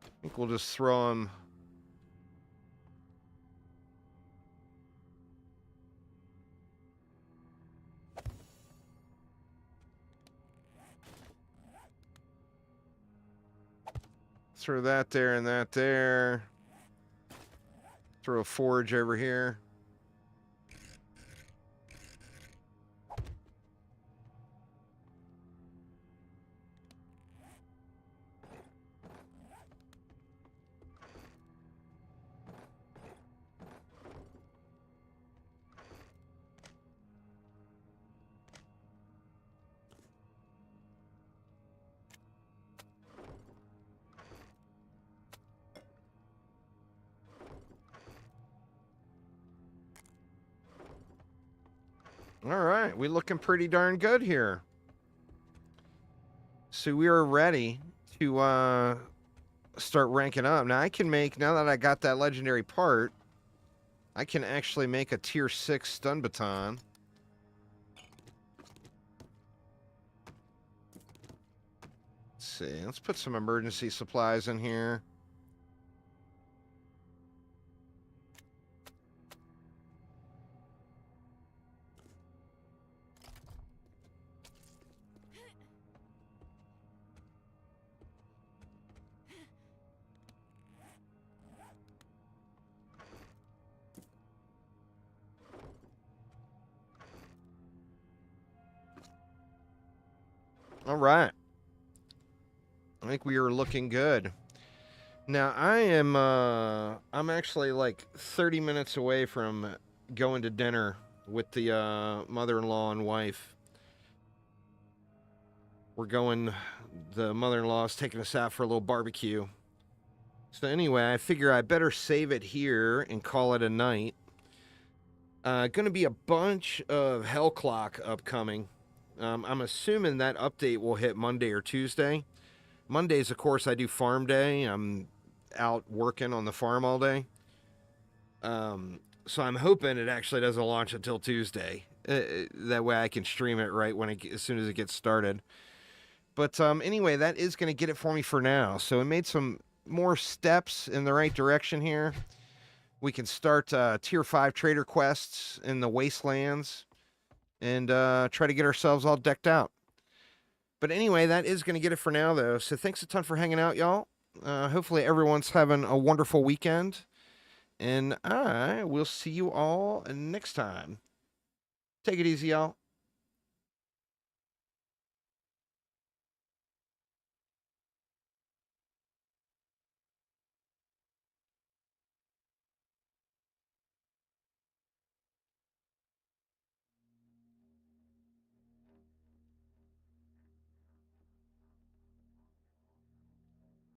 I think we'll just throw them. Throw that there and that there. Throw a forge over here. All right, we're looking pretty darn good here. So we are ready to start ranking up. Now I can make, now that I got that legendary part, I can actually make a tier 6 stun baton. Let's see, let's put some emergency supplies in here. All right. I think we are looking good. Now, I'm actually like 30 minutes away from going to dinner with the mother-in-law and wife. The mother-in-law is taking us out for a little barbecue. So anyway, I figure I better save it here and call it a night. Gonna be a bunch of Hell Clock upcoming. I'm assuming that update will hit Monday or Tuesday. Mondays, of course, I do farm day. I'm out working on the farm all day. So I'm hoping it actually doesn't launch until Tuesday. That way I can stream it right as soon as it gets started. But anyway, that is going to get it for me for now. So it made some more steps in the right direction here. We can start Tier 5 trader quests in the Wastelands and try to get ourselves all decked out. But anyway, that is going to get it for now, though. So thanks a ton for hanging out, y'all. Hopefully everyone's having a wonderful weekend. And I will see you all next time. Take it easy, y'all.